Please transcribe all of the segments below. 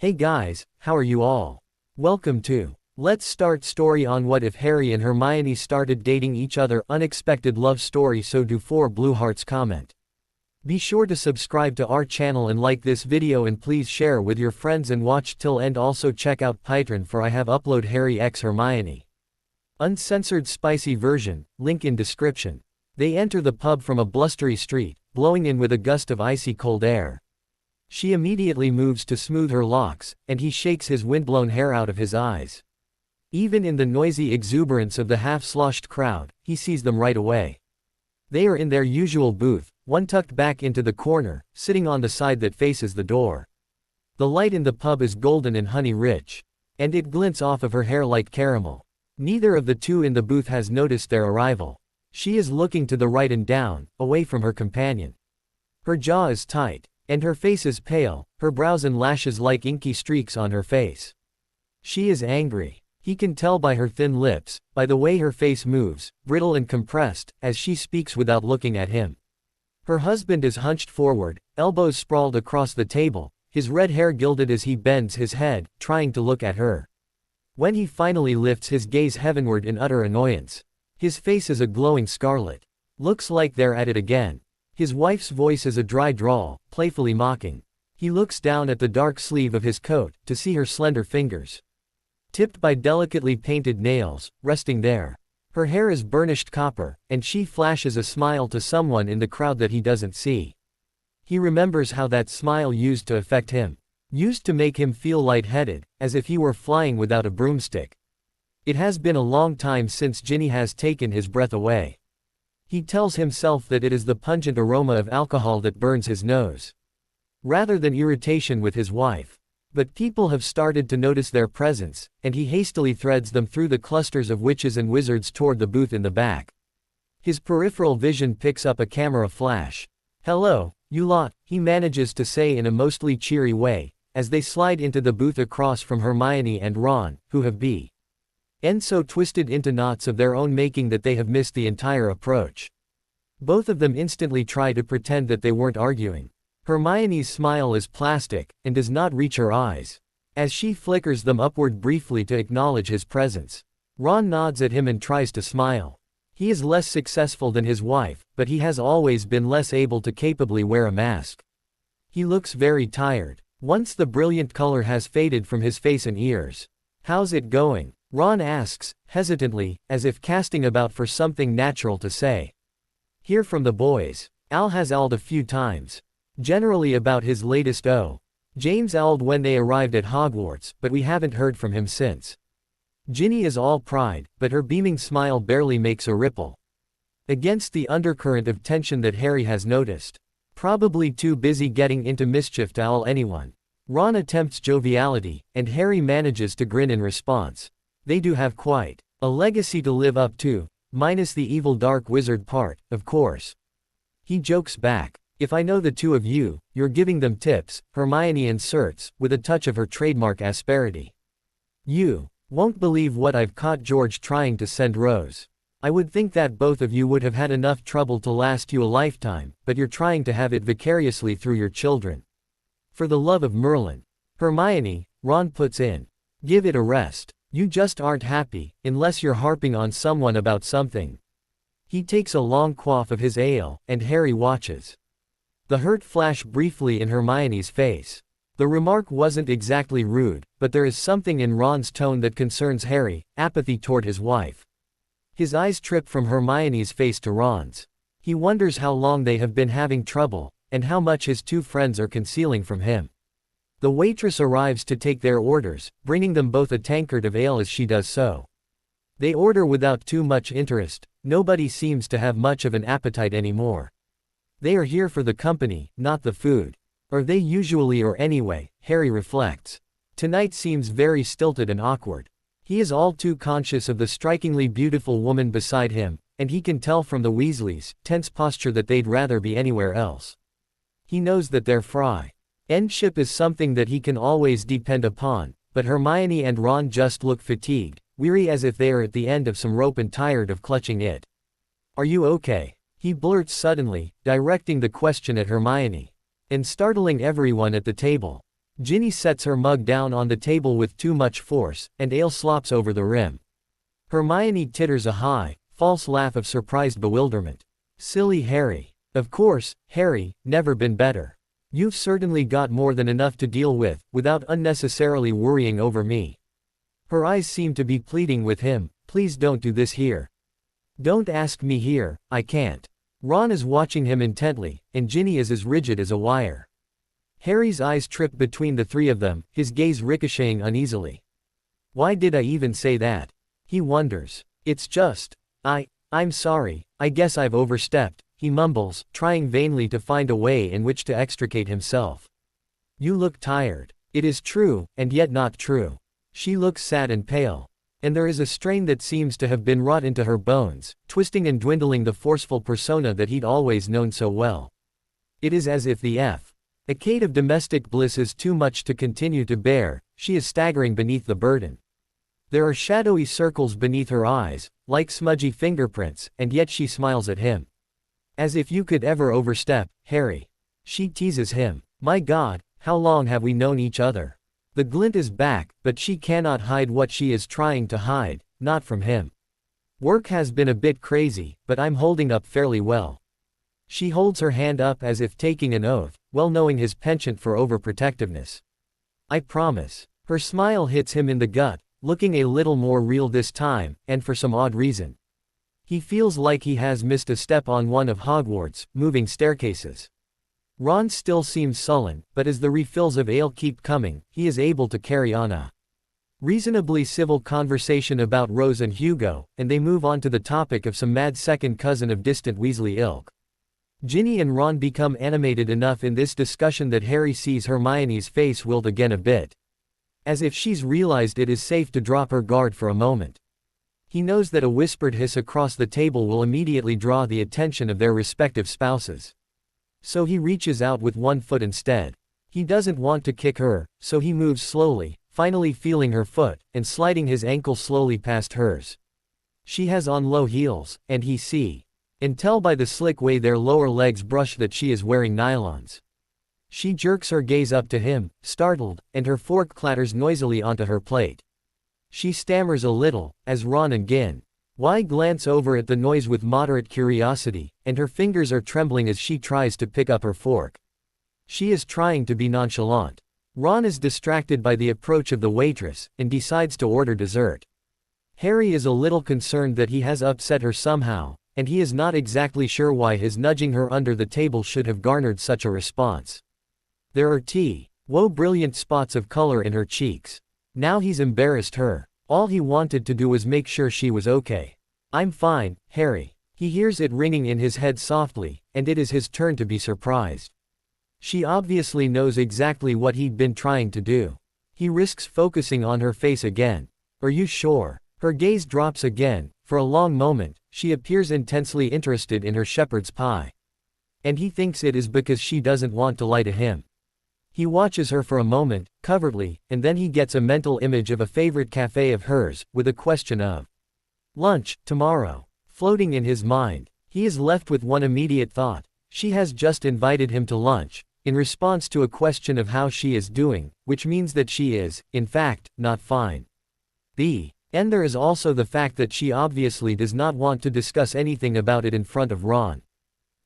Hey guys, how are you all? Welcome to Let's Start Story on What If Harry and Hermione Started Dating Each Other. Unexpected love story. So do 4 blue hearts. Comment. Be sure to subscribe to our channel and like this video, and please share with your friends and watch till end. Also check out Patreon for I have upload Harry x Hermione uncensored spicy version, link in description. They enter the pub from a blustery street, blowing in with a gust of icy cold air. She immediately moves to smooth her locks, and he shakes his windblown hair out of his eyes. Even in the noisy exuberance of the half-sloshed crowd, he sees them right away. They are in their usual booth, one tucked back into the corner, sitting on the side that faces the door. The light in the pub is golden and honey-rich, and it glints off of her hair like caramel. Neither of the two in the booth has noticed their arrival. She is looking to the right and down, away from her companion. Her jaw is tight, and her face is pale, her brows and lashes like inky streaks on her face. She is angry. He can tell by her thin lips, by the way her face moves, brittle and compressed, as she speaks without looking at him. Her husband is hunched forward, elbows sprawled across the table, his red hair gilded as he bends his head, trying to look at her. When he finally lifts his gaze heavenward in utter annoyance, his face is a glowing scarlet. Looks like they're at it again. His wife's voice is a dry drawl, playfully mocking. He looks down at the dark sleeve of his coat, to see her slender fingers, tipped by delicately painted nails, resting there. Her hair is burnished copper, and she flashes a smile to someone in the crowd that he doesn't see. He remembers how that smile used to affect him. Used to make him feel lightheaded, as if he were flying without a broomstick. It has been a long time since Ginny has taken his breath away. He tells himself that it is the pungent aroma of alcohol that burns his nose, rather than irritation with his wife. But people have started to notice their presence, and he hastily threads them through the clusters of witches and wizards toward the booth in the back. His peripheral vision picks up a camera flash. "Hello, you lot," he manages to say in a mostly cheery way, as they slide into the booth across from Hermione and Ron, who have been so twisted into knots of their own making that they have missed the entire approach. Both of them instantly try to pretend that they weren't arguing. Hermione's smile is plastic, and does not reach her eyes, as she flickers them upward briefly to acknowledge his presence. Ron nods at him and tries to smile. He is less successful than his wife, but he has always been less able to capably wear a mask. He looks very tired. Once the brilliant color has faded from his face and ears. "How's it going?" Ron asks, hesitantly, as if casting about for something natural to say. "Hear from the boys. Al has owled a few times. Generally about his latest James owled when they arrived at Hogwarts, but we haven't heard from him since." Ginny is all pride, but her beaming smile barely makes a ripple against the undercurrent of tension that Harry has noticed. Probably too busy getting into mischief to owl anyone. Ron attempts joviality, and Harry manages to grin in response. They do have quite a legacy to live up to, minus the evil dark wizard part, of course. He jokes back. "If I know the two of you, you're giving them tips," Hermione inserts, with a touch of her trademark asperity. "You won't believe what I've caught George trying to send Rose. I would think that both of you would have had enough trouble to last you a lifetime, but you're trying to have it vicariously through your children. For the love of Merlin." "Hermione," Ron puts in. "Give it a rest. You just aren't happy, unless you're harping on someone about something." He takes a long quaff of his ale, and Harry watches. The hurt flash briefly in Hermione's face. The remark wasn't exactly rude, but there is something in Ron's tone that concerns Harry, apathy toward his wife. His eyes trip from Hermione's face to Ron's. He wonders how long they have been having trouble, and how much his two friends are concealing from him. The waitress arrives to take their orders, bringing them both a tankard of ale as she does so. They order without too much interest. Nobody seems to have much of an appetite anymore. They are here for the company, not the food. Or they usually or anyway, Harry reflects. Tonight seems very stilted and awkward. He is all too conscious of the strikingly beautiful woman beside him, and he can tell from the Weasleys' tense posture that they'd rather be anywhere else. He knows that their friendship is something that he can always depend upon, but Hermione and Ron just look fatigued, weary, as if they are at the end of some rope and tired of clutching it. "Are you okay?" he blurts suddenly, directing the question at Hermione, and startling everyone at the table. Ginny sets her mug down on the table with too much force, and ale slops over the rim. Hermione titters a high, false laugh of surprised bewilderment. Silly Harry. Of course, Harry, never been better. You've certainly got more than enough to deal with, without unnecessarily worrying over me. Her eyes seem to be pleading with him, please don't do this here. Don't ask me here, I can't. Ron is watching him intently, and Ginny is as rigid as a wire. Harry's eyes trip between the three of them, his gaze ricocheting uneasily. Why did I even say that? He wonders. It's just, I'm sorry, I guess I've overstepped, he mumbles, trying vainly to find a way in which to extricate himself. You look tired. It is true, and yet not true. She looks sad and pale. And there is a strain that seems to have been wrought into her bones, twisting and dwindling the forceful persona that he'd always known so well. It is as if the acade of domestic bliss is too much to continue to bear, she is staggering beneath the burden. There are shadowy circles beneath her eyes, like smudgy fingerprints, and yet she smiles at him. As if you could ever overstep, Harry. She teases him. My God, how long have we known each other? The glint is back, but she cannot hide what she is trying to hide, not from him. Work has been a bit crazy, but I'm holding up fairly well. She holds her hand up as if taking an oath, well knowing his penchant for overprotectiveness. I promise. Her smile hits him in the gut, looking a little more real this time, and for some odd reason. He feels like he has missed a step on one of Hogwarts' moving staircases. Ron still seems sullen, but as the refills of ale keep coming, he is able to carry on a reasonably civil conversation about Rose and Hugo, and they move on to the topic of some mad second cousin of distant Weasley ilk. Ginny and Ron become animated enough in this discussion that Harry sees Hermione's face wilt again a bit. As if she's realized it is safe to drop her guard for a moment. He knows that a whispered hiss across the table will immediately draw the attention of their respective spouses. So he reaches out with one foot instead. He doesn't want to kick her, so he moves slowly, finally feeling her foot, and sliding his ankle slowly past hers. She has on low heels, and he can tell by the slick way their lower legs brush that she is wearing nylons. She jerks her gaze up to him, startled, and her fork clatters noisily onto her plate. She stammers a little, as Ron and Ginny glance over at the noise with moderate curiosity, and her fingers are trembling as she tries to pick up her fork. She is trying to be nonchalant. Ron is distracted by the approach of the waitress, and decides to order dessert. Harry is a little concerned that he has upset her somehow, and he is not exactly sure why his nudging her under the table should have garnered such a response. There are brilliant spots of color in her cheeks. Now he's embarrassed her. All he wanted to do was make sure she was okay. I'm fine, Harry. He hears it ringing in his head softly, and it is his turn to be surprised. She obviously knows exactly what he'd been trying to do. He risks focusing on her face again. Are you sure? Her gaze drops again. For a long moment, she appears intensely interested in her shepherd's pie. And he thinks it is because she doesn't want to lie to him. He watches her for a moment, covertly, and then he gets a mental image of a favorite cafe of hers, with a question of lunch, tomorrow, floating in his mind. He is left with one immediate thought. She has just invited him to lunch, in response to a question of how she is doing, which means that she is, in fact, not fine. And there is also the fact that she obviously does not want to discuss anything about it in front of Ron.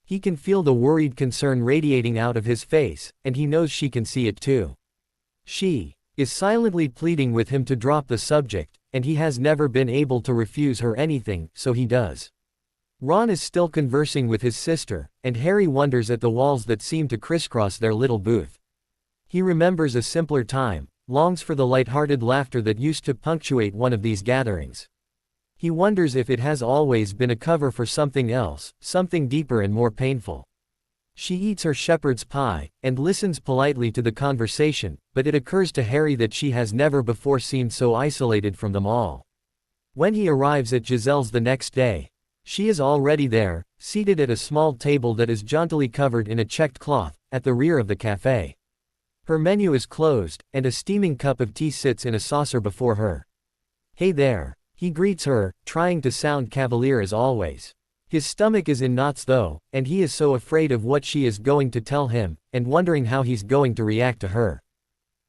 He can feel the worried concern radiating out of his face, and he knows she can see it too. She is silently pleading with him to drop the subject, and he has never been able to refuse her anything, so he does. Ron is still conversing with his sister, and Harry wonders at the walls that seem to crisscross their little booth. He remembers a simpler time, longs for the light-hearted laughter that used to punctuate one of these gatherings. He wonders if it has always been a cover for something else, something deeper and more painful. She eats her shepherd's pie, and listens politely to the conversation, but it occurs to Harry that she has never before seemed so isolated from them all. When he arrives at Giselle's the next day, she is already there, seated at a small table that is jauntily covered in a checked cloth, at the rear of the cafe. Her menu is closed, and a steaming cup of tea sits in a saucer before her. Hey there. He greets her, trying to sound cavalier as always. His stomach is in knots though, and he is so afraid of what she is going to tell him, and wondering how he's going to react to her.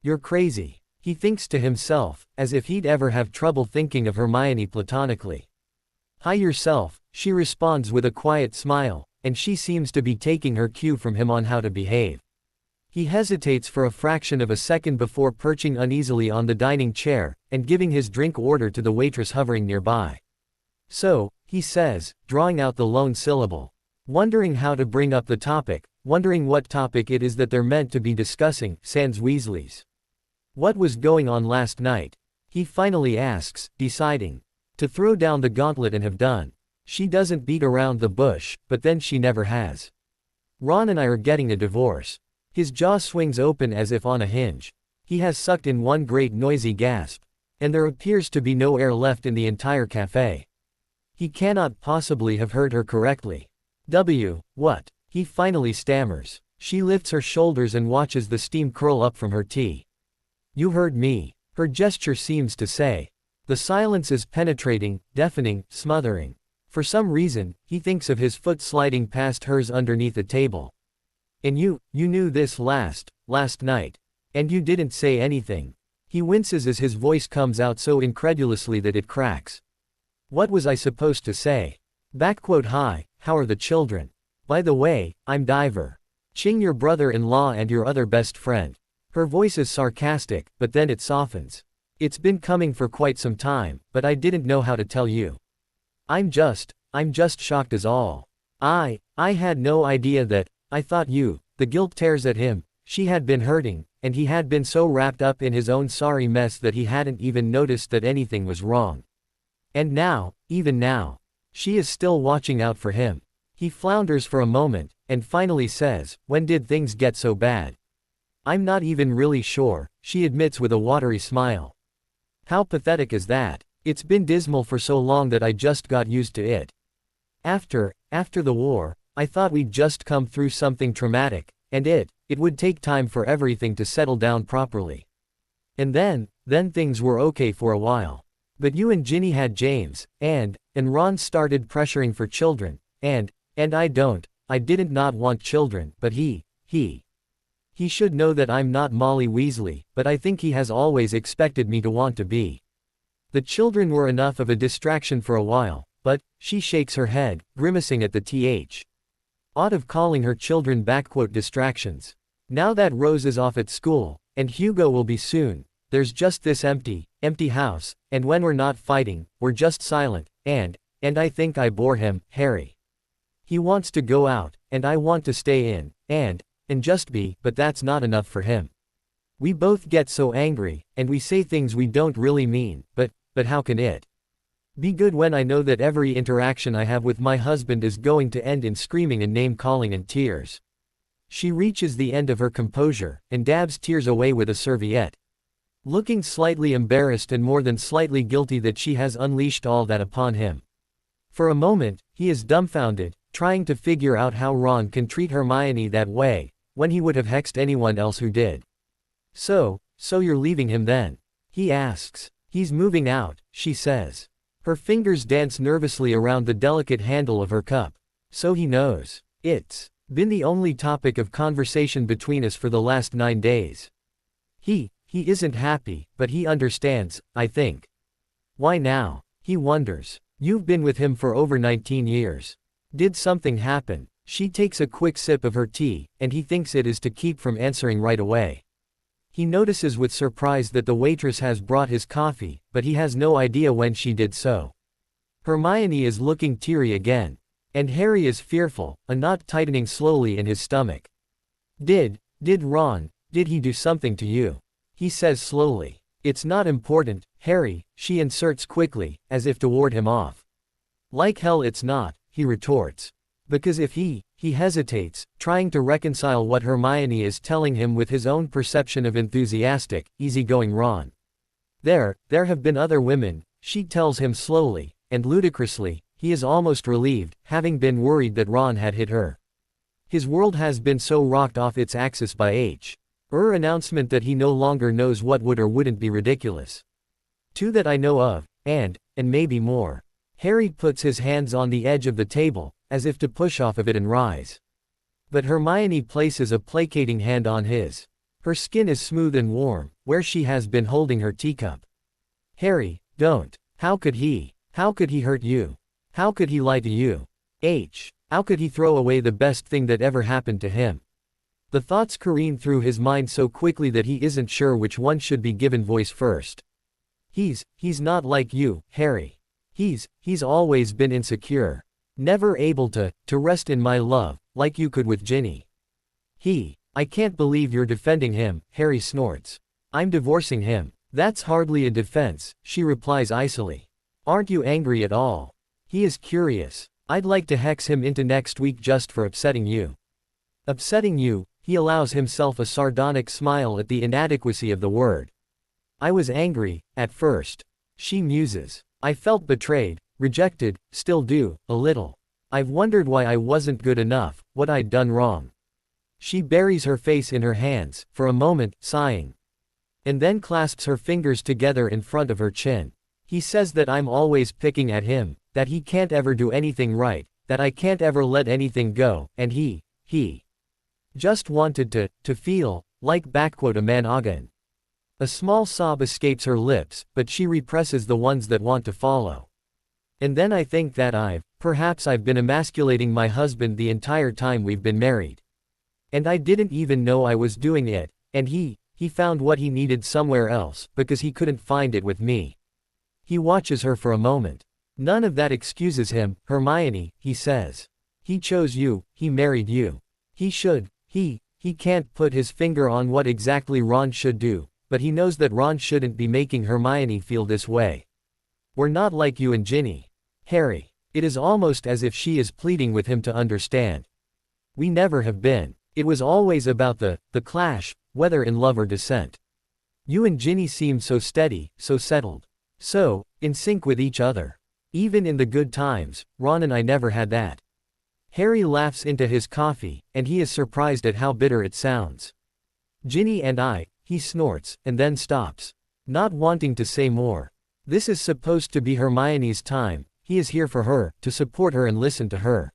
You're crazy. He thinks to himself, as if he'd ever have trouble thinking of Hermione platonically. Hi yourself, she responds with a quiet smile, and she seems to be taking her cue from him on how to behave. He hesitates for a fraction of a second before perching uneasily on the dining chair, and giving his drink order to the waitress hovering nearby. So, he says, drawing out the lone syllable. Wondering how to bring up the topic, wondering what topic it is that they're meant to be discussing, sans Weasleys. What was going on last night? He finally asks, deciding to throw down the gauntlet and have done. She doesn't beat around the bush, but then she never has. Ron and I are getting a divorce. His jaw swings open as if on a hinge. He has sucked in one great noisy gasp. And there appears to be no air left in the entire cafe. He cannot possibly have heard her correctly. What? He finally stammers. She lifts her shoulders and watches the steam curl up from her tea. You heard me. Her gesture seems to say. The silence is penetrating, deafening, smothering. For some reason, he thinks of his foot sliding past hers underneath the table. And you knew this last night. And you didn't say anything. He winces as his voice comes out so incredulously that it cracks. What was I supposed to say? Hi, how are the children? By the way, I'm Diver. Ching, your brother-in-law and your other best friend. Her voice is sarcastic, but then it softens. It's been coming for quite some time, but I didn't know how to tell you. I'm just shocked is all. I had no idea that, I thought you, the guilt tears at him, she had been hurting, and he had been so wrapped up in his own sorry mess that he hadn't even noticed that anything was wrong. And now, even now, she is still watching out for him. He flounders for a moment, and finally says, when did things get so bad? I'm not even really sure, she admits with a watery smile. How pathetic is that? It's been dismal for so long that I just got used to it. After the war, I thought we'd just come through something traumatic, and it would take time for everything to settle down properly. And then things were okay for a while. But you and Ginny had James, and Ron started pressuring for children, and I didn't not want children, but he should know that I'm not Molly Weasley, but I think he has always expected me to want to be. The children were enough of a distraction for a while, but, she shakes her head, grimacing at the thought of calling her children distractions. Now that Rose is off at school, and Hugo will be soon, there's just this empty house, and when we're not fighting, we're just silent, and I think I bore him, Harry. He wants to go out, and I want to stay in, and just be, but that's not enough for him. We both get so angry, and we say things we don't really mean, but how can it be good when I know that every interaction I have with my husband is going to end in screaming and name-calling and tears? She reaches the end of her composure, and dabs tears away with a serviette. Looking slightly embarrassed and more than slightly guilty that she has unleashed all that upon him. For a moment, he is dumbfounded, trying to figure out how Ron can treat Hermione that way, when he would have hexed anyone else who did. So you're leaving him then? He asks. He's moving out, she says. Her fingers dance nervously around the delicate handle of her cup. So he knows. It's been the only topic of conversation between us for the last 9 days. He isn't happy, but he understands, I think. Why now? He wonders. You've been with him for over 19 years. Did something happen? She takes a quick sip of her tea, and he thinks it is to keep from answering right away. He notices with surprise that the waitress has brought his coffee, but he has no idea when she did so. Hermione is looking teary again. And Harry is fearful, a knot tightening slowly in his stomach. Did Ron do something to you? He says slowly. It's not important, Harry, she inserts quickly, as if to ward him off. Like hell it's not, he retorts. Because if he hesitates, trying to reconcile what Hermione is telling him with his own perception of enthusiastic, easygoing Ron. There have been other women, she tells him slowly, and ludicrously, he is almost relieved, having been worried that Ron had hit her. His world has been so rocked off its axis by her announcement that he no longer knows what would or wouldn't be ridiculous. 2 that I know of, and maybe more. Harry puts his hands on the edge of the table, as if to push off of it and rise. But Hermione places a placating hand on his. Her skin is smooth and warm, where she has been holding her teacup. Harry, don't. How could he? How could he hurt you? How could he lie to you? How could he throw away the best thing that ever happened to him? The thoughts careen through his mind so quickly that he isn't sure which one should be given voice first. He's not like you, Harry. He's always been insecure. Never able to rest in my love, like you could with Ginny. I can't believe you're defending him, Harry snorts. I'm divorcing him. That's hardly a defense, she replies icily. Aren't you angry at all? He is curious. I'd like to hex him into next week just for upsetting you. Upsetting you? He allows himself a sardonic smile at the inadequacy of the word. I was angry, at first. She muses. I felt betrayed, rejected, still do, a little. I've wondered why I wasn't good enough, what I'd done wrong. She buries her face in her hands, for a moment, sighing. And then clasps her fingers together in front of her chin. He says that I'm always picking at him, that he can't ever do anything right, that I can't ever let anything go, and he just wanted to feel like a man again. A small sob escapes her lips, but she represses the ones that want to follow. And then I think that perhaps I've been emasculating my husband the entire time we've been married. And I didn't even know I was doing it, and he found what he needed somewhere else, because he couldn't find it with me. He watches her for a moment. None of that excuses him, Hermione, he says. He chose you, he married you. He can't put his finger on what exactly Ron should do, but he knows that Ron shouldn't be making Hermione feel this way. We're not like you and Ginny. Harry. It is almost as if she is pleading with him to understand. We never have been. It was always about the clash, whether in love or dissent. You and Ginny seemed so steady, so settled. So, in sync with each other. Even in the good times, Ron and I never had that. Harry laughs into his coffee, and he is surprised at how bitter it sounds. Ginny and I, he snorts, and then stops. Not wanting to say more. This is supposed to be Hermione's time, he is here for her, to support her and listen to her.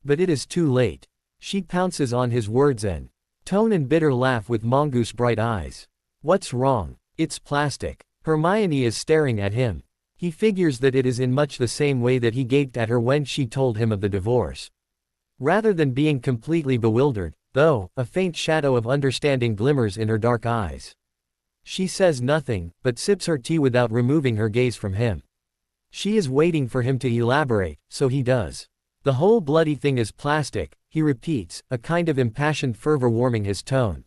But it is too late. She pounces on his words and tone and bitter laugh with mongoose bright eyes. What's wrong? It's plastic. Hermione is staring at him. He figures that it is in much the same way that he gaped at her when she told him of the divorce. Rather than being completely bewildered, though, a faint shadow of understanding glimmers in her dark eyes. She says nothing, but sips her tea without removing her gaze from him. She is waiting for him to elaborate, so he does. The whole bloody thing is plastic, he repeats, a kind of impassioned fervor warming his tone.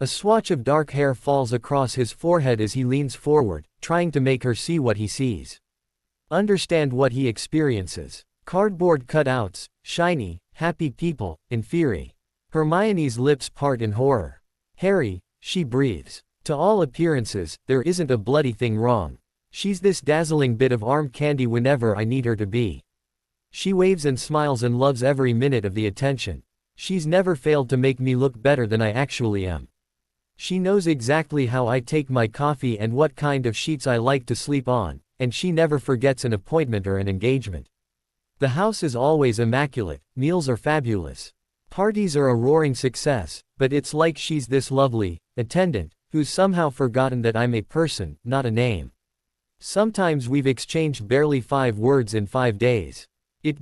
A swatch of dark hair falls across his forehead as he leans forward, trying to make her see what he sees. Understand what he experiences. Cardboard cutouts, shiny, happy people, in fury. Hermione's lips part in horror. Harry, she breathes. To all appearances, there isn't a bloody thing wrong. She's this dazzling bit of arm candy whenever I need her to be. She waves and smiles and loves every minute of the attention. She's never failed to make me look better than I actually am. She knows exactly how I take my coffee and what kind of sheets I like to sleep on, and she never forgets an appointment or an engagement. The house is always immaculate, meals are fabulous. Parties are a roaring success, but it's like she's this lovely attendant who's somehow forgotten that I'm a person, not a name. Sometimes we've exchanged barely 5 words in 5 days. It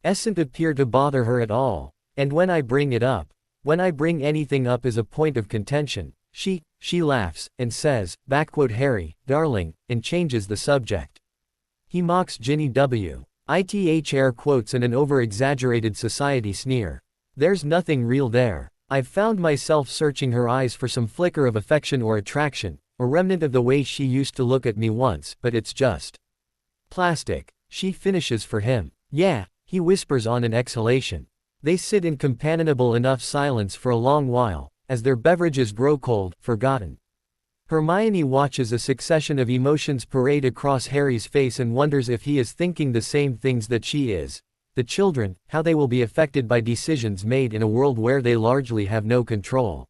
doesn't appear to bother her at all, and when I bring it up, when I bring anything up as a point of contention, she laughs, and says, Harry, darling, and changes the subject. He mocks Ginny with air quotes and an over-exaggerated society sneer. There's nothing real there. I've found myself searching her eyes for some flicker of affection or attraction, a remnant of the way she used to look at me once, but it's just plastic. She finishes for him. Yeah, he whispers on an exhalation. They sit in companionable enough silence for a long while, as their beverages grow cold, forgotten. Hermione watches a succession of emotions parade across Harry's face and wonders if he is thinking the same things that she is. The children, how they will be affected by decisions made in a world where they largely have no control.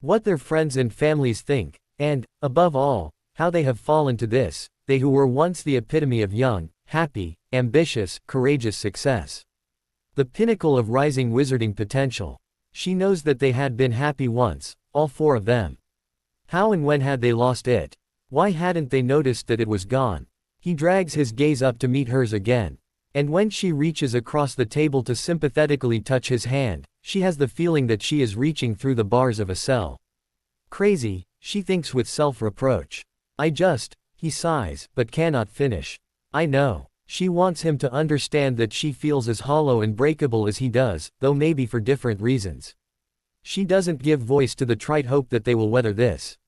What their friends and families think, and, above all, how they have fallen to this, they who were once the epitome of young, happy, ambitious, courageous success. The pinnacle of rising wizarding potential. She knows that they had been happy once, all 4 of them. How and when had they lost it? Why hadn't they noticed that it was gone? He drags his gaze up to meet hers again. And when she reaches across the table to sympathetically touch his hand, she has the feeling that she is reaching through the bars of a cell. Crazy, she thinks with self-reproach. He sighs, but cannot finish. I know. She wants him to understand that she feels as hollow and breakable as he does, though maybe for different reasons. She doesn't give voice to the trite hope that they will weather this,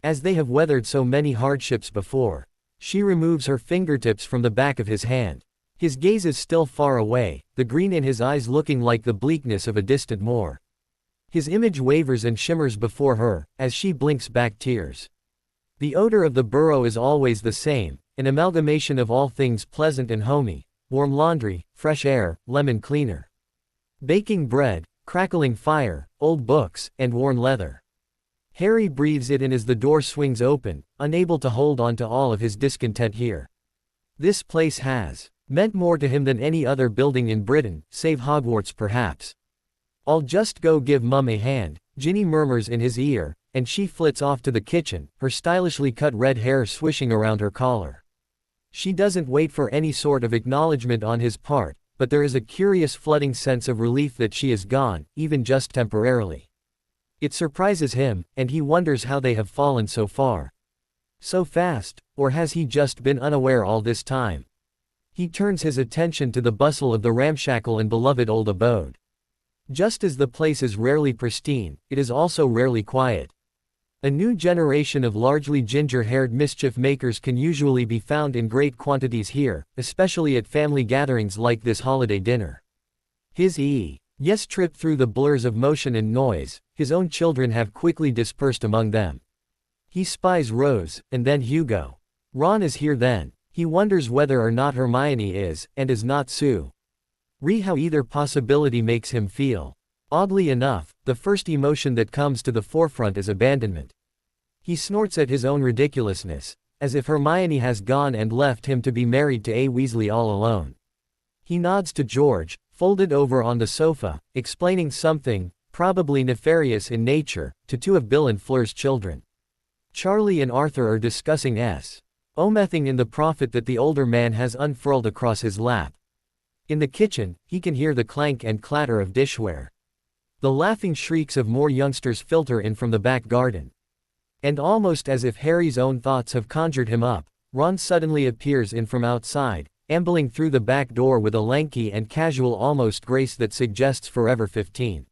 as they have weathered so many hardships before. She removes her fingertips from the back of his hand. His gaze is still far away, the green in his eyes looking like the bleakness of a distant moor. His image wavers and shimmers before her, as she blinks back tears. The odor of the burrow is always the same, an amalgamation of all things pleasant and homey: warm laundry, fresh air, lemon cleaner, baking bread, crackling fire, old books, and worn leather. Harry breathes it in as the door swings open, unable to hold on to all of his discontent here. This place has meant more to him than any other building in Britain, save Hogwarts perhaps. I'll just go give Mum a hand, Ginny murmurs in his ear, and she flits off to the kitchen, her stylishly cut red hair swishing around her collar. She doesn't wait for any sort of acknowledgement on his part, but there is a curious flooding sense of relief that she is gone, even just temporarily. It surprises him, and he wonders how they have fallen so far. So fast, or has he just been unaware all this time? He turns his attention to the bustle of the ramshackle and beloved old abode. Just as the place is rarely pristine, it is also rarely quiet. A new generation of largely ginger-haired mischief-makers can usually be found in great quantities here, especially at family gatherings like this holiday dinner. His yes trip through the blurs of motion and noise, his own children have quickly dispersed among them. He spies Rose, and then Hugo. Ron is here then. He wonders whether or not Hermione is, and is not Sue. How either possibility makes him feel. Oddly enough, the first emotion that comes to the forefront is abandonment. He snorts at his own ridiculousness, as if Hermione has gone and left him to be married to A. Weasley all alone. He nods to George, folded over on the sofa, explaining something, probably nefarious in nature, to two of Bill and Fleur's children. Charlie and Arthur are discussing omething in the profit that the older man has unfurled across his lap. In the kitchen, he can hear the clank and clatter of dishware. The laughing shrieks of more youngsters filter in from the back garden. And almost as if Harry's own thoughts have conjured him up, Ron suddenly appears in from outside, ambling through the back door with a lanky and casual almost grace that suggests forever 15.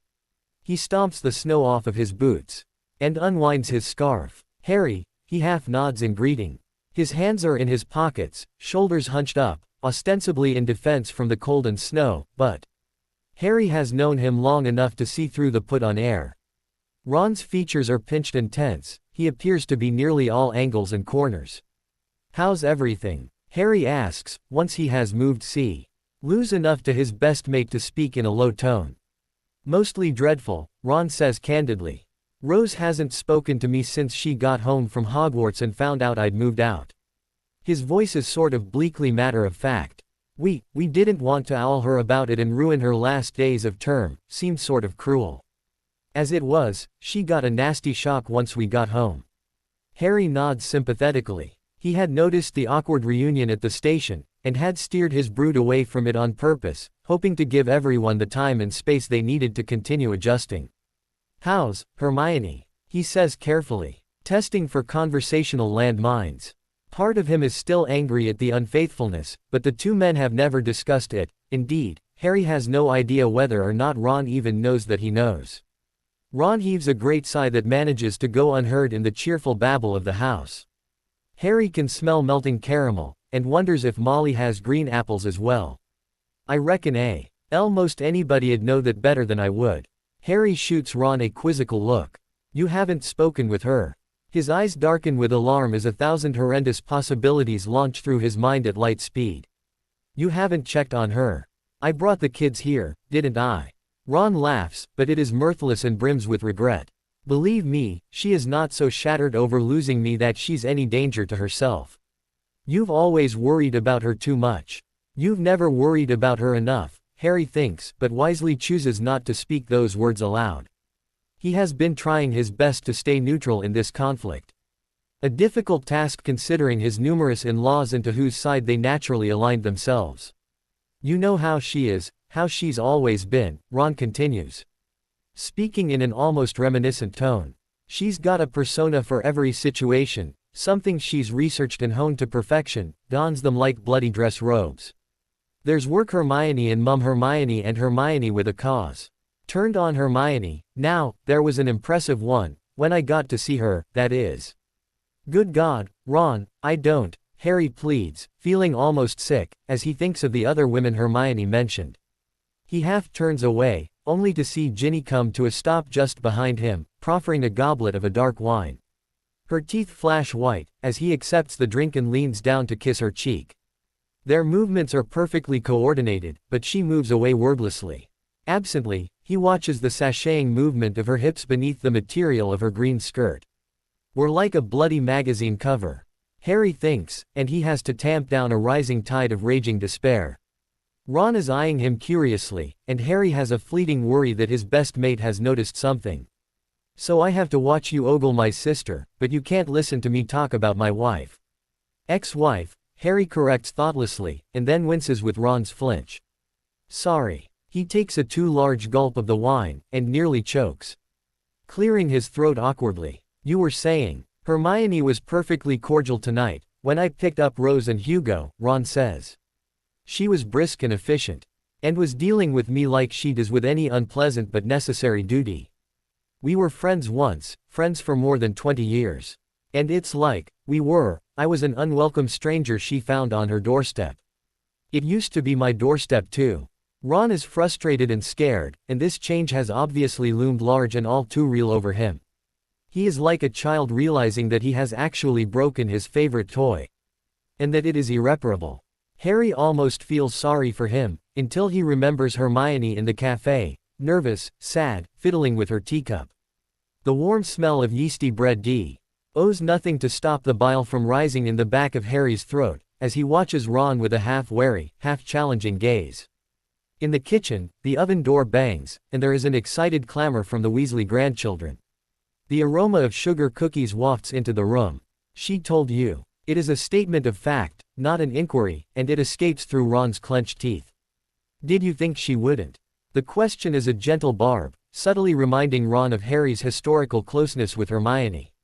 He stomps the snow off of his boots and unwinds his scarf. Harry, he half nods in greeting. His hands are in his pockets, shoulders hunched up, ostensibly in defense from the cold and snow, but Harry has known him long enough to see through the put-on air. Ron's features are pinched and tense, he appears to be nearly all angles and corners. How's everything? Harry asks, once he has moved loose enough to his best mate to speak in a low tone. Mostly dreadful, Ron says candidly. Rose hasn't spoken to me since she got home from Hogwarts and found out I'd moved out. His voice is sort of bleakly matter-of-fact. We didn't want to owl her about it and ruin her last days of term, seemed sort of cruel. As it was, she got a nasty shock once we got home. Harry nods sympathetically. He had noticed the awkward reunion at the station, and had steered his brood away from it on purpose, hoping to give everyone the time and space they needed to continue adjusting. How's Hermione? He says carefully, testing for conversational landmines. Part of him is still angry at the unfaithfulness, but the two men have never discussed it. Indeed, Harry has no idea whether or not Ron even knows that he knows. Ron heaves a great sigh that manages to go unheard in the cheerful babble of the house. Harry can smell melting caramel, and wonders if Molly has green apples as well. I reckon most anybody'd know that better than I would. Harry shoots Ron a quizzical look. You haven't spoken with her. His eyes darken with alarm as 1,000 horrendous possibilities launch through his mind at light speed. You haven't checked on her. I brought the kids here, didn't I? Ron laughs, but it is mirthless and brims with regret. Believe me, she is not so shattered over losing me that she's any danger to herself. You've always worried about her too much. You've never worried about her enough, Harry thinks, but wisely chooses not to speak those words aloud. He has been trying his best to stay neutral in this conflict. A difficult task considering his numerous in-laws and to whose side they naturally aligned themselves. You know how she is, how she's always been, Ron continues. Speaking in an almost reminiscent tone. She's got a persona for every situation, something she's researched and honed to perfection, dons them like bloody dress robes. There's work Hermione and Mum Hermione and Hermione with a cause. Turned on Hermione, now, there was an impressive one, when I got to see her, that is. Good God, Ron, I don't, Harry pleads, feeling almost sick, as he thinks of the other women Hermione mentioned. He half turns away, only to see Ginny come to a stop just behind him, proffering a goblet of a dark wine. Her teeth flash white, as he accepts the drink and leans down to kiss her cheek. Their movements are perfectly coordinated, but she moves away wordlessly. Absently, he watches the sashaying movement of her hips beneath the material of her green skirt. We're like a bloody magazine cover. Harry thinks, and he has to tamp down a rising tide of raging despair. Ron is eyeing him curiously, and Harry has a fleeting worry that his best mate has noticed something. So I have to watch you ogle my sister, but you can't listen to me talk about my wife. Ex-wife, Harry corrects thoughtlessly, and then winces with Ron's flinch. Sorry. He takes a too large gulp of the wine, and nearly chokes. Clearing his throat awkwardly. You were saying, Hermione was perfectly cordial tonight, when I picked up Rose and Hugo, Ron says. She was brisk and efficient. And was dealing with me like she does with any unpleasant but necessary duty. We were friends once, friends for more than 20 years. And it's like, I was an unwelcome stranger she found on her doorstep. It used to be my doorstep too. Ron is frustrated and scared, and this change has obviously loomed large and all too real over him. He is like a child realizing that he has actually broken his favorite toy. And that it is irreparable. Harry almost feels sorry for him, until he remembers Hermione in the cafe, nervous, sad, fiddling with her teacup. The warm smell of yeasty bread owes nothing to stop the bile from rising in the back of Harry's throat, as he watches Ron with a half-wary, half-challenging gaze. In the kitchen, the oven door bangs, and there is an excited clamor from the Weasley grandchildren. The aroma of sugar cookies wafts into the room. She told you. It is a statement of fact, not an inquiry, and it escapes through Ron's clenched teeth. Did you think she wouldn't? The question is a gentle barb, subtly reminding Ron of Harry's historical closeness with Hermione.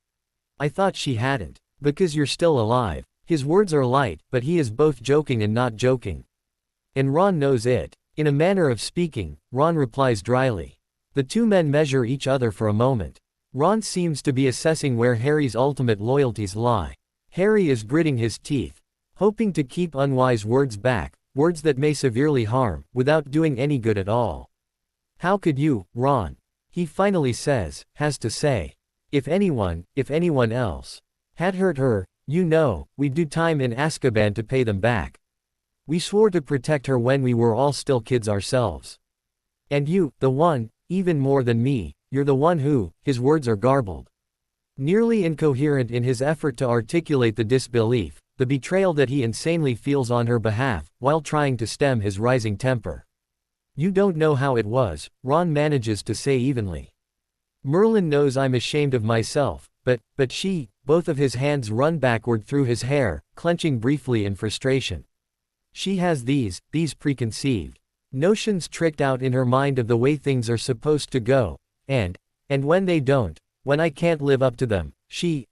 I thought she hadn't. Because you're still alive. His words are light, but he is both joking and not joking. And Ron knows it. In a manner of speaking, Ron replies dryly. The two men measure each other for a moment. Ron seems to be assessing where Harry's ultimate loyalties lie. Harry is gritting his teeth, hoping to keep unwise words back, words that may severely harm, without doing any good at all. How could you, Ron? He finally has to say. If anyone else had hurt her, you know, we'd do time in Azkaban to pay them back. We swore to protect her when we were all still kids ourselves. And you, the one, even more than me, you're the one who, his words are garbled. Nearly incoherent in his effort to articulate the disbelief, the betrayal that he insanely feels on her behalf, while trying to stem his rising temper. You don't know how it was, Ron manages to say evenly. Merlin knows I'm ashamed of myself, but she, both of his hands run backward through his hair, clenching briefly in frustration. She has these preconceived notions tricked out in her mind of the way things are supposed to go, and when they don't, when I can't live up to them, the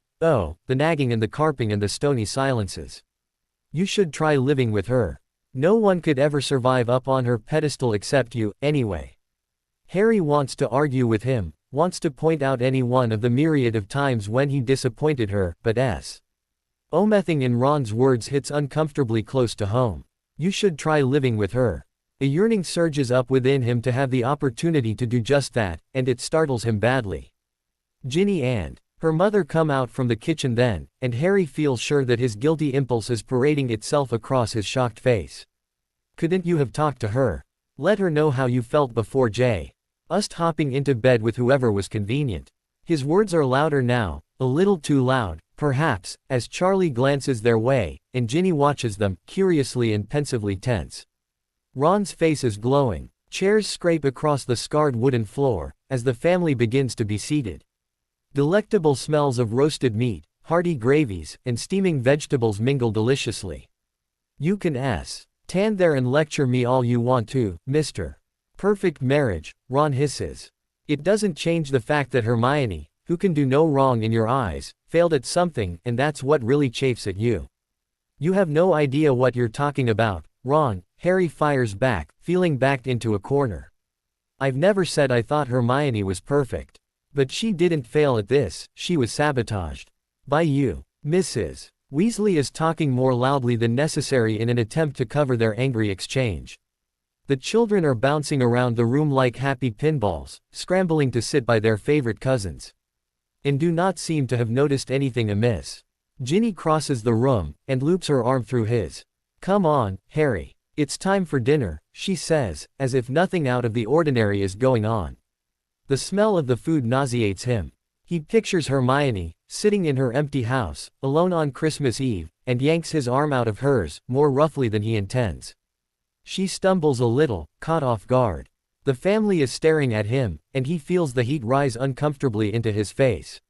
nagging and the carping and the stony silences. You should try living with her. No one could ever survive up on her pedestal except you, anyway. Harry wants to argue with him, wants to point out any one of the myriad of times when he disappointed her, but omething in Ron's words hits uncomfortably close to home. You should try living with her. A yearning surges up within him to have the opportunity to do just that, and it startles him badly. Ginny and her mother come out from the kitchen then, and Harry feels sure that his guilty impulse is parading itself across his shocked face. Couldn't you have talked to her? Let her know how you felt before us hopping into bed with whoever was convenient. His words are louder now, a little too loud, perhaps, as Charlie glances their way, and Ginny watches them, curiously and pensively tense. Ron's face is glowing. Chairs scrape across the scarred wooden floor, as the family begins to be seated. Delectable smells of roasted meat, hearty gravies, and steaming vegetables mingle deliciously. You can stand there and lecture me all you want to, Mr. Perfect Marriage, Ron hisses. It doesn't change the fact that Hermione, who can do no wrong in your eyes, failed at something, and that's what really chafes at you. You have no idea what you're talking about, Ron, Harry fires back, feeling backed into a corner. I've never said I thought Hermione was perfect. But she didn't fail at this, she was sabotaged. By you. Mrs. Weasley is talking more loudly than necessary in an attempt to cover their angry exchange. The children are bouncing around the room like happy pinballs, scrambling to sit by their favorite cousins. And do not seem to have noticed anything amiss. Ginny crosses the room, and loops her arm through his. Come on, Harry. It's time for dinner, she says, as if nothing out of the ordinary is going on. The smell of the food nauseates him. He pictures Hermione, sitting in her empty house, alone on Christmas Eve, and yanks his arm out of hers, more roughly than he intends. She stumbles a little, caught off guard. The family is staring at him, and he feels the heat rise uncomfortably into his face.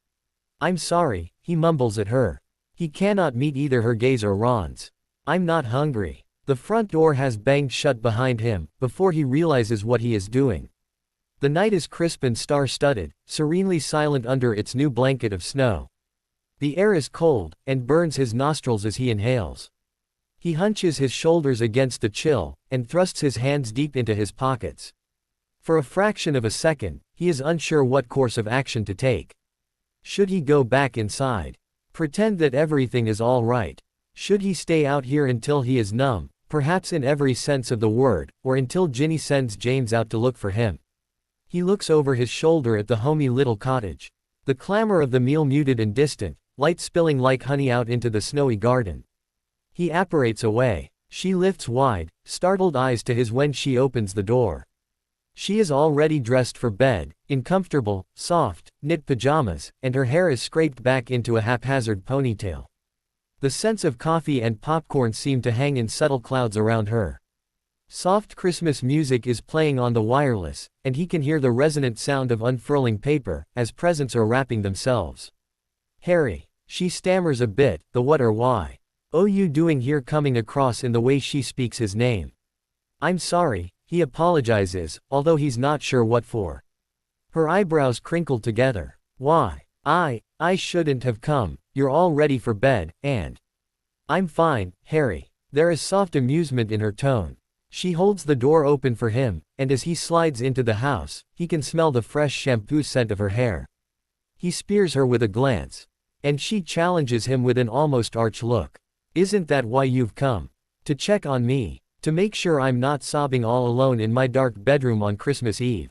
I'm sorry, he mumbles at her. He cannot meet either her gaze or Ron's. I'm not hungry. The front door has banged shut behind him, before he realizes what he is doing. The night is crisp and star-studded, serenely silent under its new blanket of snow. The air is cold, and burns his nostrils as he inhales. He hunches his shoulders against the chill, and thrusts his hands deep into his pockets. For a fraction of a second, he is unsure what course of action to take. Should he go back inside? Pretend that everything is all right? Should he stay out here until he is numb, perhaps in every sense of the word, or until Ginny sends James out to look for him? He looks over his shoulder at the homey little cottage. The clamor of the meal muted and distant, light spilling like honey out into the snowy garden. He apparates away. She lifts wide, startled eyes to his when she opens the door. She is already dressed for bed, in comfortable, soft, knit pajamas, and her hair is scraped back into a haphazard ponytail. The scents of coffee and popcorn seem to hang in subtle clouds around her. Soft Christmas music is playing on the wireless, and he can hear the resonant sound of unfurling paper, as presents are wrapping themselves. Harry. She stammers a bit, the what or why. Oh, you doing here, coming across in the way she speaks his name. I'm sorry, he apologizes, although he's not sure what for. Her eyebrows crinkle together. Why? I shouldn't have come, you're all ready for bed, and… I'm fine, Harry. There is soft amusement in her tone. She holds the door open for him, and as he slides into the house, he can smell the fresh shampoo scent of her hair. He spears her with a glance. And she challenges him with an almost arch look. Isn't that why you've come? To check on me? To make sure I'm not sobbing all alone in my dark bedroom on Christmas Eve?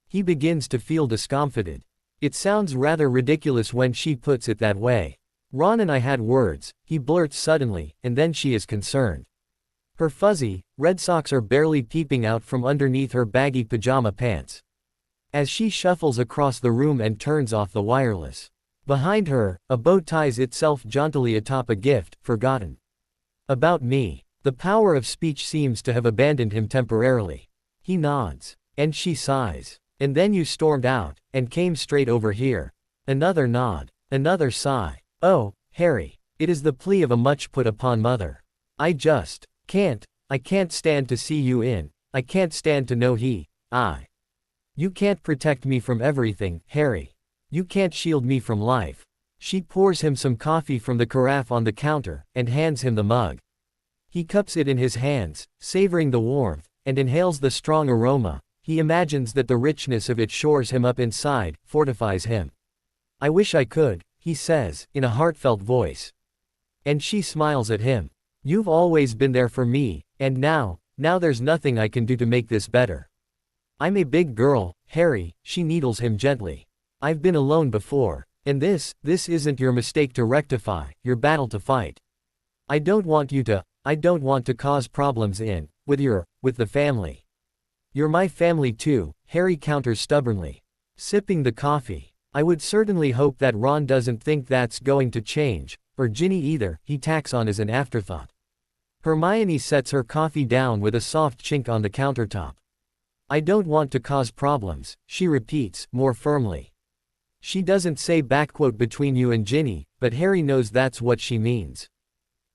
He begins to feel discomfited. It sounds rather ridiculous when she puts it that way. Ron and I had words, he blurts suddenly, and then she is concerned. Her fuzzy, red socks are barely peeping out from underneath her baggy pajama pants. As she shuffles across the room and turns off the wireless. Behind her, a bow ties itself jauntily atop a gift, forgotten. About me. The power of speech seems to have abandoned him temporarily. He nods. And she sighs. And then you stormed out, and came straight over here. Another nod. Another sigh. Oh, Harry. It is the plea of a much put upon mother. I just can't. I can't stand to see you in. I can't stand to know You can't protect me from everything, Harry. You can't shield me from life. She pours him some coffee from the carafe on the counter, and hands him the mug. He cups it in his hands, savoring the warmth, and inhales the strong aroma. He imagines that the richness of it shores him up inside, fortifies him. I wish I could, he says, in a heartfelt voice. And she smiles at him. You've always been there for me, and now there's nothing I can do to make this better. I'm a big girl, Harry, she needles him gently. I've been alone before. And this isn't your mistake to rectify, your battle to fight. I don't want to cause problems with the family. You're my family too, Harry counters stubbornly. Sipping the coffee. I would certainly hope that Ron doesn't think that's going to change, or Ginny either, he tacks on as an afterthought. Hermione sets her coffee down with a soft chink on the countertop. I don't want to cause problems, she repeats, more firmly. She doesn't say between you and Ginny, but Harry knows that's what she means.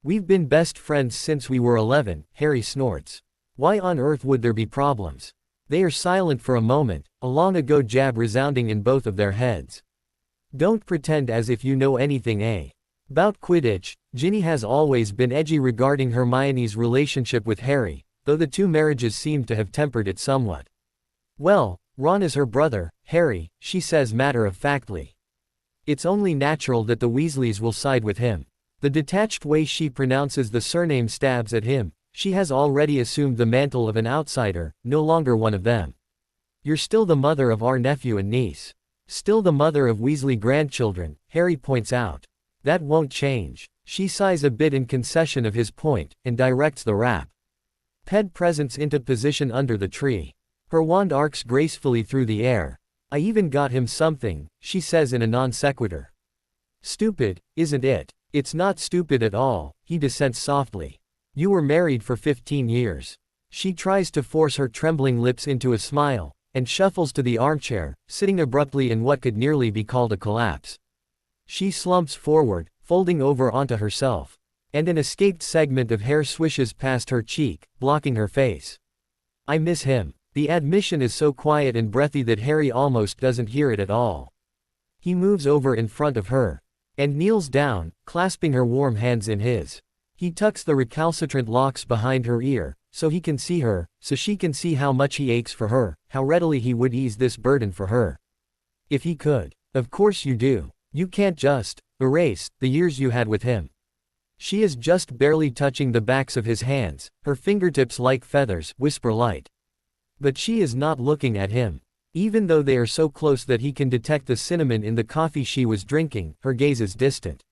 We've been best friends since we were 11, Harry snorts. Why on earth would there be problems? They are silent for a moment, a long ago jab resounding in both of their heads. Don't pretend as if you know anything, eh? About Quidditch, Ginny has always been edgy regarding Hermione's relationship with Harry, though the two marriages seem to have tempered it somewhat. Well, Ron is her brother, Harry, she says matter-of-factly. It's only natural that the Weasleys will side with him. The detached way she pronounces the surname stabs at him. She has already assumed the mantle of an outsider, no longer one of them. You're still the mother of our nephew and niece. Still the mother of Weasley grandchildren, Harry points out. That won't change. She sighs a bit in concession of his point, and directs the wrap. Ped presents into position under the tree. Her wand arcs gracefully through the air. I even got him something, she says in a non sequitur. Stupid, isn't it? It's not stupid at all, he dissents softly. You were married for 15 years. She tries to force her trembling lips into a smile, and shuffles to the armchair, sitting abruptly in what could nearly be called a collapse. She slumps forward, folding over onto herself. And an escaped segment of hair swishes past her cheek, blocking her face. I miss him. The admission is so quiet and breathy that Harry almost doesn't hear it at all. He moves over in front of her. And kneels down, clasping her warm hands in his. He tucks the recalcitrant locks behind her ear, so he can see her, so she can see how much he aches for her, how readily he would ease this burden for her. If he could. Of course you do. You can't just erase the years you had with him. She is just barely touching the backs of his hands, her fingertips like feathers, whisper light. But she is not looking at him. Even though they are so close that he can detect the cinnamon in the coffee she was drinking, her gaze is distant.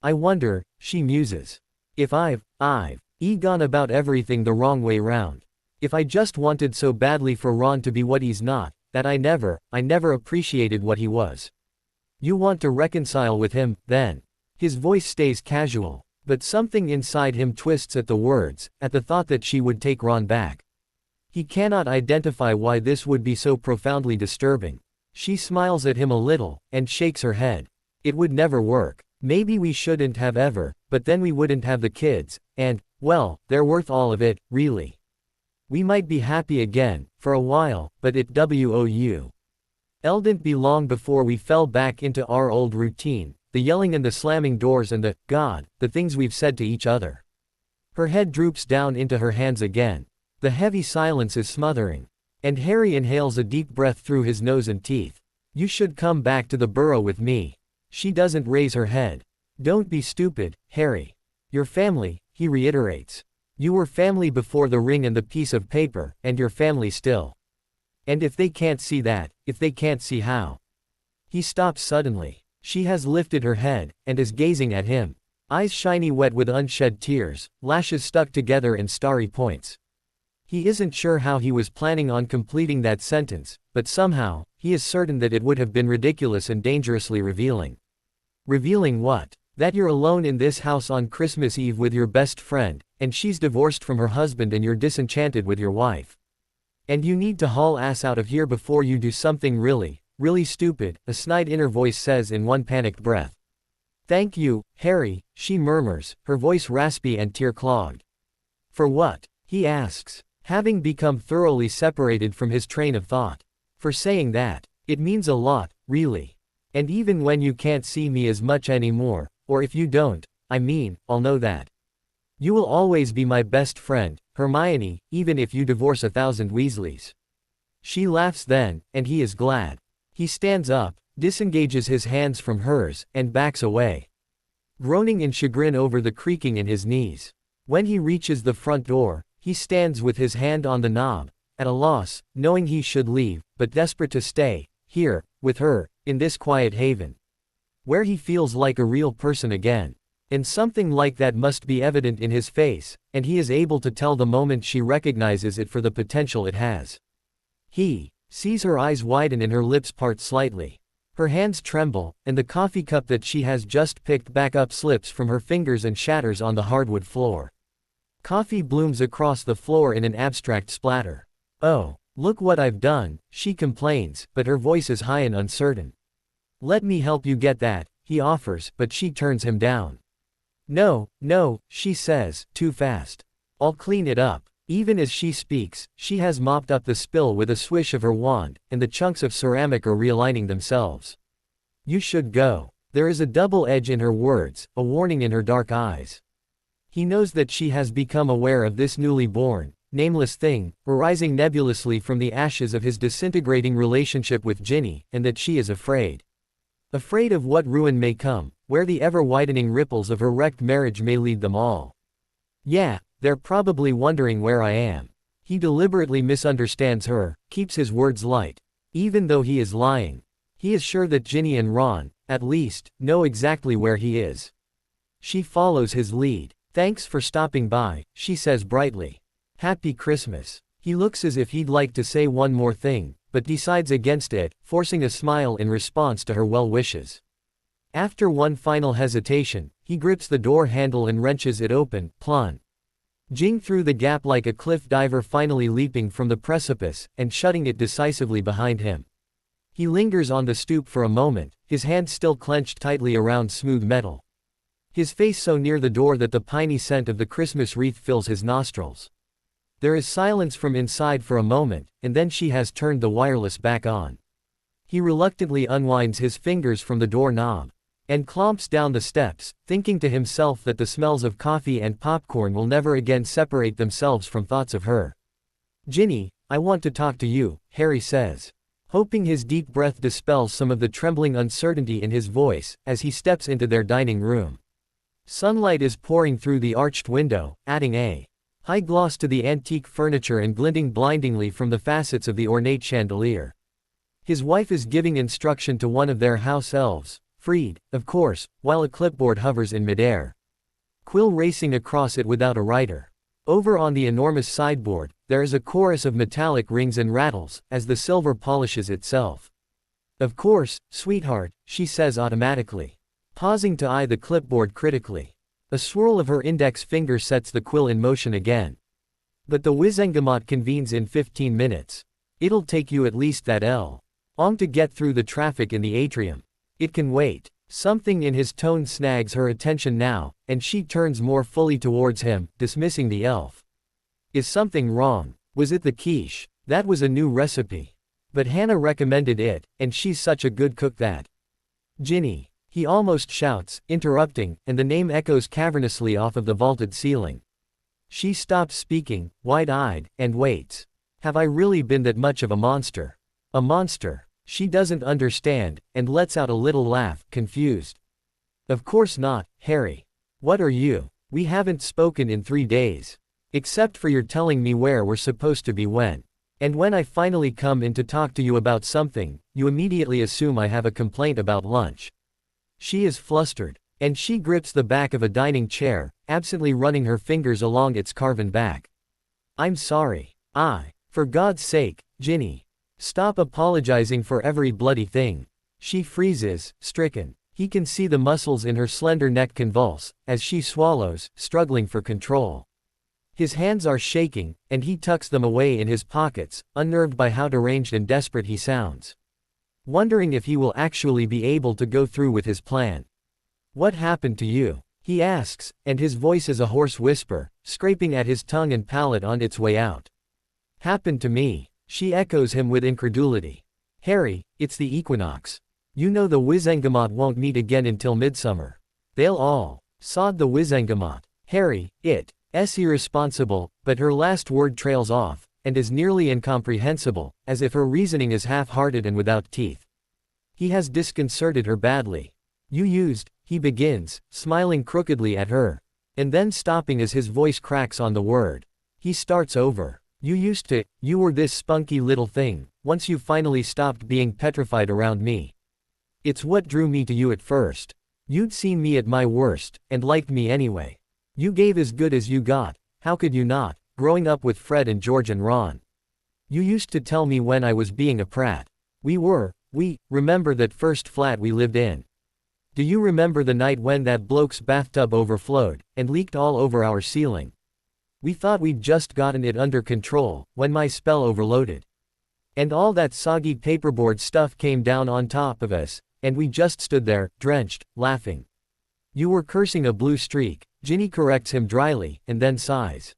I wonder, she muses. If I've gone about everything the wrong way round. If I just wanted so badly for Ron to be what he's not, that I never appreciated what he was. You want to reconcile with him, then? His voice stays casual, but something inside him twists at the words, at the thought that she would take Ron back. He cannot identify why this would be so profoundly disturbing. She smiles at him a little, and shakes her head. It would never work. Maybe we shouldn't have ever, but then we wouldn't have the kids, and, well, they're worth all of it, really. We might be happy again, for a while, but it wouldn't be long before we fell back into our old routine, the yelling and the slamming doors and the things we've said to each other. Her head droops down into her hands again. The heavy silence is smothering. And Harry inhales a deep breath through his nose and teeth. You should come back to the burrow with me. She doesn't raise her head. Don't be stupid, Harry. Your family, he reiterates. You were family before the ring and the piece of paper, and you're family still. And if they can't see that, if they can't see how. He stops suddenly. She has lifted her head, and is gazing at him. Eyes shiny wet with unshed tears, lashes stuck together in starry points. He isn't sure how he was planning on completing that sentence, but somehow, he is certain that it would have been ridiculous and dangerously revealing. Revealing what? That you're alone in this house on Christmas Eve with your best friend, and she's divorced from her husband and you're disenchanted with your wife. And you need to haul ass out of here before you do something really stupid, a snide inner voice says in one panicked breath. Thank you, Harry, she murmurs, her voice raspy and tear-clogged. For what? He asks, having become thoroughly separated from his train of thought. For saying that. It means a lot, really. And even when you can't see me as much anymore, or if you don't, I'll know that. You will always be my best friend, Hermione, even if you divorce 1,000 Weasleys. She laughs then, and he is glad. He stands up, disengages his hands from hers, and backs away. Groaning in chagrin over the creaking in his knees. When he reaches the front door, he stands with his hand on the knob, at a loss, knowing he should leave, but desperate to stay, here, with her, in this quiet haven. Where he feels like a real person again. And something like that must be evident in his face, and he is able to tell the moment she recognizes it for the potential it has. He sees her eyes widen and her lips part slightly. Her hands tremble, and the coffee cup that she has just picked back up slips from her fingers and shatters on the hardwood floor. Coffee blooms across the floor in an abstract splatter. Oh, Look what I've done, she complains, but her voice is high and uncertain. Let me help you get that, he offers, but she turns him down. No, no, she says, too fast. I'll clean it up. Even as she speaks, she has mopped up the spill with a swish of her wand, and the chunks of ceramic are realigning themselves. You should go. There is a double edge in her words, a warning in her dark eyes. He knows that she has become aware of this newly born, nameless thing, arising nebulously from the ashes of his disintegrating relationship with Ginny, and that she is afraid. Afraid of what ruin may come, where the ever-widening ripples of her wrecked marriage may lead them all. Yeah, they're probably wondering where I am. He deliberately misunderstands her, keeps his words light. Even though he is lying. He is sure that Ginny and Ron, at least, know exactly where he is. She follows his lead. Thanks for stopping by, she says brightly. Happy Christmas. He looks as if he'd like to say one more thing, but decides against it, forcing a smile in response to her well wishes. After one final hesitation, he grips the door handle and wrenches it open, plon. Jing through the gap like a cliff diver finally leaping from the precipice, and shutting it decisively behind him. He lingers on the stoop for a moment, his hand still clenched tightly around smooth metal. His face so near the door that the piney scent of the Christmas wreath fills his nostrils. There is silence from inside for a moment, and then she has turned the wireless back on. He reluctantly unwinds his fingers from the door knob, and clomps down the steps, thinking to himself that the smells of coffee and popcorn will never again separate themselves from thoughts of her. Ginny, I want to talk to you, Harry says. Hoping his deep breath dispels some of the trembling uncertainty in his voice, as he steps into their dining room. Sunlight is pouring through the arched window, adding a high gloss to the antique furniture and glinting blindingly from the facets of the ornate chandelier. His wife is giving instruction to one of their house elves, freed, of course, while a clipboard hovers in midair. Quill racing across it without a writer. Over on the enormous sideboard, there is a chorus of metallic rings and rattles, as the silver polishes itself. Of course, sweetheart, she says automatically. Pausing to eye the clipboard critically. A swirl of her index finger sets the quill in motion again. But the Wizengamot convenes in 15 minutes. It'll take you at least that long to get through the traffic in the atrium. It can wait. Something in his tone snags her attention now, and she turns more fully towards him, dismissing the elf. Is something wrong? Was it the quiche? That was a new recipe. But Hannah recommended it, and she's such a good cook that. Ginny. He almost shouts, interrupting, and the name echoes cavernously off of the vaulted ceiling. She stops speaking, wide-eyed, and waits. Have I really been that much of a monster? A monster? She doesn't understand, and lets out a little laugh, confused. Of course not, Harry. What are you? We haven't spoken in 3 days. Except for your telling me where we're supposed to be when. And when I finally come in to talk to you about something, you immediately assume I have a complaint about lunch. She is flustered, and she grips the back of a dining chair, absently running her fingers along its carven back. I'm sorry. For God's sake, Ginny. Stop apologizing for every bloody thing. She freezes, stricken. He can see the muscles in her slender neck convulse, as she swallows, struggling for control. His hands are shaking, and he tucks them away in his pockets, unnerved by how deranged and desperate he sounds. Wondering if he will actually be able to go through with his plan. What happened to you? He asks, and his voice is a hoarse whisper, scraping at his tongue and palate on its way out. Happened to me, she echoes him with incredulity. Harry, it's the equinox. You know the Wizengamot won't meet again until midsummer. They'll all sod the Wizengamot. Harry, it's irresponsible, but her last word trails off, and is nearly incomprehensible, as if her reasoning is half-hearted and without teeth. He has disconcerted her badly. He begins, smiling crookedly at her, and then stopping as his voice cracks on the word. He starts over. You were this spunky little thing, once you finally stopped being petrified around me. It's what drew me to you at first. You'd seen me at my worst, and liked me anyway. You gave as good as you got, how could you not? Growing up with Fred and George and Ron. You used to tell me when I was being a prat. Remember that first flat we lived in. Do you remember the night when that bloke's bathtub overflowed, and leaked all over our ceiling? We thought we'd just gotten it under control, when my spell overloaded. And all that soggy paperboard stuff came down on top of us, and we just stood there, drenched, laughing. You were cursing a blue streak, Ginny corrects him dryly, and then sighs.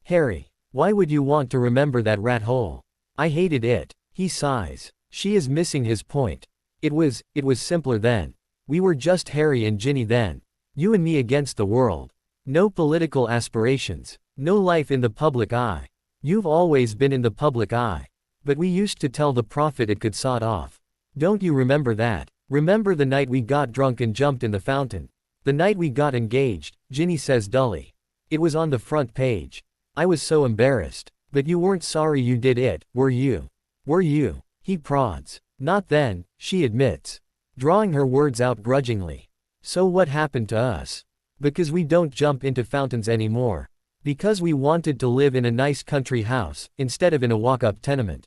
Harry, why would you want to remember that rat hole? I hated it. He sighs. She is missing his point. It was simpler then. We were just Harry and Ginny then. You and me against the world. No political aspirations. No life in the public eye. You've always been in the public eye. But we used to tell the prophet it could sod off. Don't you remember that? Remember the night we got drunk and jumped in the fountain? The night we got engaged, Ginny says dully. It was on the front page. I was so embarrassed. But you weren't sorry you did it, were you? Were you? He prods. Not then, she admits. Drawing her words out grudgingly. So what happened to us? Because we don't jump into fountains anymore. Because we wanted to live in a nice country house, instead of in a walk-up tenement.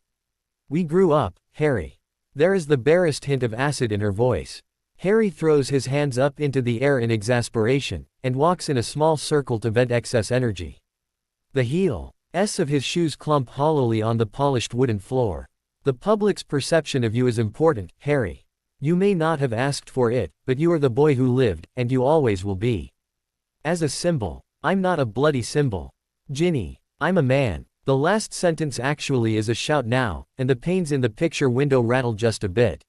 We grew up, Harry. There is the barest hint of acid in her voice. Harry throws his hands up into the air in exasperation, and walks in a small circle to vent excess energy. The heels of his shoes clump hollowly on the polished wooden floor. The public's perception of you is important, Harry. You may not have asked for it, but you are the boy who lived, and you always will be. As a symbol. I'm not a bloody symbol. Ginny. I'm a man. The last sentence actually is a shout now, and the panes in the picture window rattle just a bit.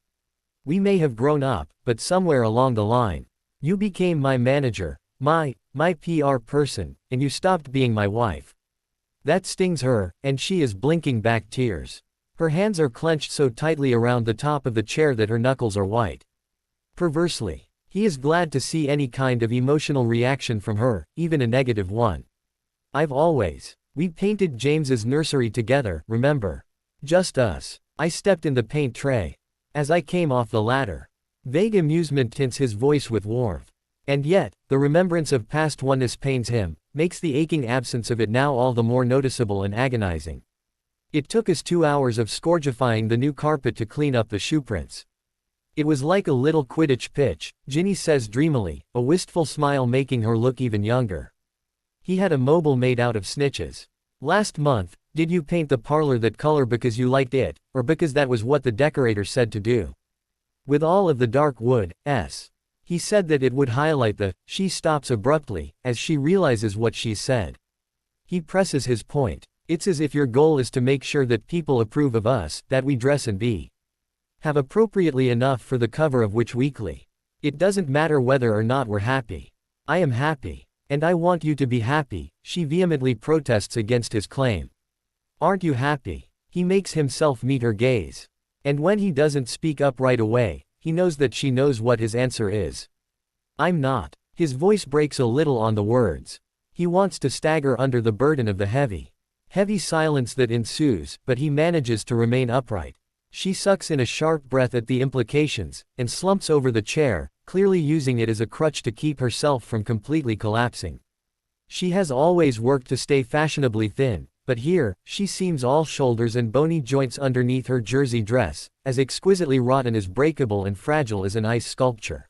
We may have grown up, but somewhere along the line, you became my manager, my PR person, and you stopped being my wife. That stings her, and she is blinking back tears. Her hands are clenched so tightly around the top of the chair that her knuckles are white. Perversely, he is glad to see any kind of emotional reaction from her, even a negative one. We painted James's nursery together, remember? Just us. I stepped in the paint tray. As I came off the ladder. Vague amusement tints his voice with warmth. And yet, the remembrance of past oneness pains him, makes the aching absence of it now all the more noticeable and agonizing. It took us 2 hours of scourgifying the new carpet to clean up the shoeprints. It was like a little Quidditch pitch, Ginny says dreamily, a wistful smile making her look even younger. He had a mobile made out of snitches. Last month, did you paint the parlor that color because you liked it, or because that was what the decorator said to do? With all of the dark wood, he said that it would highlight the. She stops abruptly, as she realizes what she's said. He presses his point. It's as if your goal is to make sure that people approve of us, that we dress and have appropriately enough for the cover of which weekly. It doesn't matter whether or not we're happy. I am happy. And I want you to be happy, she vehemently protests against his claim. Aren't you happy? He makes himself meet her gaze. And when he doesn't speak up right away, he knows that she knows what his answer is. I'm not. His voice breaks a little on the words. He wants to stagger under the burden of the heavy silence that ensues, but he manages to remain upright. She sucks in a sharp breath at the implications, and slumps over the chair, clearly using it as a crutch to keep herself from completely collapsing. She has always worked to stay fashionably thin, but here, she seems all shoulders and bony joints underneath her jersey dress, as exquisitely wrought and as breakable and fragile as an ice sculpture.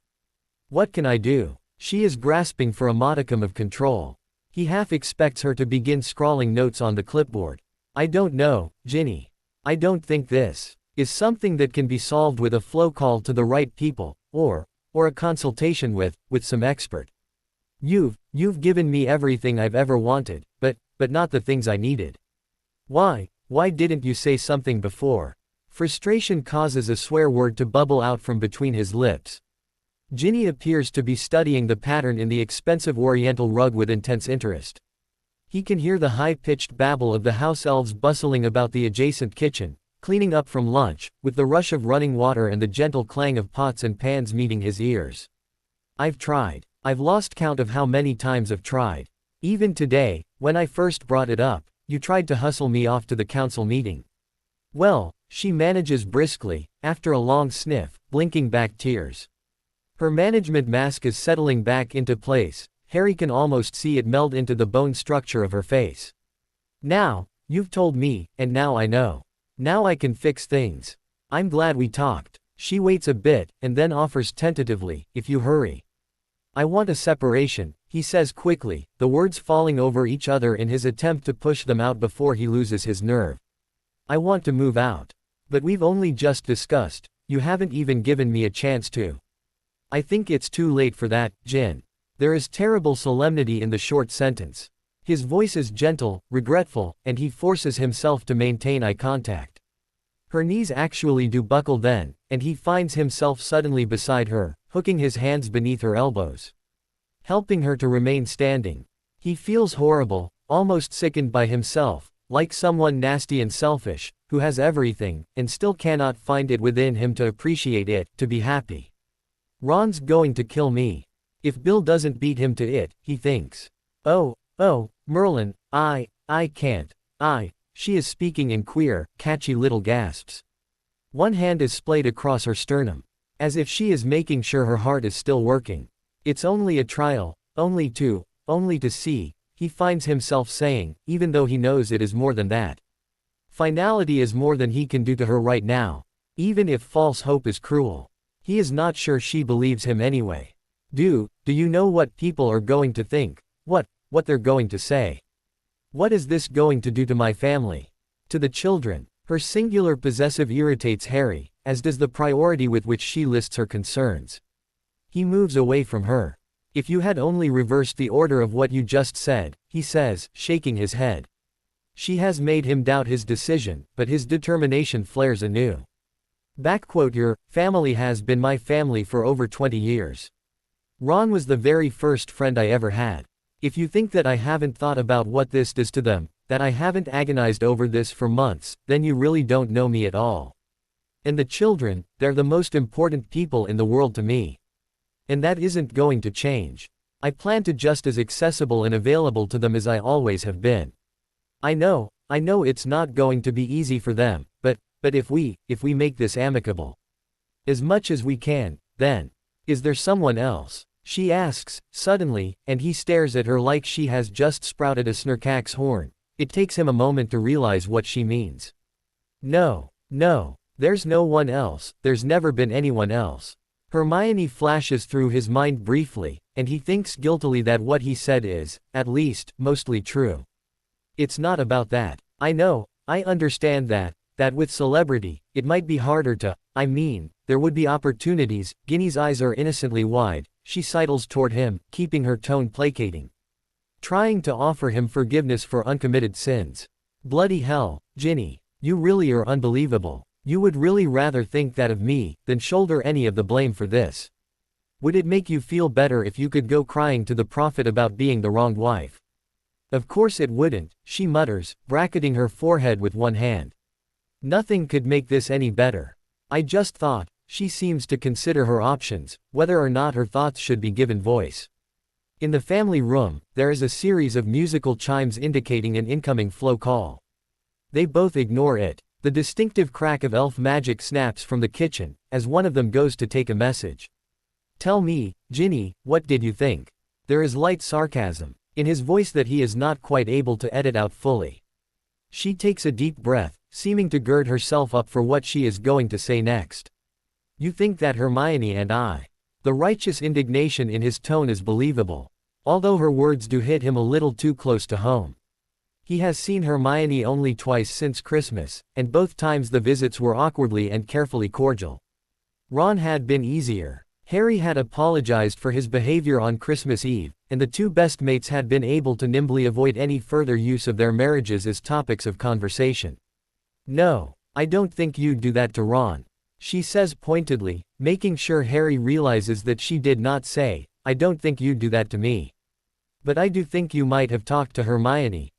What can I do? She is grasping for a modicum of control. He half expects her to begin scrawling notes on the clipboard. I don't know, Ginny. I don't think this is something that can be solved with a flow call to the right people, or a consultation with some expert. You've given me everything I've ever wanted, but not the things I needed. Why didn't you say something before? Frustration causes a swear word to bubble out from between his lips. Ginny appears to be studying the pattern in the expensive oriental rug with intense interest. He can hear the high-pitched babble of the house elves bustling about the adjacent kitchen, cleaning up from lunch, with the rush of running water and the gentle clang of pots and pans meeting his ears. I've tried. I've lost count of how many times I've tried. Even today, when I first brought it up, you tried to hustle me off to the council meeting. Well, she manages briskly, after a long sniff, blinking back tears. Her management mask is settling back into place. Harry can almost see it meld into the bone structure of her face. Now, you've told me, and now I know. Now I can fix things. I'm glad we talked. She waits a bit, and then offers tentatively, if you hurry. I want a separation, he says quickly, the words falling over each other in his attempt to push them out before he loses his nerve. I want to move out. But we've only just discussed, you haven't even given me a chance to. I think it's too late for that, Jin. There is terrible solemnity in the short sentence. His voice is gentle, regretful, and he forces himself to maintain eye contact. Her knees actually do buckle then, and he finds himself suddenly beside her, hooking his hands beneath her elbows, helping her to remain standing. He feels horrible, almost sickened by himself, like someone nasty and selfish, who has everything, and still cannot find it within him to appreciate it, to be happy. Ron's going to kill me. If Bill doesn't beat him to it, he thinks. Oh, Merlin, I can't. She is speaking in queer, catchy little gasps. One hand is splayed across her sternum, as if she is making sure her heart is still working. It's only a trial, only to see, he finds himself saying, even though he knows it is more than that. Finality is more than he can do to her right now, even if false hope is cruel. He is not sure she believes him anyway. Do you know what people are going to think? What they're going to say? What is this going to do to my family? To the children? Her singular possessive irritates Harry, as does the priority with which she lists her concerns. He moves away from her. If you had only reversed the order of what you just said, he says, shaking his head. She has made him doubt his decision, but his determination flares anew. Your family has been my family for over 20 years. Ron was the very first friend I ever had. If you think that I haven't thought about what this does to them, that I haven't agonized over this for months, then you really don't know me at all. And the children, they're the most important people in the world to me. And that isn't going to change. I plan to just as accessible and available to them as I always have been. I know it's not going to be easy for them, but if we make this amicable, as much as we can, then, is there someone else? She asks, suddenly, and he stares at her like she has just sprouted a snarkack's horn. It takes him a moment to realize what she means. No, there's no one else, there's never been anyone else. Hermione flashes through his mind briefly, and he thinks guiltily that what he said is, at least, mostly true. It's not about that. I understand that with celebrity, it might be harder to, there would be opportunities. Ginny's eyes are innocently wide, she sidles toward him, keeping her tone placating. Trying to offer him forgiveness for uncommitted sins. Bloody hell, Ginny, you really are unbelievable. You would really rather think that of me, than shoulder any of the blame for this. Would it make you feel better if you could go crying to the prophet about being the wronged wife? Of course it wouldn't, she mutters, bracketing her forehead with one hand. Nothing could make this any better. I just thought. She seems to consider her options, whether or not her thoughts should be given voice. In the family room, there is a series of musical chimes indicating an incoming flow call. They both ignore it. The distinctive crack of elf magic snaps from the kitchen, as one of them goes to take a message. Tell me, Ginny, what did you think? There is light sarcasm in his voice that he is not quite able to edit out fully. She takes a deep breath, seeming to gird herself up for what she is going to say next. You think that Hermione and I. The righteous indignation in his tone is believable, although her words do hit him a little too close to home. He has seen Hermione only twice since Christmas, and both times the visits were awkwardly and carefully cordial. Ron had been easier. Harry had apologized for his behavior on Christmas Eve, and the two best mates had been able to nimbly avoid any further use of their marriages as topics of conversation. No, I don't think you'd do that to Ron. She says pointedly, making sure Harry realizes that she did not say, I don't think you'd do that to me. But I do think you might have talked to Hermione,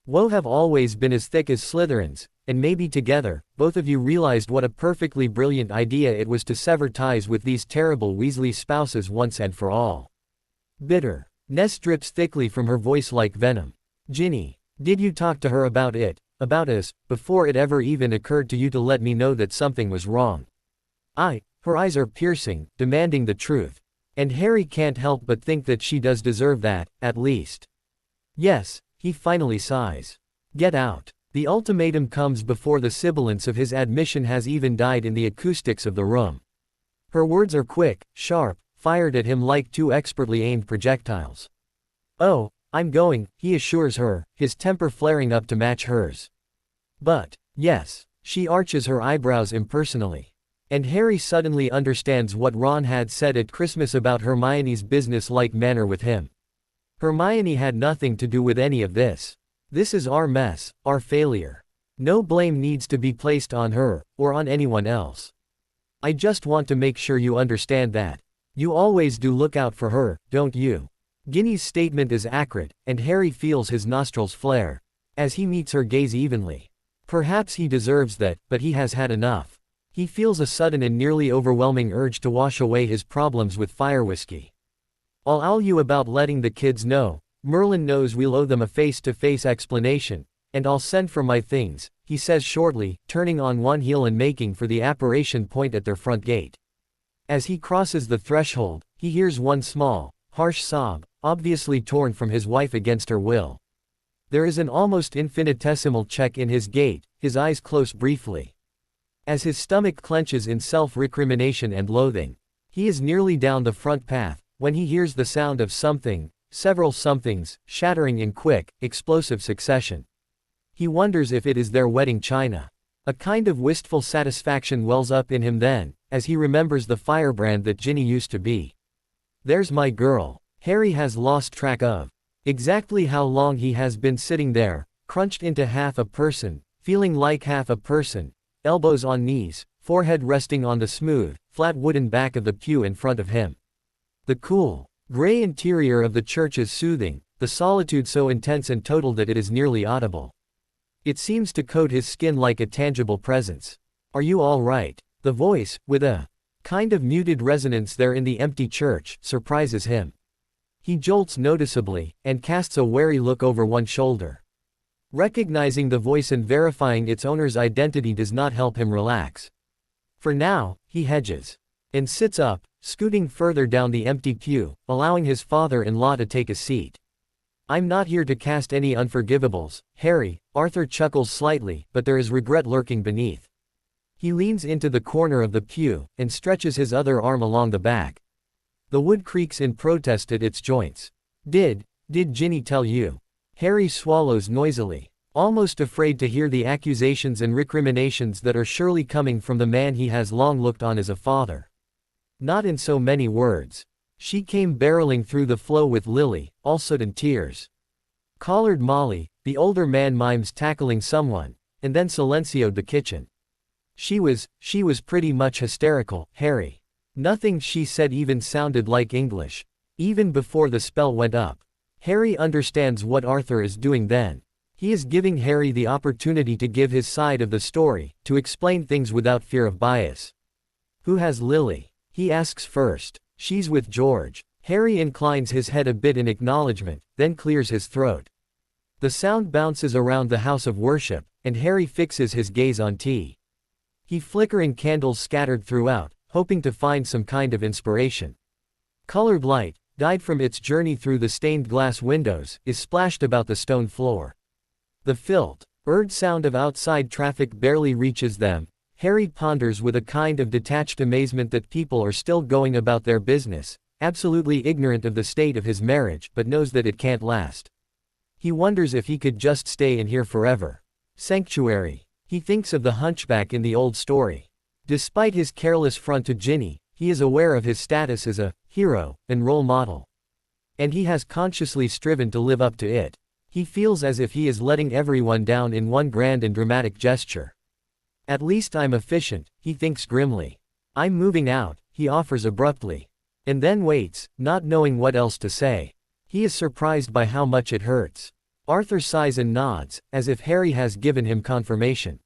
Woe have always been as thick as Slytherins, and maybe together, both of you realized what a perfectly brilliant idea it was to sever ties with these terrible Weasley spouses once and for all. Bitter. Ness drips thickly from her voice like venom. Ginny, did you talk to her about it? About us, before it ever even occurred to you to let me know that something was wrong? Her eyes are piercing, demanding the truth. And Harry can't help but think that she does deserve that, at least. Yes, he finally sighs. Get out. The ultimatum comes before the sibilance of his admission has even died in the acoustics of the room. Her words are quick, sharp, fired at him like two expertly aimed projectiles. Oh, I'm going, he assures her, his temper flaring up to match hers. But, yes. She arches her eyebrows impersonally. And Harry suddenly understands what Ron had said at Christmas about Hermione's business-like manner with him. Hermione had nothing to do with any of this. This is our mess, our failure. No blame needs to be placed on her, or on anyone else. I just want to make sure you understand that. You always do look out for her, don't you? Ginny's statement is accurate, and Harry feels his nostrils flare, as he meets her gaze evenly. Perhaps he deserves that, but he has had enough. He feels a sudden and nearly overwhelming urge to wash away his problems with fire whiskey. I'll owl you about letting the kids know. Merlin knows we'll owe them a face-to-face explanation, and I'll send for my things, he says shortly, turning on one heel and making for the apparition point at their front gate. As he crosses the threshold, he hears one small, harsh sob, obviously torn from his wife against her will. There is an almost infinitesimal check in his gait, his eyes close briefly. As his stomach clenches in self-recrimination and loathing, he is nearly down the front path, when he hears the sound of something, several somethings, shattering in quick, explosive succession. He wonders if it is their wedding china. A kind of wistful satisfaction wells up in him then, as he remembers the firebrand that Ginny used to be. There's my girl. Harry has lost track of exactly how long he has been sitting there, crunched into half a person, feeling like half a person, elbows on knees, forehead resting on the smooth, flat wooden back of the pew in front of him. The cool, gray interior of the church is soothing, the solitude so intense and total that it is nearly audible. It seems to coat his skin like a tangible presence. Are you all right? The voice, with a kind of muted resonance there in the empty church, surprises him. He jolts noticeably, and casts a wary look over one shoulder. Recognizing the voice and verifying its owner's identity does not help him relax. For now, he hedges. And sits up, scooting further down the empty pew, allowing his father-in-law to take a seat. I'm not here to cast any unforgivables, Harry, Arthur chuckles slightly, but there is regret lurking beneath. He leans into the corner of the pew, and stretches his other arm along the back. The wood creaks in protest at its joints. Did Ginny tell you? Harry swallows noisily, almost afraid to hear the accusations and recriminations that are surely coming from the man he has long looked on as a father. Not in so many words. She came barreling through the flow with Lily, all soot and tears. Collared Molly, the older man mimes tackling someone, and then silencioed the kitchen. She was pretty much hysterical, Harry. Nothing she said even sounded like English. Even before the spell went up. Harry understands what Arthur is doing then. He is giving Harry the opportunity to give his side of the story, to explain things without fear of bias. Who has Lily? He asks first. She's with George. Harry inclines his head a bit in acknowledgement, then clears his throat. The sound bounces around the house of worship, and Harry fixes his gaze on T. He flickering candles scattered throughout, hoping to find some kind of inspiration. Colored light, dyed from its journey through the stained glass windows, is splashed about the stone floor. The filtered sound of outside traffic barely reaches them. Harry ponders with a kind of detached amazement that people are still going about their business, absolutely ignorant of the state of his marriage, but knows that it can't last. He wonders if he could just stay in here forever. Sanctuary. He thinks of the hunchback in the old story. Despite his careless front to Ginny, he is aware of his status as a hero and role model. And he has consciously striven to live up to it. He feels as if he is letting everyone down in one grand and dramatic gesture. At least I'm efficient, he thinks grimly. I'm moving out, he offers abruptly. And then waits, not knowing what else to say. He is surprised by how much it hurts. Arthur sighs and nods, as if Harry has given him confirmation.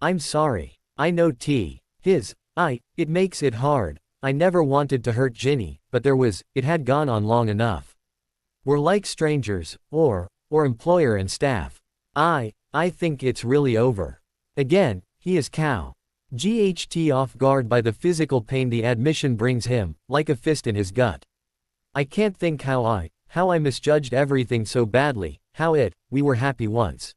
I'm sorry. I know it makes it hard. I never wanted to hurt Ginny, but it had gone on long enough. We're like strangers, or employer and staff. I think it's really over. Again, he is GHT off guard by the physical pain the admission brings him, like a fist in his gut. I can't think how I misjudged everything so badly, we were happy once.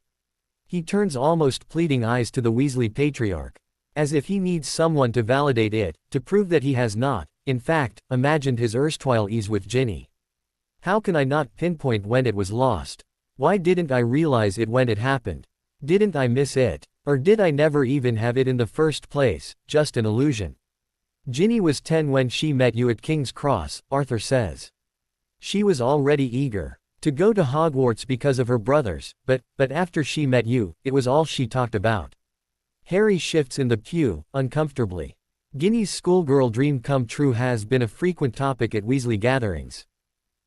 He turns almost pleading eyes to the Weasley patriarch. As if he needs someone to validate it, to prove that he has not, in fact, imagined his erstwhile ease with Ginny. How can I not pinpoint when it was lost? Why didn't I realize it when it happened? Didn't I miss it? Or did I never even have it in the first place, just an illusion? Ginny was 10 when she met you at King's Cross, Arthur says. She was already eager to go to Hogwarts because of her brothers, but after she met you, it was all she talked about. Harry shifts in the pew, uncomfortably. Ginny's schoolgirl dream come true has been a frequent topic at Weasley gatherings.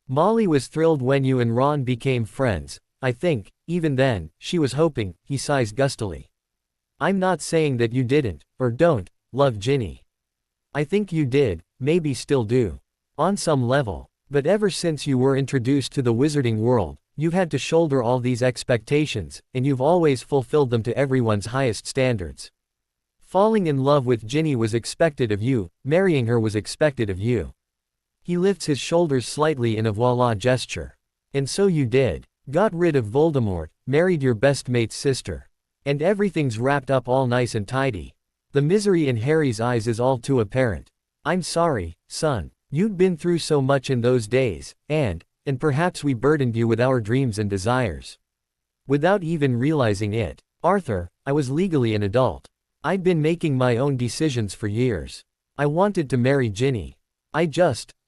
Molly was thrilled when you and Ron became friends. I think, even then, she was hoping, he sighs gustily. I'm not saying that you didn't, or don't, love Ginny. I think you did, maybe still do. On some level. But ever since you were introduced to the wizarding world, you've had to shoulder all these expectations, and you've always fulfilled them to everyone's highest standards. Falling in love with Ginny was expected of you, marrying her was expected of you. He lifts his shoulders slightly in a voila gesture. And so you did. Got rid of Voldemort, married your best mate's sister. And everything's wrapped up all nice and tidy. The misery in Harry's eyes is all too apparent. I'm sorry, son. You'd been through so much in those days, and perhaps we burdened you with our dreams and desires. Without even realizing it. Arthur, I was legally an adult. I'd been making my own decisions for years. I wanted to marry Ginny.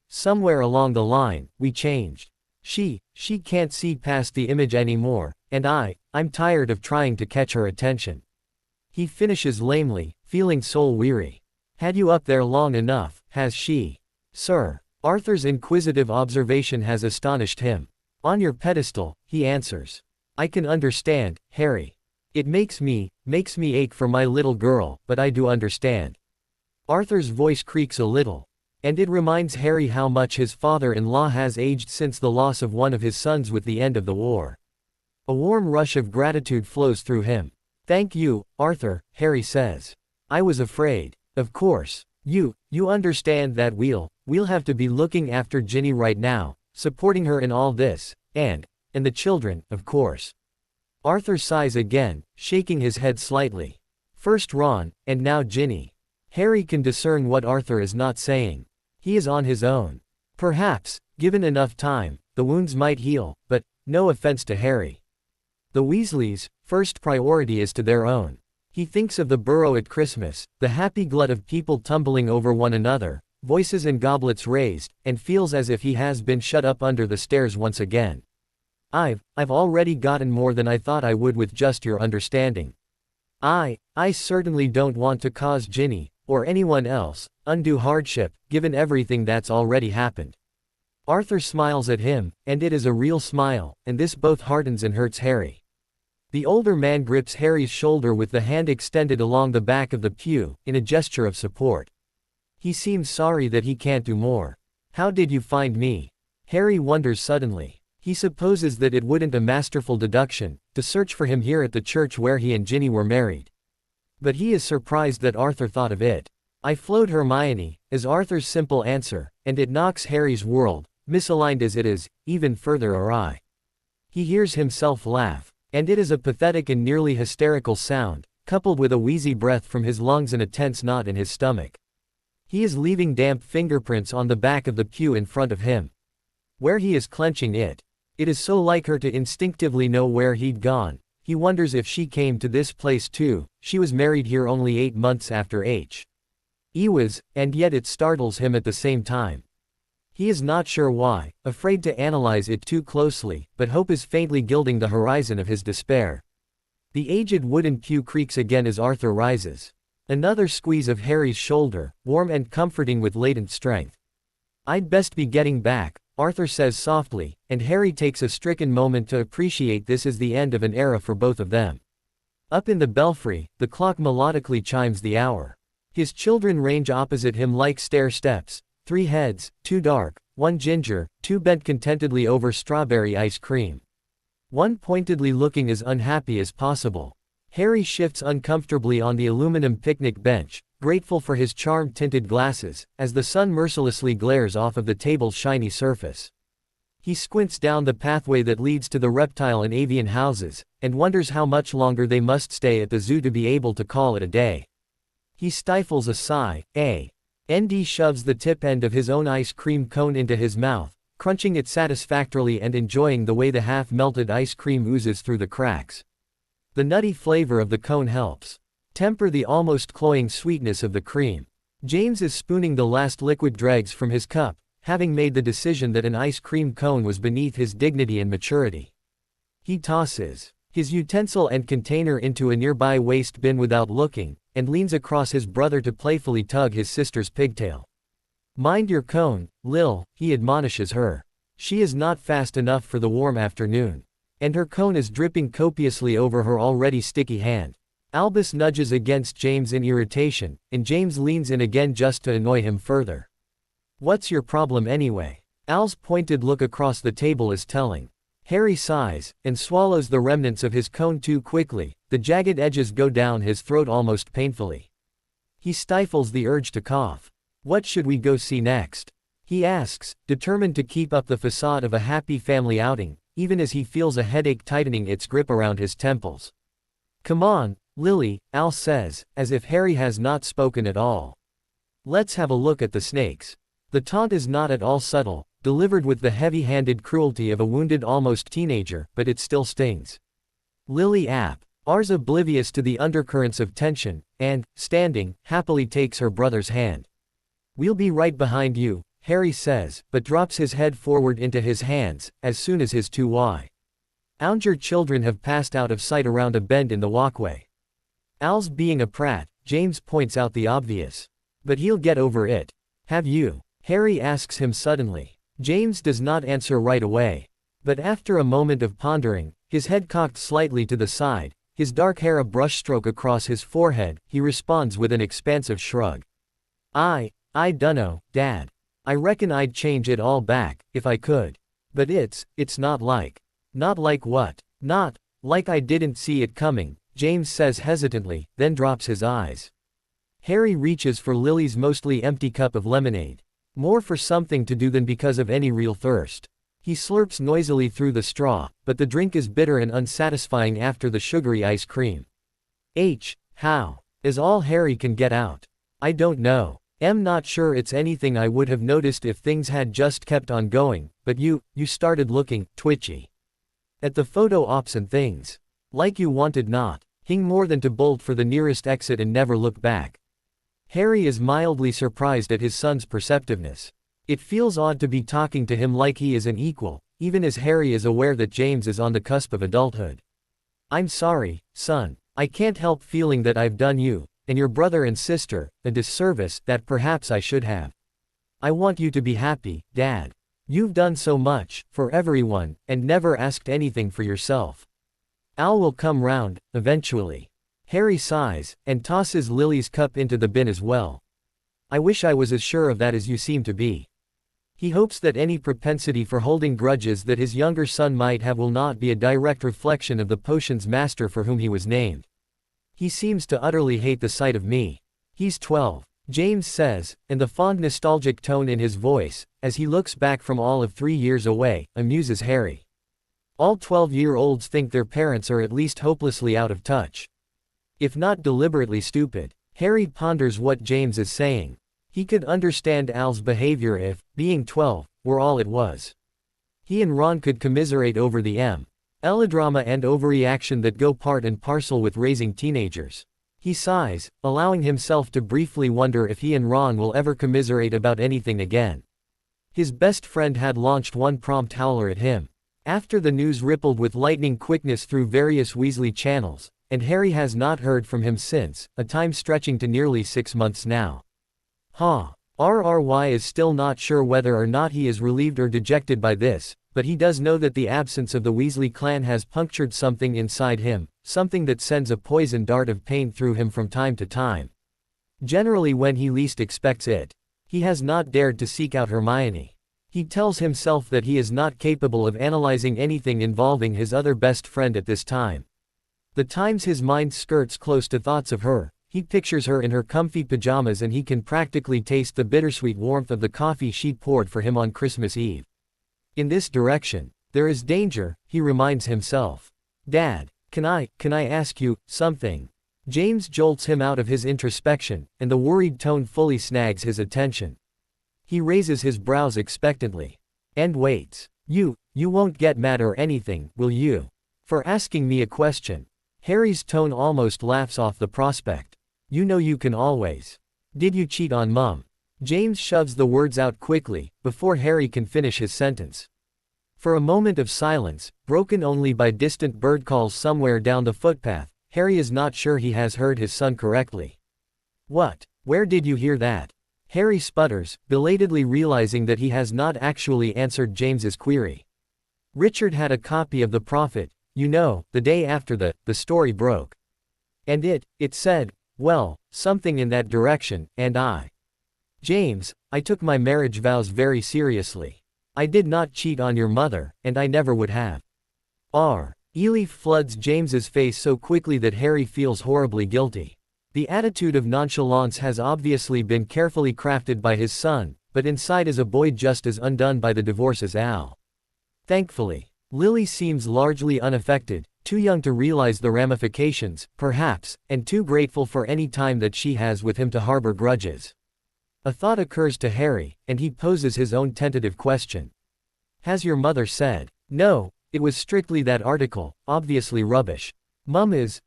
Somewhere along the line, we changed. She can't see past the image anymore, and I'm tired of trying to catch her attention. He finishes lamely, feeling soul-weary. Had you up there long enough, has she? Sir. Arthur's inquisitive observation has astonished him. On your pedestal, he answers. I can understand, Harry. It makes me ache for my little girl, but I do understand. Arthur's voice creaks a little. And it reminds Harry how much his father-in-law has aged since the loss of one of his sons with the end of the war. A warm rush of gratitude flows through him. Thank you, Arthur, Harry says. I was afraid. Of course. You understand that we'll have to be looking after Ginny right now, supporting her in all this, and the children, of course. Arthur sighs again, shaking his head slightly. First Ron, and now Ginny. Harry can discern what Arthur is not saying. He is on his own. Perhaps, given enough time, the wounds might heal, but, no offense to Harry. The Weasleys' first priority is to their own. He thinks of the burrow at Christmas, the happy glut of people tumbling over one another, voices and goblets raised, and feels as if he has been shut up under the stairs once again. I've already gotten more than I thought I would with just your understanding. I certainly don't want to cause Ginny, or anyone else, undue hardship, given everything that's already happened. Arthur smiles at him, and it is a real smile, and this both heartens and hurts Harry. The older man grips Harry's shoulder with the hand extended along the back of the pew, in a gesture of support. He seems sorry that he can't do more. How did you find me? Harry wonders suddenly. He supposes that it wouldn't a masterful deduction, to search for him here at the church where he and Ginny were married. But he is surprised that Arthur thought of it. I flowed Hermione, is Arthur's simple answer, and it knocks Harry's world, misaligned as it is, even further awry. He hears himself laugh. And it is a pathetic and nearly hysterical sound, coupled with a wheezy breath from his lungs and a tense knot in his stomach. He is leaving damp fingerprints on the back of the pew in front of him. Where he is clenching it. It is so like her to instinctively know where he'd gone. He wonders if she came to this place too. She was married here only 8 months after he was, and yet it startles him at the same time. He is not sure why, afraid to analyze it too closely, but hope is faintly gilding the horizon of his despair. The aged wooden pew creaks again as Arthur rises. Another squeeze of Harry's shoulder, warm and comforting with latent strength. I'd best be getting back, Arthur says softly, and Harry takes a stricken moment to appreciate this is the end of an era for both of them. Up in the belfry, the clock melodically chimes the hour. His children range opposite him like stair steps. 3 heads, 2 dark, 1 ginger, 2 bent contentedly over strawberry ice cream. 1 pointedly looking as unhappy as possible. Harry shifts uncomfortably on the aluminum picnic bench, grateful for his charm-tinted glasses, as the sun mercilessly glares off of the table's shiny surface. He squints down the pathway that leads to the reptile and avian houses, and wonders how much longer they must stay at the zoo to be able to call it a day. He stifles a sigh. ND shoves the tip end of his own ice cream cone into his mouth, crunching it satisfactorily and enjoying the way the half-melted ice cream oozes through the cracks. The nutty flavor of the cone helps temper the almost cloying sweetness of the cream. James is spooning the last liquid dregs from his cup, having made the decision that an ice cream cone was beneath his dignity and maturity. He tosses his utensil and container into a nearby waste bin without looking, and leans across his brother to playfully tug his sister's pigtail. "Mind your cone, Lil," he admonishes her. She is not fast enough for the warm afternoon. And her cone is dripping copiously over her already sticky hand. Albus nudges against James in irritation, and James leans in again just to annoy him further. "What's your problem anyway?" Al's pointed look across the table is telling. Harry sighs, and swallows the remnants of his cone too quickly. The jagged edges go down his throat almost painfully. He stifles the urge to cough. "What should we go see next?" he asks, determined to keep up the facade of a happy family outing, even as he feels a headache tightening its grip around his temples. "Come on, Lily," Al says, as if Harry has not spoken at all. "Let's have a look at the snakes." The taunt is not at all subtle, delivered with the heavy-handed cruelty of a wounded almost teenager, but it still stings. Lily R's oblivious to the undercurrents of tension, and, standing, happily takes her brother's hand. "We'll be right behind you," Harry says, but drops his head forward into his hands, as soon as his 2 children have passed out of sight around a bend in the walkway. Al's being a prat, James points out the obvious. "But he'll get over it. Have you?" Harry asks him suddenly. James does not answer right away. But after a moment of pondering, his head cocked slightly to the side, his dark hair a brushstroke across his forehead, he responds with an expansive shrug. I dunno, Dad. I reckon I'd change it all back, if I could. But it's not like. Not like what? Not like I didn't see it coming, James says hesitantly, then drops his eyes. Harry reaches for Lily's mostly empty cup of lemonade. More for something to do than because of any real thirst. He slurps noisily through the straw, but the drink is bitter and unsatisfying after the sugary ice cream. How? Is all Harry can get out. I don't know. I'm not sure it's anything I would have noticed if things had just kept on going, but you started looking twitchy. At the photo ops and things. Like you wanted nothing more than to bolt for the nearest exit and never look back. Harry is mildly surprised at his son's perceptiveness. It feels odd to be talking to him like he is an equal, even as Harry is aware that James is on the cusp of adulthood. "I'm sorry, son. I can't help feeling that I've done you, and your brother and sister, a disservice that perhaps I should have. I want you to be happy, Dad. You've done so much, for everyone, and never asked anything for yourself. Al will come round, eventually." Harry sighs, and tosses Lily's cup into the bin as well. "I wish I was as sure of that as you seem to be." He hopes that any propensity for holding grudges that his younger son might have will not be a direct reflection of the potion's master for whom he was named. "He seems to utterly hate the sight of me. He's 12, James says, and the fond nostalgic tone in his voice, as he looks back from all of 3 years away, amuses Harry. All 12-year-olds think their parents are at least hopelessly out of touch. If not deliberately stupid. Harry ponders what James is saying. He could understand Al's behavior if, being 12, were all it was. He and Ron could commiserate over the melodrama and overreaction that go part and parcel with raising teenagers. He sighs, allowing himself to briefly wonder if he and Ron will ever commiserate about anything again. His best friend had launched one prompt howler at him. After the news rippled with lightning quickness through various Weasley channels, and Harry has not heard from him since, a time stretching to nearly 6 months now. RRY is still not sure whether or not he is relieved or dejected by this, but he does know that the absence of the Weasley clan has punctured something inside him, something that sends a poison dart of pain through him from time to time. Generally when he least expects it. He has not dared to seek out Hermione. He tells himself that he is not capable of analyzing anything involving his other best friend at this time. The times his mind skirts close to thoughts of her, he pictures her in her comfy pajamas and he can practically taste the bittersweet warmth of the coffee she poured for him on Christmas Eve. In this direction, there is danger, he reminds himself. "Dad, can I ask you something?" James jolts him out of his introspection, and the worried tone fully snags his attention. He raises his brows expectantly. And waits. You won't get mad or anything, will you? For asking me a question. Harry's tone almost laughs off the prospect. You know you can always. Did you cheat on Mum? James shoves the words out quickly, before Harry can finish his sentence. For a moment of silence, broken only by distant bird calls somewhere down the footpath, Harry is not sure he has heard his son correctly. What? Where did you hear that? Harry sputters, belatedly realizing that he has not actually answered James's query. Richard had a copy of the Prophet, you know, the day after the story broke. And it said, well, something in that direction, and James, I took my marriage vows very seriously. I did not cheat on your mother, and I never would have. Ely floods James's face so quickly that Harry feels horribly guilty. The attitude of nonchalance has obviously been carefully crafted by his son, but inside is a boy just as undone by the divorce as Al. Thankfully, Lily seems largely unaffected, too young to realize the ramifications, perhaps, and too grateful for any time that she has with him to harbor grudges. A thought occurs to Harry, and he poses his own tentative question. Has your mother said? No, it was strictly that article, obviously rubbish. Mum is,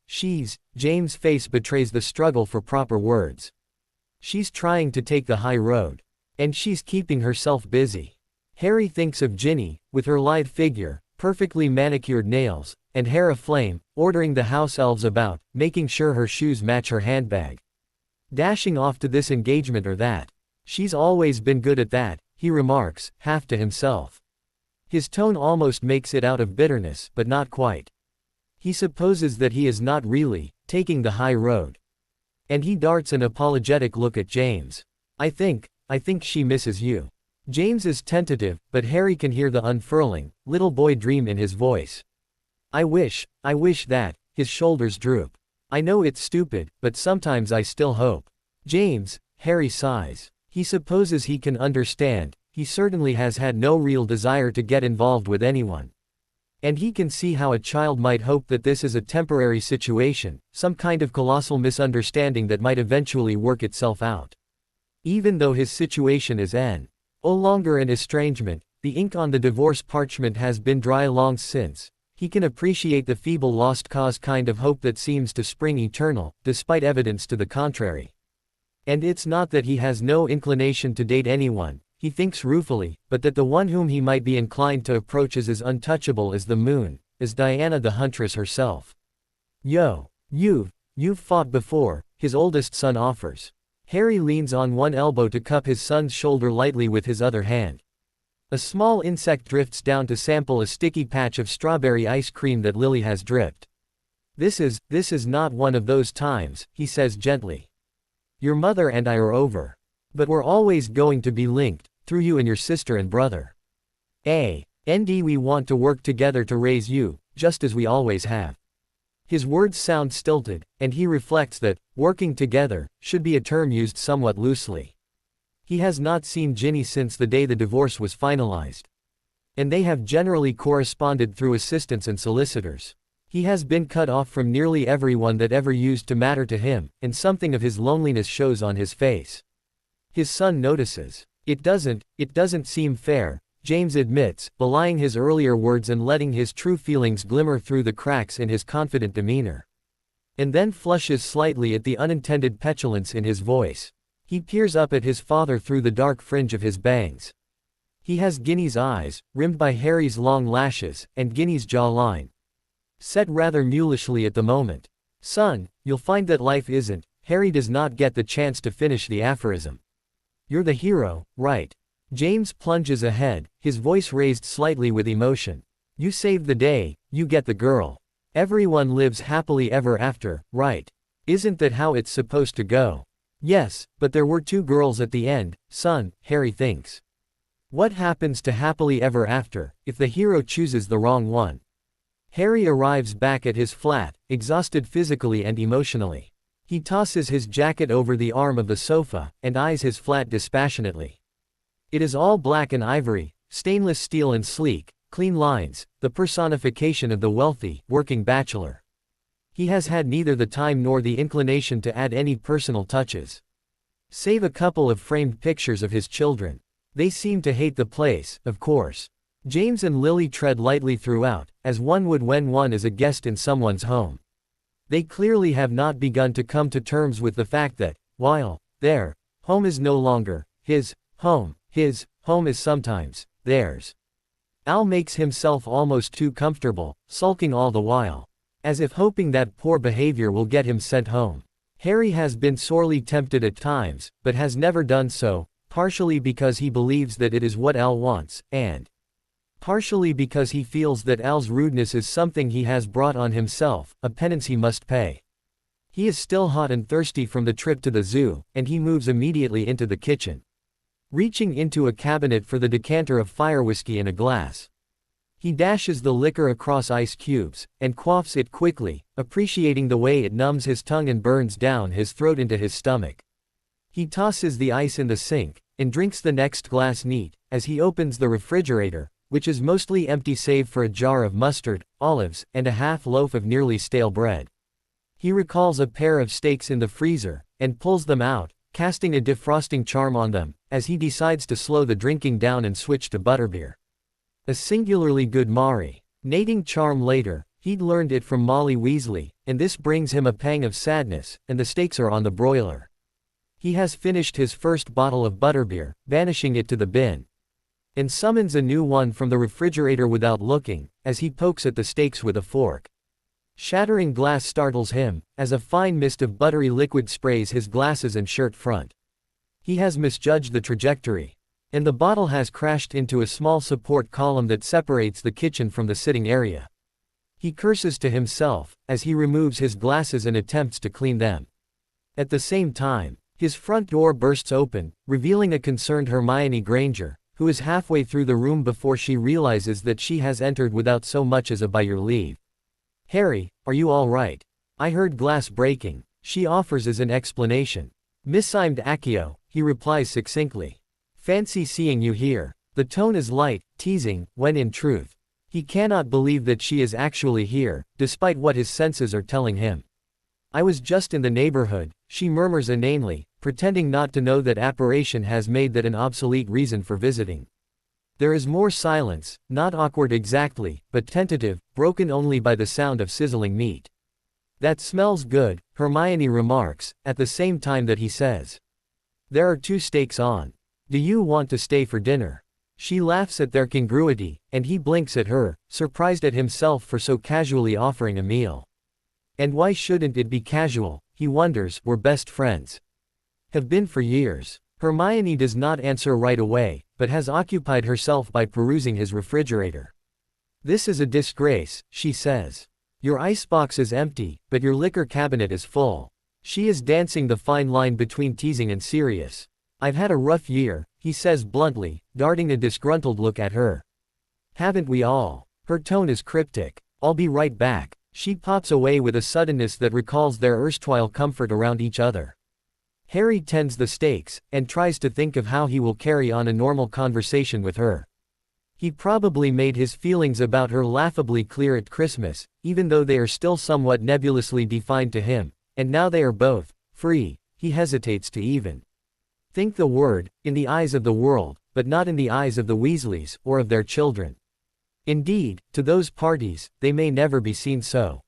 James' face betrays the struggle for proper words. She's trying to take the high road. And she's keeping herself busy. Harry thinks of Ginny, with her lithe figure, perfectly manicured nails, and hair aflame, ordering the house elves about, making sure her shoes match her handbag. Dashing off to this engagement or that. She's always been good at that, he remarks, half to himself. His tone almost makes it out of bitterness, but not quite. He supposes that he is not really taking the high road. And he darts an apologetic look at James. I think she misses you. James is tentative, but Harry can hear the unfurling, little boy dream in his voice. I wish that. His shoulders droop. I know it's stupid, but sometimes I still hope. James, Harry sighs. He supposes he can understand. He certainly has had no real desire to get involved with anyone. And he can see how a child might hope that this is a temporary situation, some kind of colossal misunderstanding that might eventually work itself out. Even though his situation is no longer an estrangement, the ink on the divorce parchment has been dry long since, he can appreciate the feeble lost cause kind of hope that seems to spring eternal, despite evidence to the contrary. And it's not that he has no inclination to date anyone, he thinks ruefully, but that the one whom he might be inclined to approach is as untouchable as the moon, as Diana the Huntress herself. You've fought before, his oldest son offers. Harry leans on one elbow to cup his son's shoulder lightly with his other hand. A small insect drifts down to sample a sticky patch of strawberry ice cream that Lily has dripped. This is not one of those times, he says gently. Your mother and I are over. But we're always going to be linked, through you and your sister and brother. And we want to work together to raise you, just as we always have. His words sound stilted, and he reflects that, working together, should be a term used somewhat loosely. He has not seen Ginny since the day the divorce was finalized. And they have generally corresponded through assistants and solicitors. He has been cut off from nearly everyone that ever used to matter to him, and something of his loneliness shows on his face. His son notices. It doesn't seem fair, James admits, belying his earlier words and letting his true feelings glimmer through the cracks in his confident demeanor. And then flushes slightly at the unintended petulance in his voice. He peers up at his father through the dark fringe of his bangs. He has Ginny's eyes, rimmed by Harry's long lashes, and Ginny's jawline. Set rather mulishly at the moment. Son, you'll find that life isn't. Harry does not get the chance to finish the aphorism. You're the hero, right? James plunges ahead, his voice raised slightly with emotion. You saved the day, you get the girl. Everyone lives happily ever after, right? Isn't that how it's supposed to go? Yes, but there were 2 girls at the end, son, Harry thinks. What happens to happily ever after, if the hero chooses the wrong one? Harry arrives back at his flat, exhausted physically and emotionally. He tosses his jacket over the arm of the sofa, and eyes his flat dispassionately. It is all black and ivory, stainless steel and sleek, clean lines, the personification of the wealthy, working bachelor. He has had neither the time nor the inclination to add any personal touches. Save a couple of framed pictures of his children. They seem to hate the place, of course. James and Lily tread lightly throughout, as one would when one is a guest in someone's home. They clearly have not begun to come to terms with the fact that, while their home is no longer his home is sometimes theirs. Al makes himself almost too comfortable, sulking all the while, as if hoping that poor behavior will get him sent home. Harry has been sorely tempted at times, but has never done so, partially because he believes that it is what Al wants, and partially because he feels that Al's rudeness is something he has brought on himself, a penance he must pay. He is still hot and thirsty from the trip to the zoo, and he moves immediately into the kitchen, reaching into a cabinet for the decanter of fire whiskey in a glass. He dashes the liquor across ice cubes, and quaffs it quickly, appreciating the way it numbs his tongue and burns down his throat into his stomach. He tosses the ice in the sink, and drinks the next glass neat, as he opens the refrigerator, which is mostly empty save for a jar of mustard, olives, and a half loaf of nearly stale bread. He recalls a pair of steaks in the freezer, and pulls them out, casting a defrosting charm on them, as he decides to slow the drinking down and switch to butterbeer. A singularly good marinating charm later, he'd learned it from Molly Weasley, and this brings him a pang of sadness, and the steaks are on the broiler. He has finished his first bottle of butterbeer, banishing it to the bin, and summons a new one from the refrigerator without looking, as he pokes at the steaks with a fork. Shattering glass startles him, as a fine mist of buttery liquid sprays his glasses and shirt front. He has misjudged the trajectory, and the bottle has crashed into a small support column that separates the kitchen from the sitting area. He curses to himself, as he removes his glasses and attempts to clean them. At the same time, his front door bursts open, revealing a concerned Hermione Granger, who is halfway through the room before she realizes that she has entered without so much as a "by your leave." "Harry, are you all right? I heard glass breaking," she offers as an explanation. "Mistimed Accio," he replies succinctly. "Fancy seeing you here." The tone is light, teasing, when in truth, he cannot believe that she is actually here, despite what his senses are telling him. "I was just in the neighborhood," she murmurs inanely, pretending not to know that apparition has made that an obsolete reason for visiting. There is more silence, not awkward exactly, but tentative, broken only by the sound of sizzling meat. "That smells good," Hermione remarks, at the same time that he says, "There are 2 steaks on. Do you want to stay for dinner?" She laughs at their congruity, and he blinks at her, surprised at himself for so casually offering a meal. And why shouldn't it be casual, he wonders, we're best friends. Have been for years. Hermione does not answer right away, but has occupied herself by perusing his refrigerator. "This is a disgrace," she says. "Your icebox is empty, but your liquor cabinet is full." She is dancing the fine line between teasing and serious. "I've had a rough year," he says bluntly, darting a disgruntled look at her. "Haven't we all?" Her tone is cryptic. "I'll be right back." She pops away with a suddenness that recalls their erstwhile comfort around each other. Harry tends the steaks, and tries to think of how he will carry on a normal conversation with her. He probably made his feelings about her laughably clear at Christmas, even though they are still somewhat nebulously defined to him, and now they are both free, he hesitates to even think the word, in the eyes of the world, but not in the eyes of the Weasleys, or of their children. Indeed, to those parties, they may never be seen so.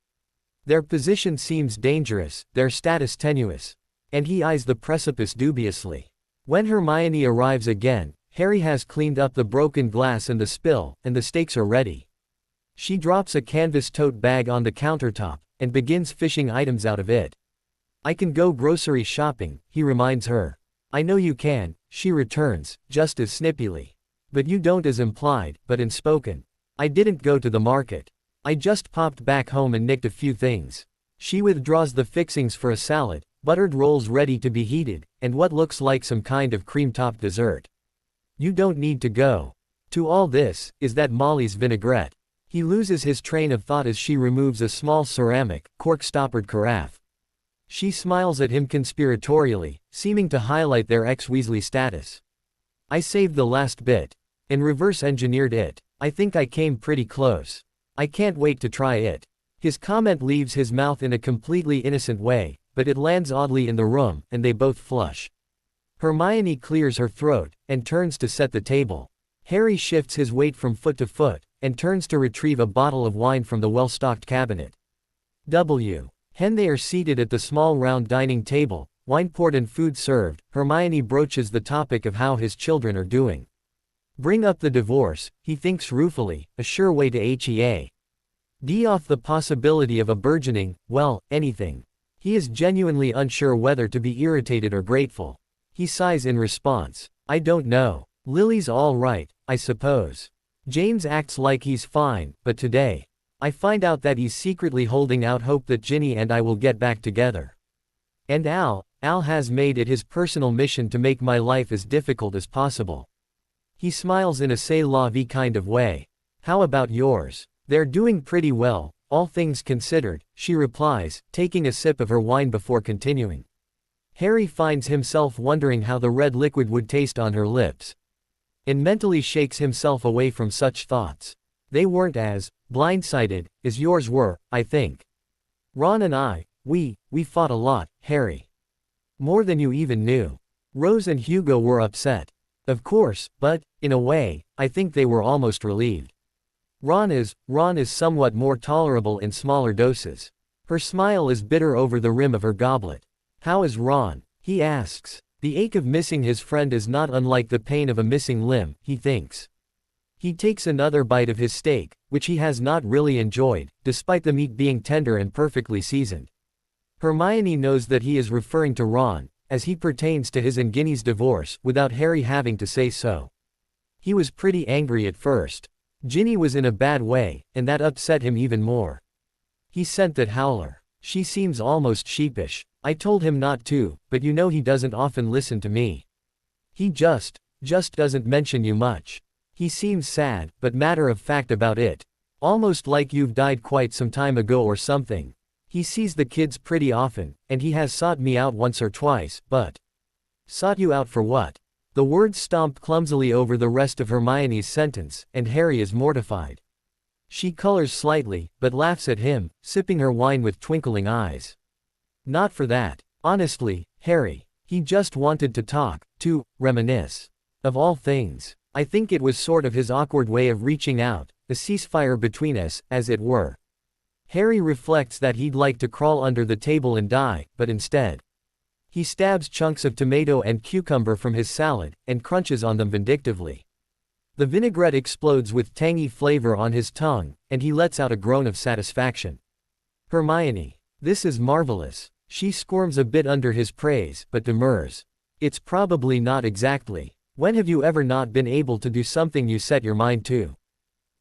Their position seems dangerous, their status tenuous. And he eyes the precipice dubiously. When Hermione arrives again, Harry has cleaned up the broken glass and the spill, and the steaks are ready. She drops a canvas tote bag on the countertop, and begins fishing items out of it. "I can go grocery shopping," he reminds her. "I know you can," she returns, just as snippily. "But you don't as implied, but in spoken. I didn't go to the market. I just popped back home and nicked a few things." She withdraws the fixings for a salad, buttered rolls ready to be heated, and what looks like some kind of cream-topped dessert. "You don't need to go. To all this, is that Molly's vinaigrette." He loses his train of thought as she removes a small ceramic, cork-stoppered carafe. She smiles at him conspiratorially, seeming to highlight their ex-Weasley status. "I saved the last bit. And reverse-engineered it. I think I came pretty close. I can't wait to try it." His comment leaves his mouth in a completely innocent way, but it lands oddly in the room, and they both flush. Hermione clears her throat, and turns to set the table. Harry shifts his weight from foot to foot, and turns to retrieve a bottle of wine from the well-stocked cabinet. They are seated at the small round dining table, wine poured and food served. Hermione broaches the topic of how his children are doing. Bring up the divorce, he thinks ruefully, a sure way to off the possibility of a burgeoning, well, anything. He is genuinely unsure whether to be irritated or grateful. He sighs in response. I don't know. Lily's all right, I suppose. James acts like he's fine, but today, I find out that he's secretly holding out hope that Ginny and I will get back together. And Al has made it his personal mission to make my life as difficult as possible. He smiles in a c'est la vie kind of way. How about yours? They're doing pretty well, all things considered, she replies, taking a sip of her wine before continuing. Harry finds himself wondering how the red liquid would taste on her lips, and mentally shakes himself away from such thoughts. They weren't as blindsided as yours were, I think. Ron and I, we fought a lot, Harry. More than you even knew. Rose and Hugo were upset. Of course, but, in a way, I think they were almost relieved. Ron is somewhat more tolerable in smaller doses. Her smile is bitter over the rim of her goblet. How is Ron? He asks. The ache of missing his friend is not unlike the pain of a missing limb, he thinks. He takes another bite of his steak, which he has not really enjoyed, despite the meat being tender and perfectly seasoned. Hermione knows that he is referring to Ron, as he pertains to his and Ginny's divorce, without Harry having to say so. He was pretty angry at first. Ginny was in a bad way, and that upset him even more. He sent that howler. She seems almost sheepish. I told him not to, but you know he doesn't often listen to me. He just doesn't mention you much. He seems sad, but matter of fact about it. Almost like you've died quite some time ago or something. He sees the kids pretty often, and he has sought me out once or twice, but... Sought you out for what? The words stomp clumsily over the rest of Hermione's sentence, and Harry is mortified. She colors slightly, but laughs at him, sipping her wine with twinkling eyes. Not for that. Honestly, Harry. He just wanted to talk, to reminisce. Of all things. I think it was sort of his awkward way of reaching out, a ceasefire between us, as it were. Harry reflects that he'd like to crawl under the table and die, but instead, he stabs chunks of tomato and cucumber from his salad, and crunches on them vindictively. The vinaigrette explodes with tangy flavor on his tongue, and he lets out a groan of satisfaction. Hermione. This is marvelous. She squirms a bit under his praise, but demurs. It's probably not exactly. When have you ever not been able to do something you set your mind to?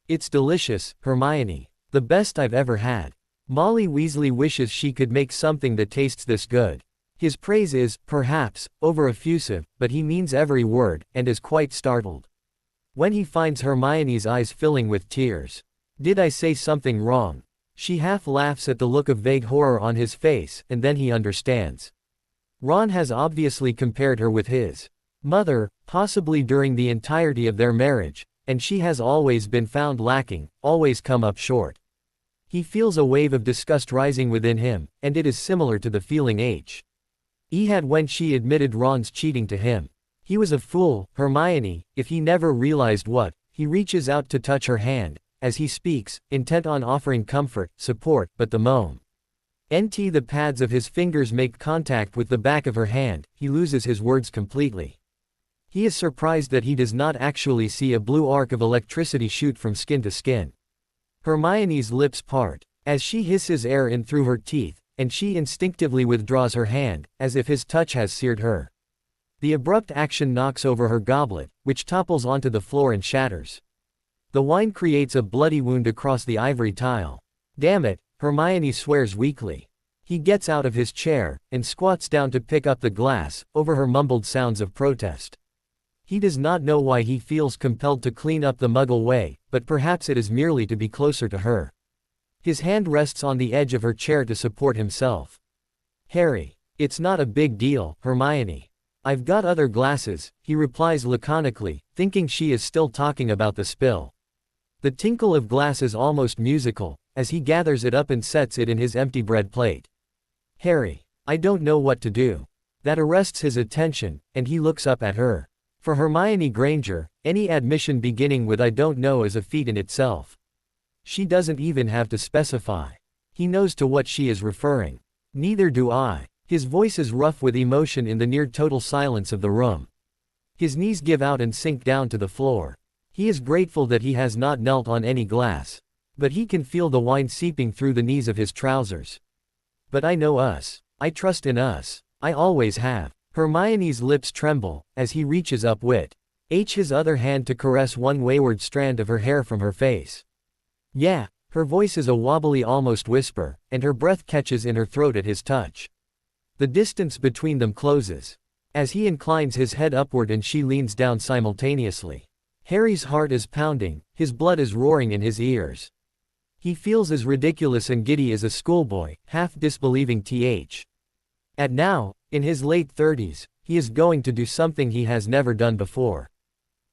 It's delicious, Hermione. The best I've ever had. Molly Weasley wishes she could make something that tastes this good. His praise is, perhaps, over-effusive, but he means every word, and is quite startled when he finds Hermione's eyes filling with tears. Did I say something wrong? She half laughs at the look of vague horror on his face, and then he understands. Ron has obviously compared her with his mother, possibly during the entirety of their marriage, and she has always been found lacking, always come up short. He feels a wave of disgust rising within him, and it is similar to the feeling he had when she admitted Ron's cheating to him. He was a fool, Hermione, if he never realized what. He reaches out to touch her hand, as he speaks, intent on offering comfort, support, but the the pads of his fingers make contact with the back of her hand, he loses his words completely. He is surprised that he does not actually see a blue arc of electricity shoot from skin to skin. Hermione's lips part, as she hisses air in through her teeth, and she instinctively withdraws her hand, as if his touch has seared her. The abrupt action knocks over her goblet, which topples onto the floor and shatters. The wine creates a bloody wound across the ivory tile. Damn it, Hermione swears weakly. He gets out of his chair, and squats down to pick up the glass, over her mumbled sounds of protest. He does not know why he feels compelled to clean up the Muggle way, but perhaps it is merely to be closer to her. His hand rests on the edge of her chair to support himself. Harry. It's not a big deal, Hermione. I've got other glasses, he replies laconically, thinking she is still talking about the spill. The tinkle of glass is almost musical, as he gathers it up and sets it in his empty bread plate. Harry. I don't know what to do. That arrests his attention, and he looks up at her. For Hermione Granger, any admission beginning with I don't know is a feat in itself. She doesn't even have to specify. He knows to what she is referring. Neither do I. His voice is rough with emotion in the near-total silence of the room. His knees give out and sink down to the floor. He is grateful that he has not knelt on any glass. But he can feel the wine seeping through the knees of his trousers. But I know us. I trust in us. I always have. Hermione's lips tremble, as he reaches up his other hand to caress one wayward strand of her hair from her face. Yeah, her voice is a wobbly almost whisper, and her breath catches in her throat at his touch. The distance between them closes. As he inclines his head upward and she leans down simultaneously. Harry's heart is pounding, his blood is roaring in his ears. He feels as ridiculous and giddy as a schoolboy, half disbelieving At now, in his late 30s, he is going to do something he has never done before.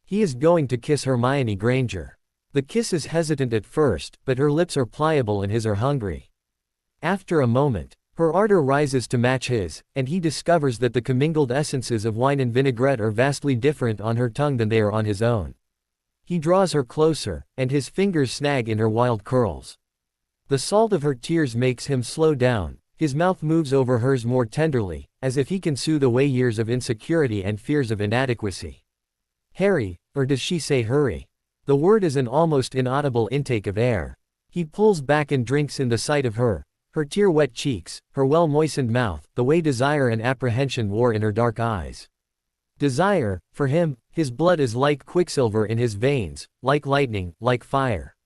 He is going to kiss Hermione Granger. The kiss is hesitant at first, but her lips are pliable and his are hungry. After a moment, her ardor rises to match his, and he discovers that the commingled essences of wine and vinaigrette are vastly different on her tongue than they are on his own. He draws her closer, and his fingers snag in her wild curls. The salt of her tears makes him slow down, his mouth moves over hers more tenderly, as if he can soothe away years of insecurity and fears of inadequacy. Harry, or does she say hurry? The word is an almost inaudible intake of air. He pulls back and drinks in the sight of her tear-wet cheeks, her well-moistened mouth, the way desire and apprehension wore in her dark eyes. Desire, for him, his blood is like quicksilver in his veins, like lightning, like fire.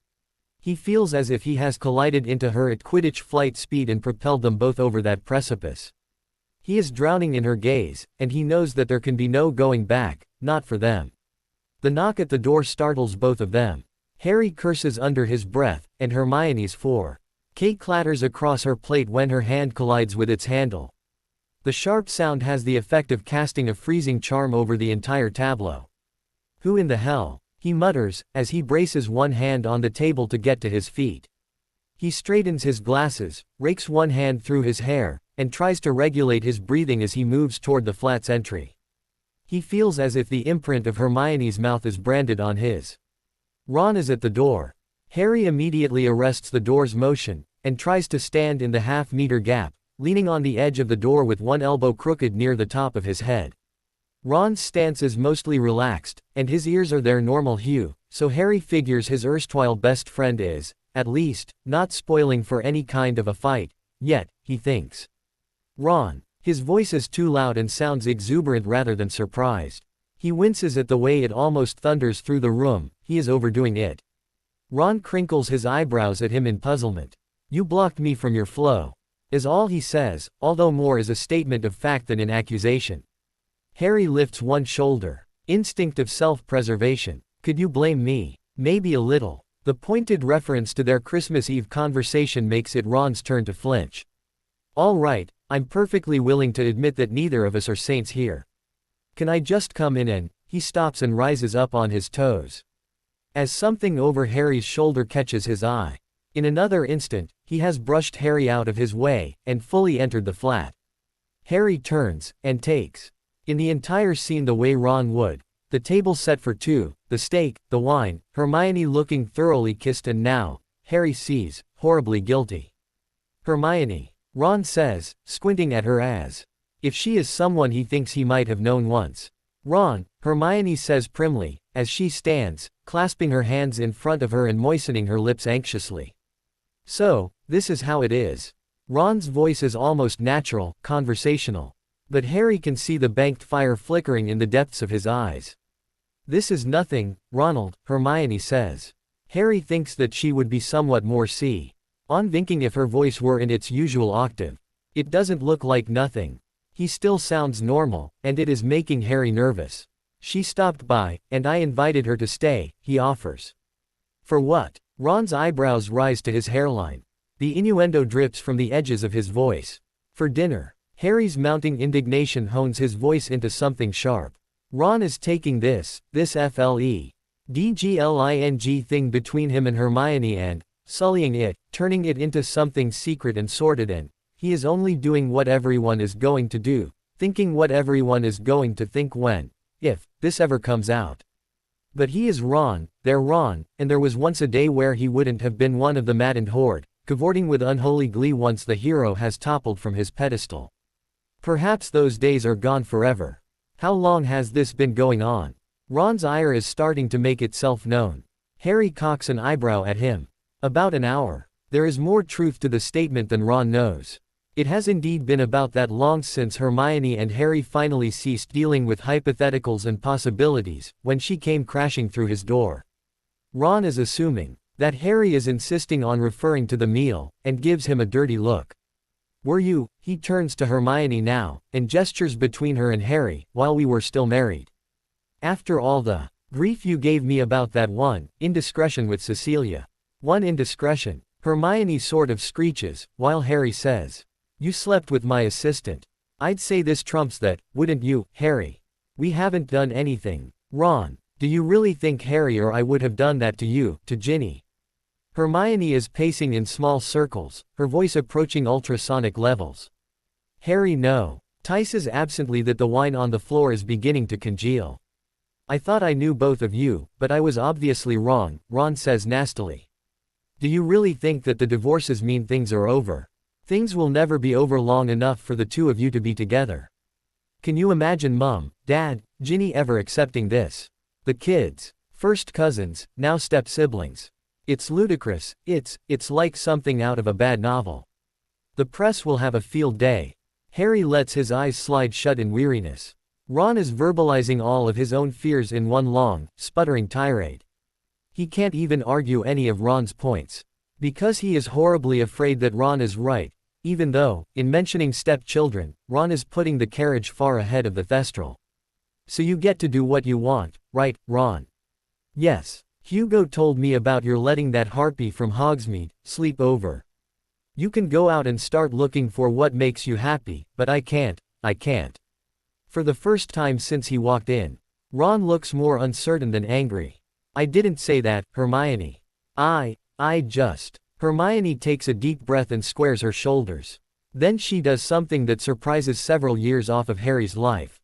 He feels as if he has collided into her at Quidditch flight speed and propelled them both over that precipice. He is drowning in her gaze, and he knows that there can be no going back, not for them. The knock at the door startles both of them. Harry curses under his breath, and Hermione's Kate clatters across her plate when her hand collides with its handle. The sharp sound has the effect of casting a freezing charm over the entire tableau. Who in the hell? He mutters, as he braces one hand on the table to get to his feet. He straightens his glasses, rakes one hand through his hair, and tries to regulate his breathing as he moves toward the flat's entry. He feels as if the imprint of Hermione's mouth is branded on his. Ron is at the door. Harry immediately arrests the door's motion, and tries to stand in the half-meter gap, leaning on the edge of the door with one elbow crooked near the top of his head. Ron's stance is mostly relaxed, and his ears are their normal hue, so Harry figures his erstwhile best friend is, at least, not spoiling for any kind of a fight, yet, he thinks. Ron. His voice is too loud and sounds exuberant rather than surprised. He winces at the way it almost thunders through the room, he is overdoing it. Ron crinkles his eyebrows at him in puzzlement. You blocked me from your flow. Is all he says, although more is a statement of fact than an accusation. Harry lifts one shoulder. Instinct of self-preservation. Could you blame me? Maybe a little. The pointed reference to their Christmas Eve conversation makes it Ron's turn to flinch. All right, I'm perfectly willing to admit that neither of us are saints here. Can I just come in and... He stops and rises up on his toes. As something over Harry's shoulder catches his eye. In another instant, he has brushed Harry out of his way, and fully entered the flat. Harry turns, and takes. In the entire scene the way Ron would. The table set for two, the steak, the wine, Hermione looking thoroughly kissed and now, Harry sees, horribly guilty. Hermione. Ron says, squinting at her as if she is someone he thinks he might have known once. Ron, Hermione says primly, as she stands, clasping her hands in front of her and moistening her lips anxiously. So, this is how it is. Ron's voice is almost natural, conversational. But Harry can see the banked fire flickering in the depths of his eyes. This is nothing, Ronald, Hermione says. Harry thinks that she would be somewhat more on thinking if her voice were in its usual octave. It doesn't look like nothing. He still sounds normal, and it is making Harry nervous. She stopped by, and I invited her to stay, he offers. For what? Ron's eyebrows rise to his hairline. The innuendo drips from the edges of his voice. For dinner. Harry's mounting indignation hones his voice into something sharp. Ron is taking this FLEDGLING thing between him and Hermione and sullying it, turning it into something secret and sordid, and he is only doing what everyone is going to do, thinking what everyone is going to think when, if, this ever comes out. But he is Ron, they're Ron, and there was once a day where he wouldn't have been one of the maddened horde, cavorting with unholy glee once the hero has toppled from his pedestal. Perhaps those days are gone forever. How long has this been going on? Ron's ire is starting to make itself known. Harry cocks an eyebrow at him. About an hour. There is more truth to the statement than Ron knows. It has indeed been about that long since Hermione and Harry finally ceased dealing with hypotheticals and possibilities, when she came crashing through his door. Ron is assuming that Harry is insisting on referring to the meal, and gives him a dirty look. Were you, he turns to Hermione now, and gestures between her and Harry, while we were still married. After all the grief you gave me about that one indiscretion with Cecilia. One indiscretion, Hermione sort of screeches, while Harry says, "You slept with my assistant." I'd say this trumps that, wouldn't you, Harry? We haven't done anything. Ron, do you really think Harry or I would have done that to you, to Ginny? Hermione is pacing in small circles, her voice approaching ultrasonic levels. Harry, no. Tices absently that the wine on the floor is beginning to congeal. I thought I knew both of you, but I was obviously wrong, Ron says nastily. Do you really think that the divorces mean things are over? Things will never be over long enough for the two of you to be together. Can you imagine Mum, Dad, Ginny ever accepting this? The kids, first cousins, now step-siblings. It's ludicrous, it's like something out of a bad novel. The press will have a field day. Harry lets his eyes slide shut in weariness. Ron is verbalizing all of his own fears in one long, sputtering tirade. He can't even argue any of Ron's points. Because he is horribly afraid that Ron is right, even though, in mentioning stepchildren, Ron is putting the carriage far ahead of the thestral. So you get to do what you want, right, Ron? Yes. Hugo told me about your letting that harpy from Hogsmeade sleep over. You can go out and start looking for what makes you happy, but I can't. For the first time since he walked in, Ron looks more uncertain than angry. I didn't say that, Hermione. I just. Hermione takes a deep breath and squares her shoulders. Then she does something that surprises several years off of Harry's life.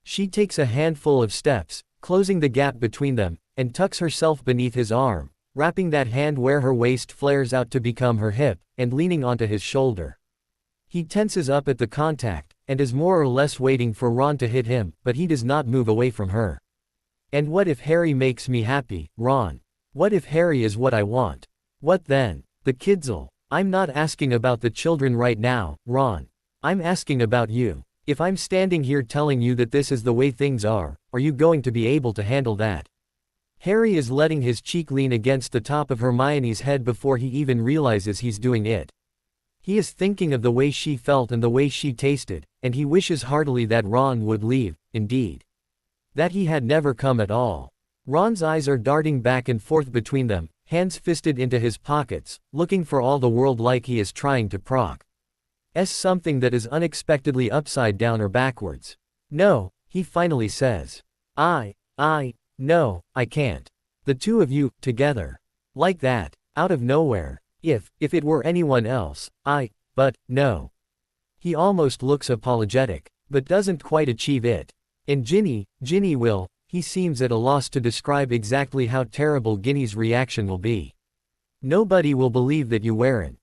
She takes a handful of steps, closing the gap between them, and tucks herself beneath his arm, wrapping that hand where her waist flares out to become her hip, and leaning onto his shoulder. He tenses up at the contact, and is more or less waiting for Ron to hit him, but he does not move away from her. And what if Harry makes me happy, Ron? What if Harry is what I want? What then? The kids'll. I'm not asking about the children right now, Ron. I'm asking about you. If I'm standing here telling you that this is the way things are you going to be able to handle that? Harry is letting his cheek lean against the top of Hermione's head before he even realizes he's doing it. He is thinking of the way she felt and the way she tasted, and he wishes heartily that Ron would leave, indeed. That he had never come at all. Ron's eyes are darting back and forth between them, hands fisted into his pockets, looking for all the world like he is trying to proc. Something that is unexpectedly upside down or backwards. No, he finally says. No, I can't. The two of you, together. Like that, out of nowhere. If it were anyone else, but, no. He almost looks apologetic, but doesn't quite achieve it. And Ginny will, he seems at a loss to describe exactly how terrible Ginny's reaction will be. Nobody will believe that you weren't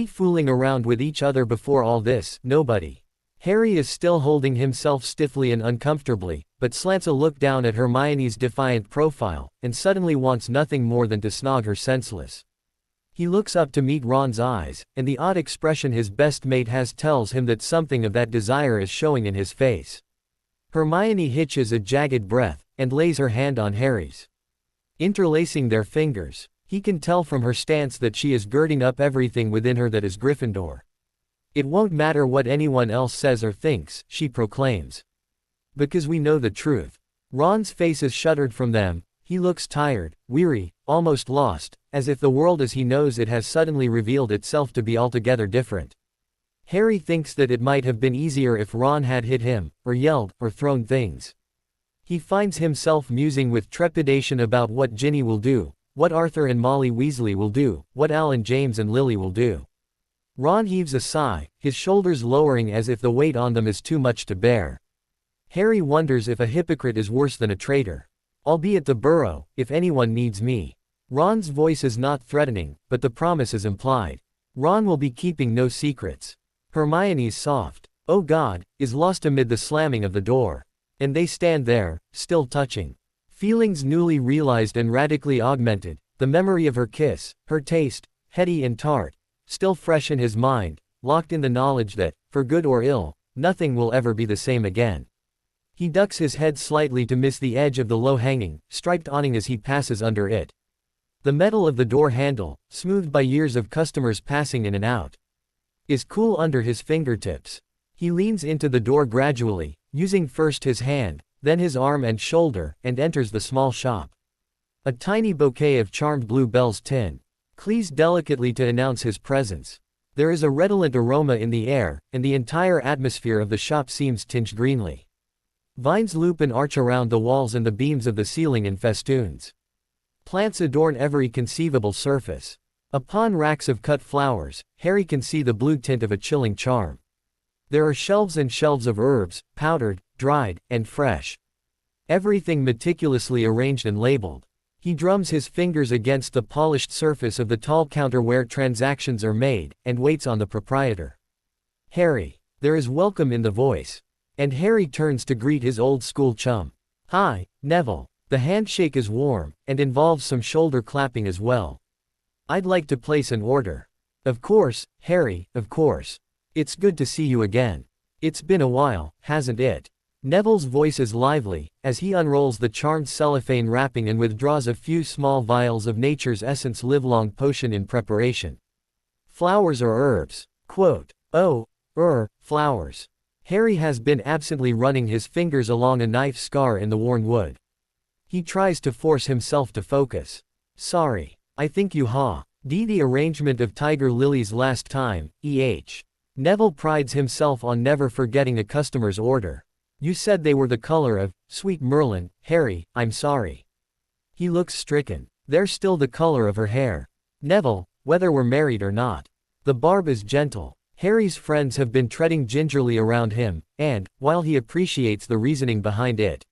fooling around with each other before all this, nobody. Harry is still holding himself stiffly and uncomfortably, but slants a look down at Hermione's defiant profile, and suddenly wants nothing more than to snog her senseless. He looks up to meet Ron's eyes, and the odd expression his best mate has tells him that something of that desire is showing in his face. Hermione hitches a jagged breath, and lays her hand on Harry's. Interlacing their fingers, he can tell from her stance that she is girding up everything within her that is Gryffindor. It won't matter what anyone else says or thinks, she proclaims. Because we know the truth. Ron's face is shuttered from them, he looks tired, weary, almost lost, as if the world as he knows it has suddenly revealed itself to be altogether different. Harry thinks that it might have been easier if Ron had hit him, or yelled, or thrown things. He finds himself musing with trepidation about what Ginny will do, what Arthur and Molly Weasley will do, what Alan James and Lily will do. Ron heaves a sigh, his shoulders lowering as if the weight on them is too much to bear. Harry wonders if a hypocrite is worse than a traitor. I'll be at the Burrow, if anyone needs me. Ron's voice is not threatening, but the promise is implied. Ron will be keeping no secrets. Hermione's soft, "Oh God," is lost amid the slamming of the door. And they stand there, still touching. Feelings newly realized and radically augmented, the memory of her kiss, her taste, heady and tart, still fresh in his mind, locked in the knowledge that, for good or ill, nothing will ever be the same again. He ducks his head slightly to miss the edge of the low-hanging, striped awning as he passes under it. The metal of the door handle, smoothed by years of customers passing in and out, is cool under his fingertips. He leans into the door gradually, using first his hand, then his arm and shoulder, and enters the small shop. A tiny bouquet of charmed bluebells cleaves delicately to announce his presence. There is a redolent aroma in the air, and the entire atmosphere of the shop seems tinged greenly. Vines loop and arch around the walls and the beams of the ceiling in festoons. Plants adorn every conceivable surface. Upon racks of cut flowers, Harry can see the blue tint of a chilling charm. There are shelves and shelves of herbs, powdered, dried, and fresh. Everything meticulously arranged and labeled. He drums his fingers against the polished surface of the tall counter where transactions are made, and waits on the proprietor. "Harry." There is welcome in the voice. And Harry turns to greet his old school chum. "Hi, Neville." The handshake is warm, and involves some shoulder clapping as well. "I'd like to place an order." "Of course, Harry, of course. It's good to see you again. It's been a while, hasn't it?" Neville's voice is lively, as he unrolls the charmed cellophane wrapping and withdraws a few small vials of nature's essence livelong potion in preparation. "Flowers or herbs?" Quote. "Oh, flowers." Harry has been absently running his fingers along a knife scar in the worn wood. He tries to force himself to focus. "Sorry. I think you the arrangement of tiger lilies last time, eh." Neville prides himself on never forgetting a customer's order. "You said they were the color of, sweet Merlin, Harry, I'm sorry." He looks stricken. "They're still the color of her hair, Neville, whether we're married or not." The barb is gentle. Harry's friends have been treading gingerly around him, and, while he appreciates the reasoning behind it,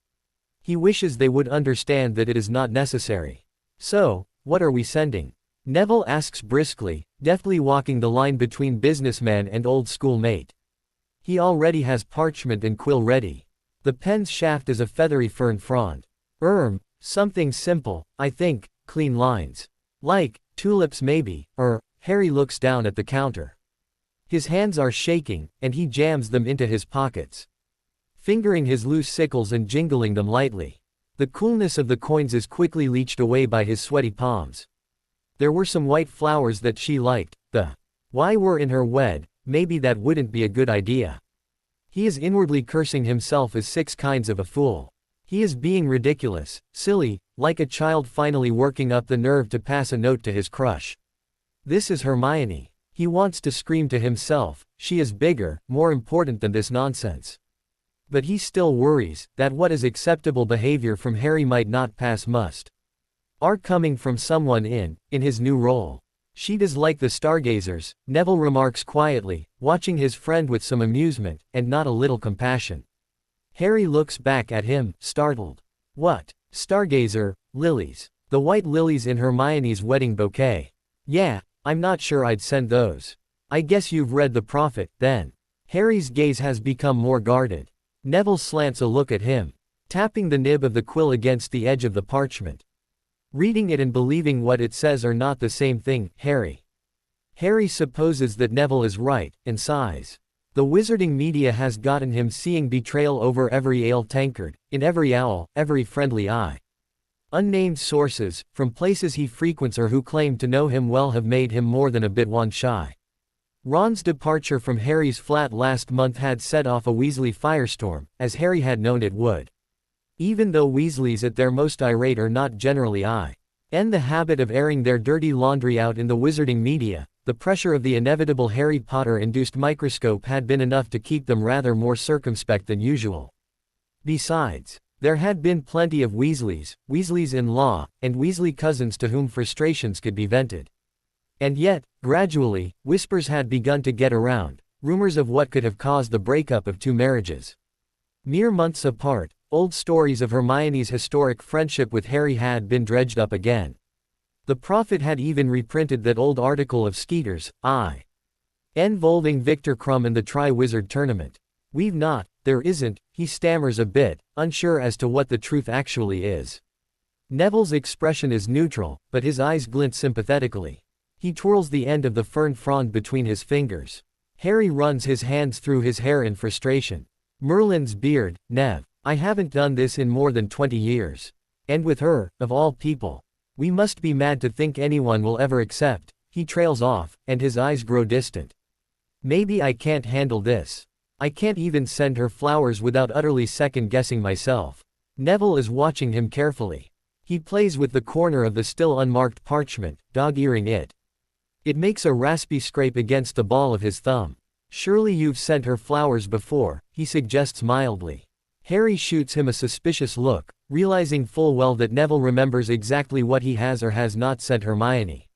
he wishes they would understand that it is not necessary. "So, what are we sending?" Neville asks briskly, deftly walking the line between businessman and old schoolmate. He already has parchment and quill ready. The pen's shaft is a feathery fern frond. Something simple, I think, clean lines. Like, tulips maybe, Harry looks down at the counter. His hands are shaking, and he jams them into his pockets, fingering his loose sickles and jingling them lightly. The coolness of the coins is quickly leached away by his sweaty palms. There were some white flowers that she liked, why were in her wed, maybe that wouldn't be a good idea. He is inwardly cursing himself as 6 kinds of a fool. He is being ridiculous, silly, like a child finally working up the nerve to pass a note to his crush. This is Hermione. He wants to scream to himself, she is bigger, more important than this nonsense. But he still worries that what is acceptable behavior from Harry might not pass muster coming from someone in his new role. "She does like the stargazers," Neville remarks quietly, watching his friend with some amusement, and not a little compassion. Harry looks back at him, startled. "What? Stargazer, lilies. The white lilies in Hermione's wedding bouquet. Yeah, I'm not sure I'd send those. I guess you've read the prophet, then." Harry's gaze has become more guarded. Neville slants a look at him, tapping the nib of the quill against the edge of the parchment. "Reading it and believing what it says are not the same thing, Harry." Harry supposes that Neville is right, and sighs. The wizarding media has gotten him seeing betrayal over every ale tankard, in every owl, every friendly eye. Unnamed sources, from places he frequents or who claim to know him well, have made him more than a bit one-shy. Ron's departure from Harry's flat last month had set off a Weasley firestorm, as Harry had known it would. Even though Weasleys at their most irate are not generally in the habit of airing their dirty laundry out in the wizarding media, the pressure of the inevitable Harry Potter-induced microscope had been enough to keep them rather more circumspect than usual. Besides, there had been plenty of Weasleys, Weasleys-in-law, and Weasley cousins to whom frustrations could be vented. And yet, gradually, whispers had begun to get around, rumors of what could have caused the breakup of 2 marriages. Mere months apart, old stories of Hermione's historic friendship with Harry had been dredged up again. The prophet had even reprinted that old article of Skeeter's, involving Victor Crumb and the Tri-Wizard tournament. We've not, there isn't, he stammers a bit, unsure as to what the truth actually is. Neville's expression is neutral, but his eyes glint sympathetically. He twirls the end of the fern frond between his fingers. Harry runs his hands through his hair in frustration. Merlin's beard, Nev. I haven't done this in more than 20 years. And with her, of all people. We must be mad to think anyone will ever accept. He trails off, and his eyes grow distant. Maybe I can't handle this. I can't even send her flowers without utterly second-guessing myself. Neville is watching him carefully. He plays with the corner of the still unmarked parchment, dog-earing it. It makes a raspy scrape against the ball of his thumb. Surely you've sent her flowers before, he suggests mildly. Harry shoots him a suspicious look, realizing full well that Neville remembers exactly what he has or has not sent Hermione.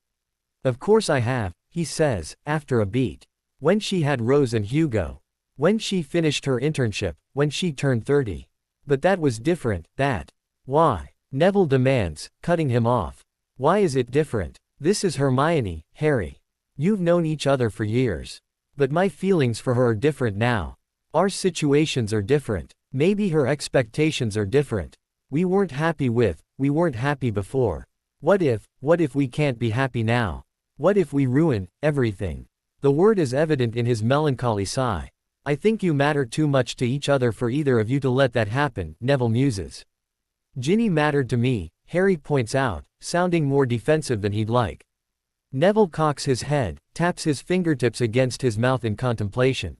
Of course I have, he says, after a beat. When she had Rose and Hugo. When she finished her internship, when she turned 30. But that was different, that. Why? Neville demands, cutting him off. Why is it different? This is Hermione, Harry. You've known each other for years. But my feelings for her are different now. Our situations are different. Maybe her expectations are different. We weren't happy before. What if we can't be happy now? What if we ruin everything? The word is evident in his melancholy sigh. I think you matter too much to each other for either of you to let that happen, Neville muses. Ginny mattered to me, Harry points out, sounding more defensive than he'd like. Neville cocks his head, taps his fingertips against his mouth in contemplation.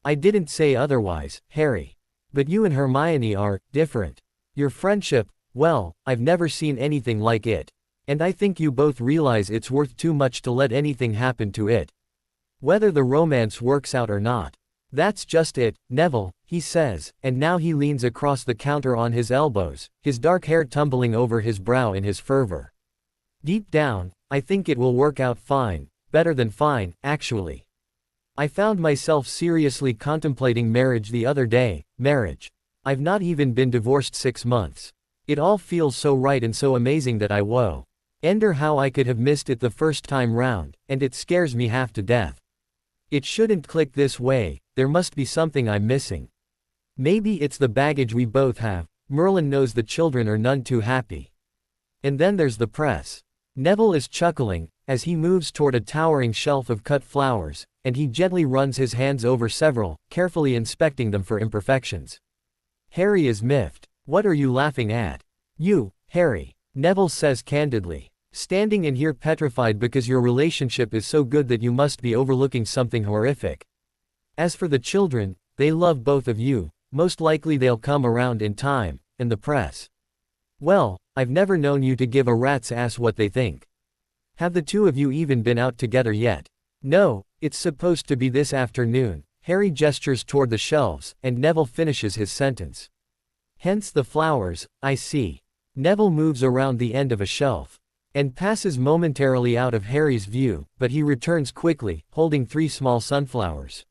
I didn't say otherwise, Harry. But you and Hermione are different. Your friendship, well, I've never seen anything like it. And I think you both realize it's worth too much to let anything happen to it. Whether the romance works out or not. That's just it, Neville, he says, and now he leans across the counter on his elbows, his dark hair tumbling over his brow in his fervor. Deep down, I think it will work out fine, better than fine, actually. I found myself seriously contemplating marriage the other day, marriage. I've not even been divorced 6 months. It all feels so right and so amazing that I wonder how I could have missed it the first time round, and it scares me half to death. It shouldn't click this way, there must be something I'm missing. Maybe it's the baggage we both have. Merlin knows the children are none too happy. And then there's the press. Neville is chuckling, as he moves toward a towering shelf of cut flowers, and he gently runs his hands over several, carefully inspecting them for imperfections. Harry is miffed. What are you laughing at? You, Harry. Neville says candidly. Standing in here petrified because your relationship is so good that you must be overlooking something horrific. As for the children, they love both of you, most likely they'll come around in time, and the press. Well, I've never known you to give a rat's ass what they think. Have the two of you even been out together yet? No, it's supposed to be this afternoon. Harry gestures toward the shelves, and Neville finishes his sentence. Hence the flowers, I see. Neville moves around the end of a shelf. And passes momentarily out of Harry's view, but he returns quickly, holding 3 small sunflowers.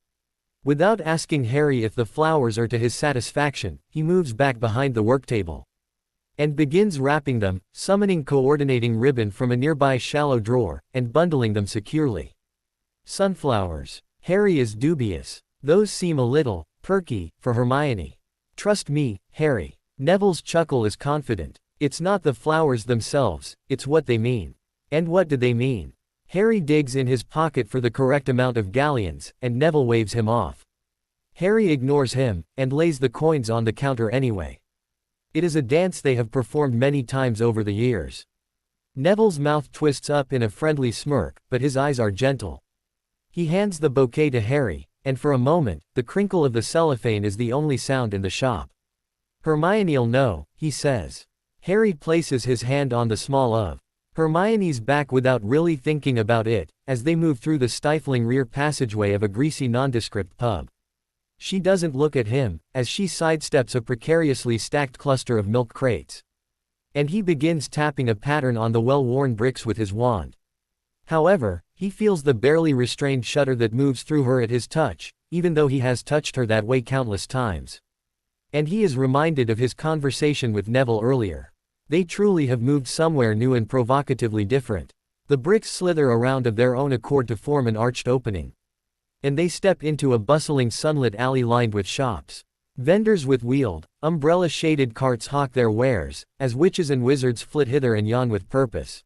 Without asking Harry if the flowers are to his satisfaction, he moves back behind the work table. And begins wrapping them, summoning coordinating ribbon from a nearby shallow drawer, and bundling them securely. Sunflowers. Harry is dubious. Those seem a little perky for Hermione. Trust me, Harry. Neville's chuckle is confident. It's not the flowers themselves, it's what they mean. And what do they mean? Harry digs in his pocket for the correct amount of galleons, and Neville waves him off. Harry ignores him, and lays the coins on the counter anyway. It is a dance they have performed many times over the years. Neville's mouth twists up in a friendly smirk, but his eyes are gentle. He hands the bouquet to Harry, and for a moment, the crinkle of the cellophane is the only sound in the shop. Hermione'll know, he says. Harry places his hand on the small of Hermione's back without really thinking about it, as they move through the stifling rear passageway of a greasy nondescript pub. She doesn't look at him, as she sidesteps a precariously stacked cluster of milk crates. And he begins tapping a pattern on the well-worn bricks with his wand. However, he feels the barely restrained shudder that moves through her at his touch, even though he has touched her that way countless times. And he is reminded of his conversation with Neville earlier. They truly have moved somewhere new and provocatively different. The bricks slither around of their own accord to form an arched opening. And they step into a bustling sunlit alley lined with shops. Vendors with wheeled, umbrella-shaded carts hawk their wares, as witches and wizards flit hither and yon with purpose.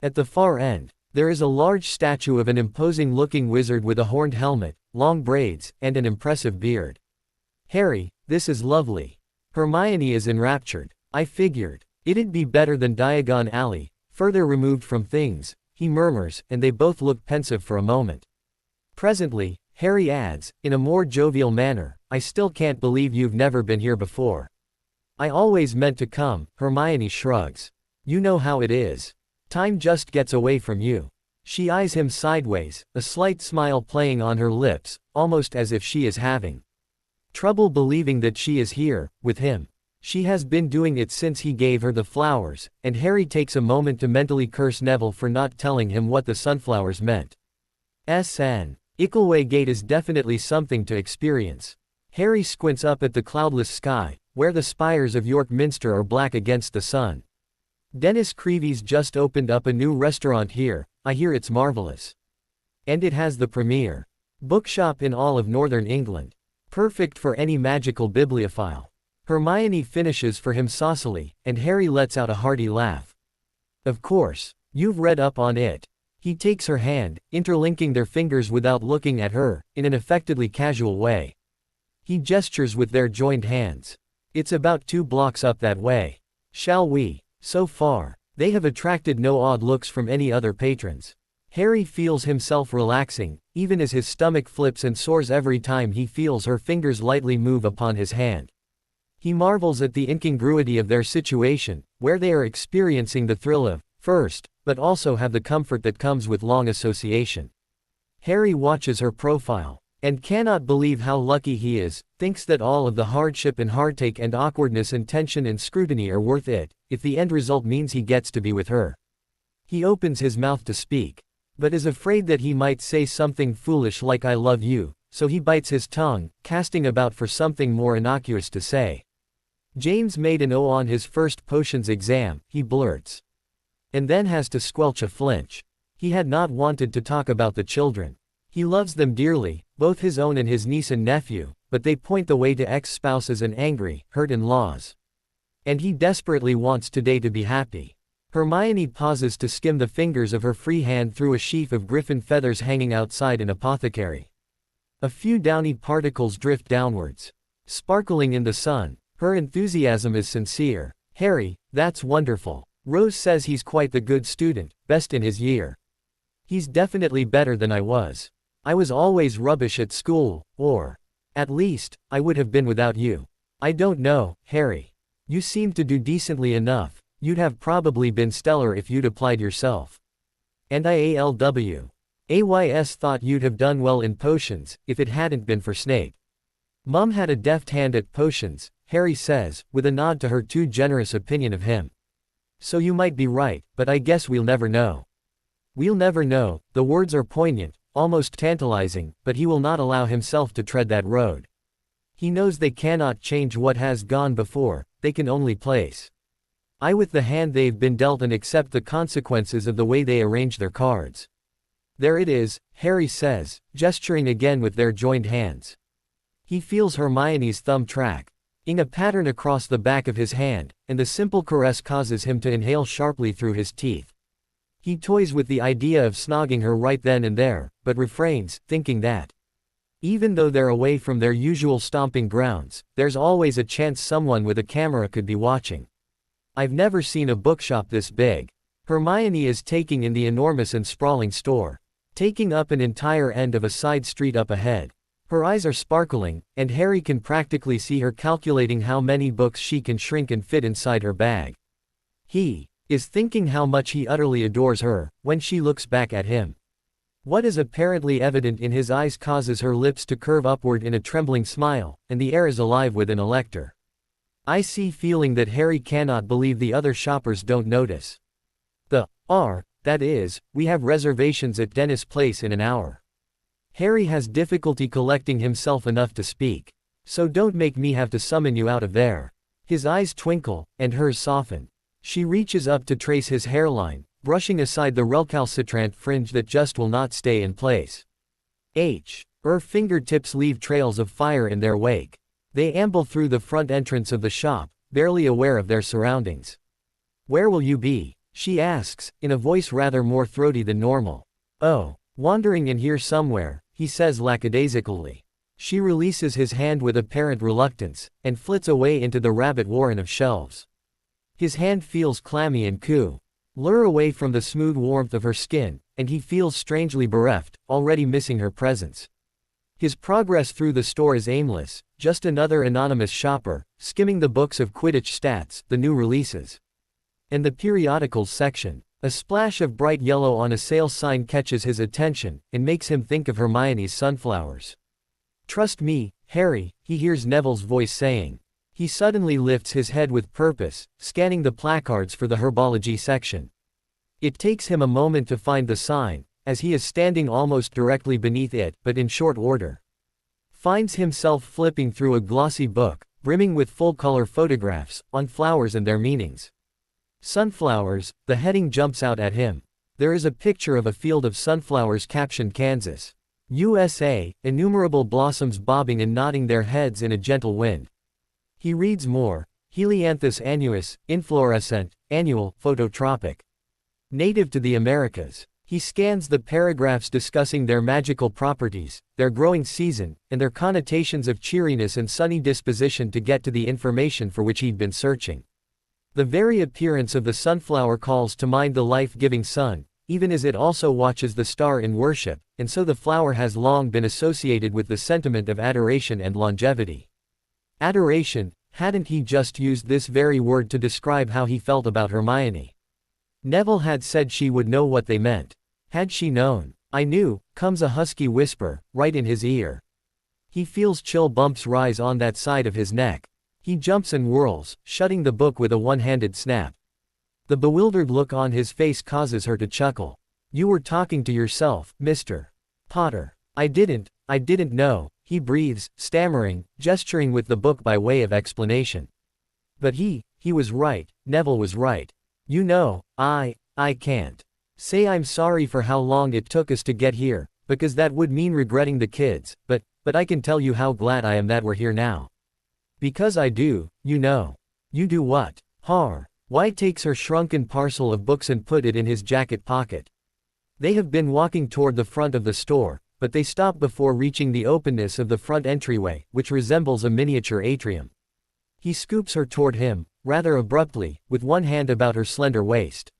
At the far end, there is a large statue of an imposing-looking wizard with a horned helmet, long braids, and an impressive beard. Harry, this is lovely. Hermione is enraptured. I figured. It'd be better than Diagon Alley, further removed from things, he murmurs, and they both look pensive for a moment. Presently, Harry adds, in a more jovial manner, I still can't believe you've never been here before. I always meant to come, Hermione shrugs. You know how it is. Time just gets away from you. She eyes him sideways, a slight smile playing on her lips, almost as if she is having trouble believing that she is here, with him. She has been doing it since he gave her the flowers, and Harry takes a moment to mentally curse Neville for not telling him what the sunflowers meant. SN. Ickleway Gate is definitely something to experience. Harry squints up at the cloudless sky, where the spires of York Minster are black against the sun. Dennis Creevy's just opened up a new restaurant here, I hear it's marvelous. And it has the premier bookshop in all of northern England. Perfect for any magical bibliophile. Hermione finishes for him saucily, and Harry lets out a hearty laugh. Of course, you've read up on it. He takes her hand, interlinking their fingers without looking at her, in an affectedly casual way. He gestures with their joined hands. It's about 2 blocks up that way. Shall we? So far, they have attracted no odd looks from any other patrons. Harry feels himself relaxing, even as his stomach flips and soars every time he feels her fingers lightly move upon his hand. He marvels at the incongruity of their situation, where they are experiencing the thrill of first, but also have the comfort that comes with long association. Harry watches her profile, and cannot believe how lucky he is, thinks that all of the hardship and heartache and awkwardness and tension and scrutiny are worth it, if the end result means he gets to be with her. He opens his mouth to speak, but is afraid that he might say something foolish like I love you, so he bites his tongue, casting about for something more innocuous to say. James made an O on his first potions exam, he blurts. And then has to squelch a flinch. He had not wanted to talk about the children. He loves them dearly, both his own and his niece and nephew, but they point the way to ex-spouses and angry, hurt in-laws. And he desperately wants today to be happy. Hermione pauses to skim the fingers of her free hand through a sheaf of griffin feathers hanging outside an apothecary. A few downy particles drift downwards. Sparkling in the sun, her enthusiasm is sincere. Harry, that's wonderful. Rose says he's quite the good student, best in his year. He's definitely better than I was. I was always rubbish at school, or, at least, I would have been without you. I don't know, Harry. You seem to do decently enough. You'd have probably been stellar if you'd applied yourself. And Ays thought you'd have done well in potions, if it hadn't been for Snape. Mum had a deft hand at potions, Harry says, with a nod to her too generous opinion of him. So you might be right, but I guess we'll never know. We'll never know. The words are poignant, almost tantalizing, but he will not allow himself to tread that road. He knows they cannot change what has gone before, they can only place I with the hand they've been dealt and accept the consequences of the way they arrange their cards. There it is, Harry says, gesturing again with their joined hands. He feels Hermione's thumb tracing a pattern across the back of his hand, and the simple caress causes him to inhale sharply through his teeth. He toys with the idea of snogging her right then and there, but refrains, thinking that even though they're away from their usual stomping grounds, there's always a chance someone with a camera could be watching. I've never seen a bookshop this big. Hermione is taking in the enormous and sprawling store, taking up an entire end of a side street up ahead. Her eyes are sparkling, and Harry can practically see her calculating how many books she can shrink and fit inside her bag. He is thinking how much he utterly adores her, when she looks back at him. What is apparently evident in his eyes causes her lips to curve upward in a trembling smile, and the air is alive with an elector. I see feeling that Harry cannot believe the other shoppers don't notice. That is, we have reservations at Dennis Place in an hour. Harry has difficulty collecting himself enough to speak. So don't make me have to summon you out of there. His eyes twinkle, and hers soften. She reaches up to trace his hairline, brushing aside the recalcitrant fringe that just will not stay in place. Her fingertips leave trails of fire in their wake. They amble through the front entrance of the shop, barely aware of their surroundings. "Where will you be?" she asks, in a voice rather more throaty than normal. "Oh, wandering in here somewhere," he says lackadaisically. She releases his hand with apparent reluctance, and flits away into the rabbit warren of shelves. His hand feels clammy and lure away from the smooth warmth of her skin, and he feels strangely bereft, already missing her presence. His progress through the store is aimless, just another anonymous shopper, skimming the books of Quidditch stats, the new releases, and the periodicals section. A splash of bright yellow on a sale sign catches his attention, and makes him think of Hermione's sunflowers. "Trust me, Harry," he hears Neville's voice saying. He suddenly lifts his head with purpose, scanning the placards for the herbology section. It takes him a moment to find the sign, as he is standing almost directly beneath it, but in short order finds himself flipping through a glossy book, brimming with full-color photographs, on flowers and their meanings. Sunflowers, the heading jumps out at him. There is a picture of a field of sunflowers captioned Kansas, USA, innumerable blossoms bobbing and nodding their heads in a gentle wind. He reads more: Helianthus annuus, inflorescent, annual, phototropic. Native to the Americas. He scans the paragraphs discussing their magical properties, their growing season, and their connotations of cheeriness and sunny disposition to get to the information for which he'd been searching. The very appearance of the sunflower calls to mind the life-giving sun, even as it also watches the star in worship, and so the flower has long been associated with the sentiment of adoration and longevity. Adoration, hadn't he just used this very word to describe how he felt about Hermione? Neville had said she would know what they meant. Had she known? "I knew," comes a husky whisper, right in his ear. He feels chill bumps rise on that side of his neck. He jumps and whirls, shutting the book with a one-handed snap. The bewildered look on his face causes her to chuckle. "You were talking to yourself, Mr. Potter." I didn't know," he breathes, stammering, gesturing with the book by way of explanation. But he was right, Neville was right. "You know, I can't say I'm sorry for how long it took us to get here, because that would mean regretting the kids, but I can tell you how glad I am that we're here now. Because I do, you know." "You do what?" White takes her shrunken parcel of books and put it in his jacket pocket. They have been walking toward the front of the store, but they stop before reaching the openness of the front entryway, which resembles a miniature atrium. He scoops her toward him, rather abruptly, with one hand about her slender waist.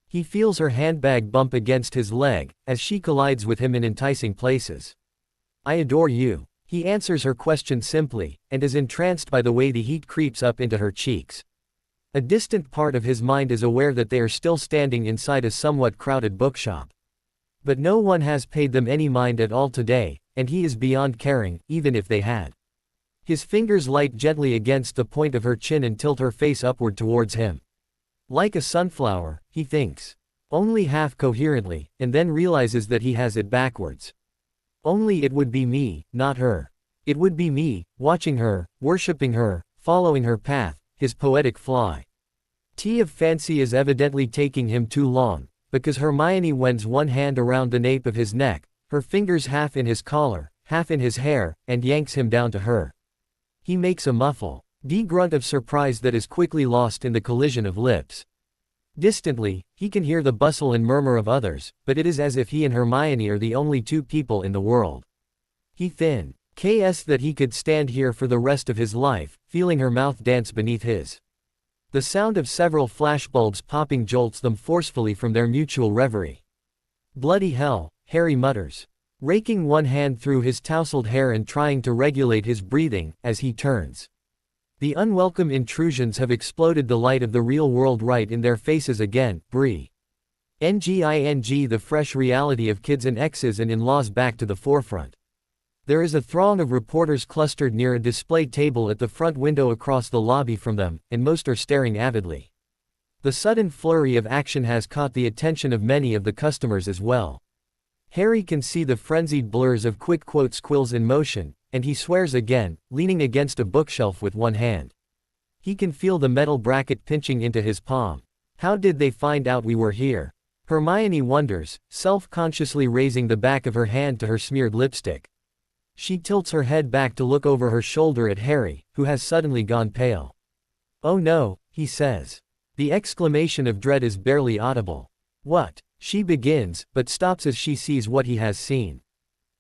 He feels her handbag bump against his leg, as she collides with him in enticing places. "I adore you." He answers her question simply, and is entranced by the way the heat creeps up into her cheeks. A distant part of his mind is aware that they are still standing inside a somewhat crowded bookshop. But no one has paid them any mind at all today, and he is beyond caring, even if they had. His fingers light gently against the point of her chin and tilt her face upward towards him. Like a sunflower, he thinks. Only half coherently, and then realizes that he has it backwards. Only it would be me, not her. It would be me, watching her, worshipping her, following her path, his poetic fly. Tea of fancy is evidently taking him too long, because Hermione winds one hand around the nape of his neck, her fingers half in his collar, half in his hair, and yanks him down to her. He makes a muffled grunt of surprise that is quickly lost in the collision of lips. Distantly, he can hear the bustle and murmur of others, but it is as if he and Hermione are the only two people in the world. He thinks that he could stand here for the rest of his life, feeling her mouth dance beneath his. The sound of several flashbulbs popping jolts them forcefully from their mutual reverie. "Bloody hell," Harry mutters, raking one hand through his tousled hair and trying to regulate his breathing, as he turns. The unwelcome intrusions have exploded the light of the real world right in their faces again, the fresh reality of kids and exes and in-laws back to the forefront. There is a throng of reporters clustered near a display table at the front window across the lobby from them, and most are staring avidly. The sudden flurry of action has caught the attention of many of the customers as well. Harry can see the frenzied blurs of quick quotes quills in motion, and he swears again, leaning against a bookshelf with one hand. He can feel the metal bracket pinching into his palm. How did they find out we were here? Hermione wonders, self-consciously raising the back of her hand to her smeared lipstick. She tilts her head back to look over her shoulder at Harry, who has suddenly gone pale. "Oh no," he says. The exclamation of dread is barely audible. "What?" she begins, but stops as she sees what he has seen.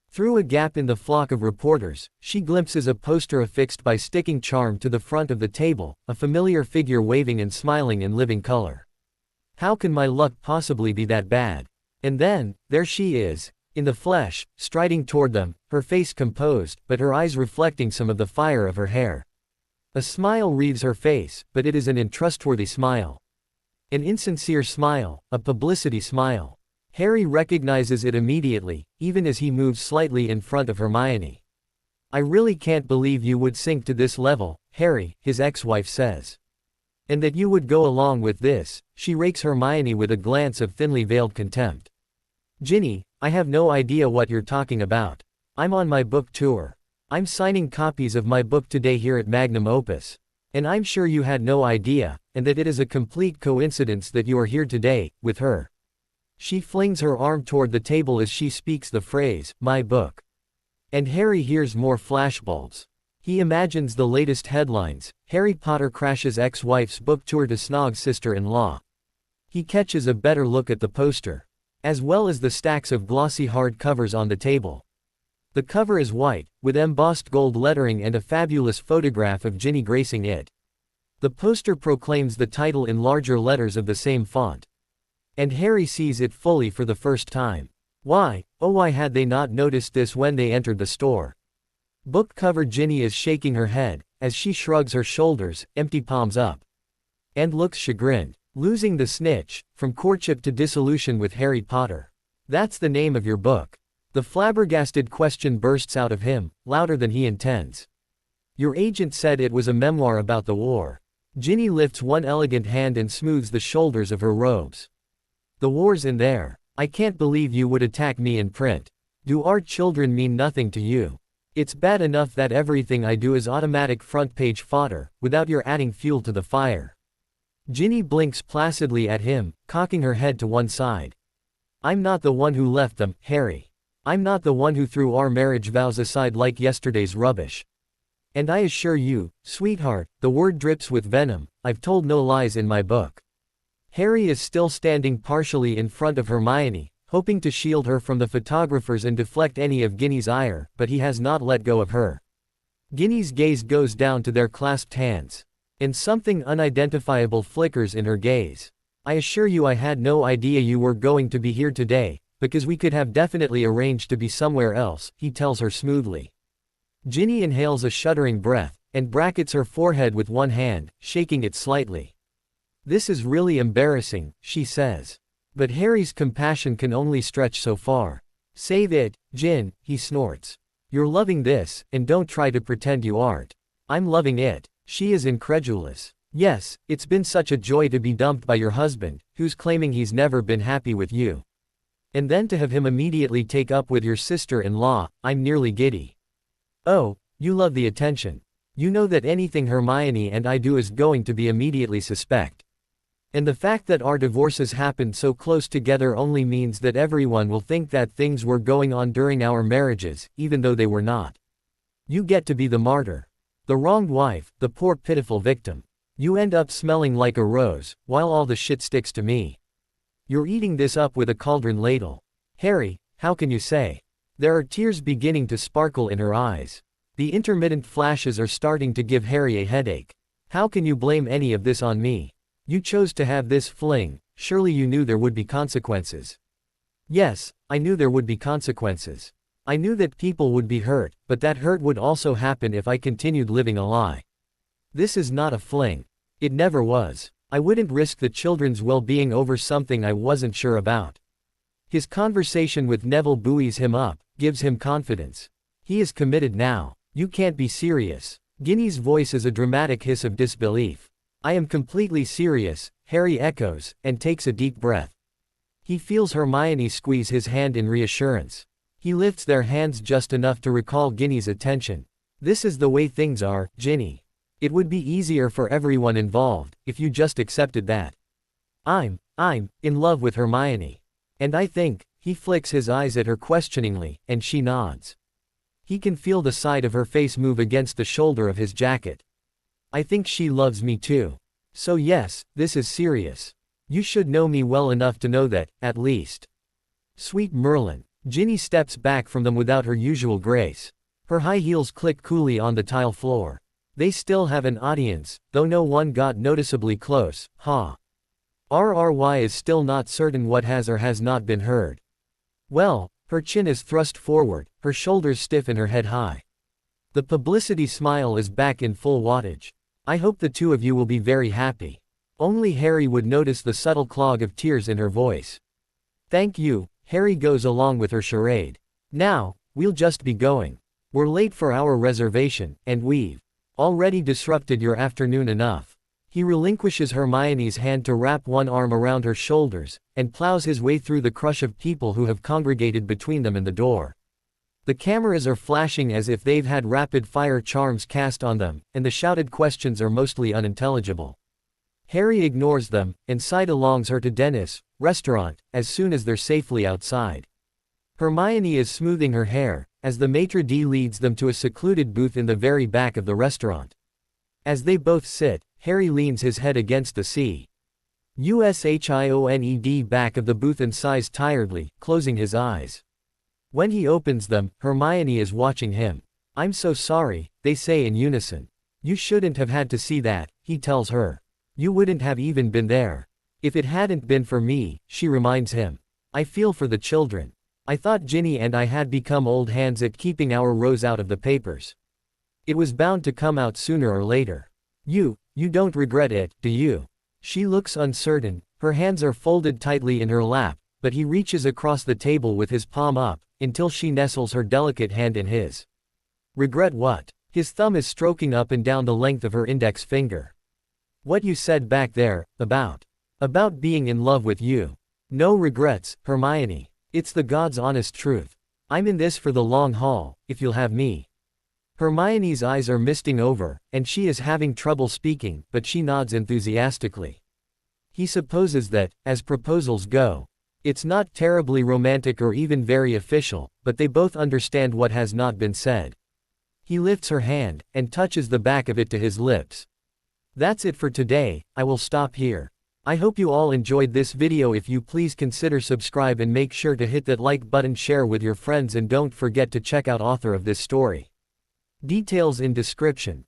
Through a gap in the flock of reporters, she glimpses a poster affixed by sticking charm to the front of the table, a familiar figure waving and smiling in living color. How can my luck possibly be that bad? And then, there she is, in the flesh, striding toward them, her face composed, but her eyes reflecting some of the fire of her hair. A smile wreathes her face, but it is an untrustworthy smile. An insincere smile, a publicity smile. Harry recognizes it immediately, even as he moves slightly in front of Hermione. "I really can't believe you would sink to this level, Harry," his ex-wife says. "And that you would go along with this," she rakes Hermione with a glance of thinly veiled contempt. "Ginny, I have no idea what you're talking about. I'm on my book tour. I'm signing copies of my book today here at Magnum Opus. And I'm sure you had no idea, and that it is a complete coincidence that you are here today, with her." She flings her arm toward the table as she speaks the phrase, "my book." And Harry hears more flashbulbs. He imagines the latest headlines: Harry Potter crashes ex-wife's book tour to snog sister-in-law. He catches a better look at the poster, as well as the stacks of glossy hard covers on the table. The cover is white, with embossed gold lettering and a fabulous photograph of Ginny gracing it. The poster proclaims the title in larger letters of the same font. And Harry sees it fully for the first time. Why, oh why had they not noticed this when they entered the store? Book cover. Ginny is shaking her head, as she shrugs her shoulders, empty palms up. And looks chagrined. "Losing the snitch, from courtship to dissolution with Harry Potter. That's the name of your book." The flabbergasted question bursts out of him, louder than he intends. "Your agent said it was a memoir about the war." Ginny lifts one elegant hand and smooths the shoulders of her robes. "The war's in there. I can't believe you would attack me in print. Do our children mean nothing to you? It's bad enough that everything I do is automatic front-page fodder, without your adding fuel to the fire." Ginny blinks placidly at him, cocking her head to one side. "I'm not the one who left them, Harry. I'm not the one who threw our marriage vows aside like yesterday's rubbish. And I assure you, sweetheart," the word drips with venom, "I've told no lies in my book." Harry is still standing partially in front of Hermione, hoping to shield her from the photographers and deflect any of Ginny's ire, but he has not let go of her. Ginny's gaze goes down to their clasped hands. And something unidentifiable flickers in her gaze. "I assure you I had no idea you were going to be here today, because we could have definitely arranged to be somewhere else," he tells her smoothly. Ginny inhales a shuddering breath, and brackets her forehead with one hand, shaking it slightly. "This is really embarrassing," she says. But Harry's compassion can only stretch so far. "Save it, Gin," he snorts. "You're loving this, and don't try to pretend you aren't." "I'm loving it." She is incredulous. "Yes, it's been such a joy to be dumped by your husband, who's claiming he's never been happy with you. And then to have him immediately take up with your sister-in-law, I'm nearly giddy." "Oh, you love the attention. You know that anything Hermione and I do is going to be immediately suspect. And the fact that our divorces happened so close together only means that everyone will think that things were going on during our marriages, even though they were not. You get to be the martyr. The wronged wife, the poor pitiful victim. You end up smelling like a rose, while all the shit sticks to me. You're eating this up with a cauldron ladle. Harry, how can you say?" There are tears beginning to sparkle in her eyes. The intermittent flashes are starting to give Harry a headache. "How can you blame any of this on me? You chose to have this fling, surely you knew there would be consequences." "Yes, I knew there would be consequences. I knew that people would be hurt, but that hurt would also happen if I continued living a lie. This is not a fling. It never was. I wouldn't risk the children's well-being over something I wasn't sure about." His conversation with Neville buoys him up, gives him confidence. He is committed now. "You can't be serious." Ginny's voice is a dramatic hiss of disbelief. "I am completely serious," Harry echoes, and takes a deep breath. He feels Hermione squeeze his hand in reassurance. He lifts their hands just enough to recall Ginny's attention. "This is the way things are, Ginny. It would be easier for everyone involved, if you just accepted that. I'm in love with Hermione. And I think," he flicks his eyes at her questioningly, and she nods. He can feel the side of her face move against the shoulder of his jacket. "I think she loves me too. So yes, this is serious. You should know me well enough to know that, at least." Sweet Merlin. Ginny steps back from them without her usual grace. Her high heels click coolly on the tile floor. They still have an audience, though no one got noticeably close, huh? RRY is still not certain what has or has not been heard. Well, her chin is thrust forward, her shoulders stiff and her head high. The publicity smile is back in full wattage. "I hope the two of you will be very happy." Only Harry would notice the subtle clog of tears in her voice. "Thank you," Harry goes along with her charade. "Now, we'll just be going. We're late for our reservation, and we've already disrupted your afternoon enough." He relinquishes Hermione's hand to wrap one arm around her shoulders, and plows his way through the crush of people who have congregated between them and the door. The cameras are flashing as if they've had rapid-fire charms cast on them, and the shouted questions are mostly unintelligible. Harry ignores them, and side-alongs her to Dennis' restaurant, as soon as they're safely outside. Hermione is smoothing her hair, as the maitre d' leads them to a secluded booth in the very back of the restaurant. As they both sit, Harry leans his head against the USHIONED back of the booth and sighs tiredly, closing his eyes. When he opens them, Hermione is watching him. "I'm so sorry," they say in unison. "You shouldn't have had to see that," he tells her. "You wouldn't have even been there. If it hadn't been for me," she reminds him. "I feel for the children. I thought Ginny and I had become old hands at keeping our Rose out of the papers. It was bound to come out sooner or later. You don't regret it, do you?" She looks uncertain, her hands are folded tightly in her lap, but he reaches across the table with his palm up, until she nestles her delicate hand in his. "Regret what?" His thumb is stroking up and down the length of her index finger. "What you said back there, about being in love with you. No regrets, Hermione. It's the God's honest truth. I'm in this for the long haul, if you'll have me." Hermione's eyes are misting over, and she is having trouble speaking, but she nods enthusiastically. He supposes that, as proposals go, it's not terribly romantic or even very official, but they both understand what has not been said. He lifts her hand, and touches the back of it to his lips. "That's it for today, I will stop here. I hope you all enjoyed this video. If you please consider subscribe and make sure to hit that like button, share with your friends, and don't forget to check out author of this story. Details in description.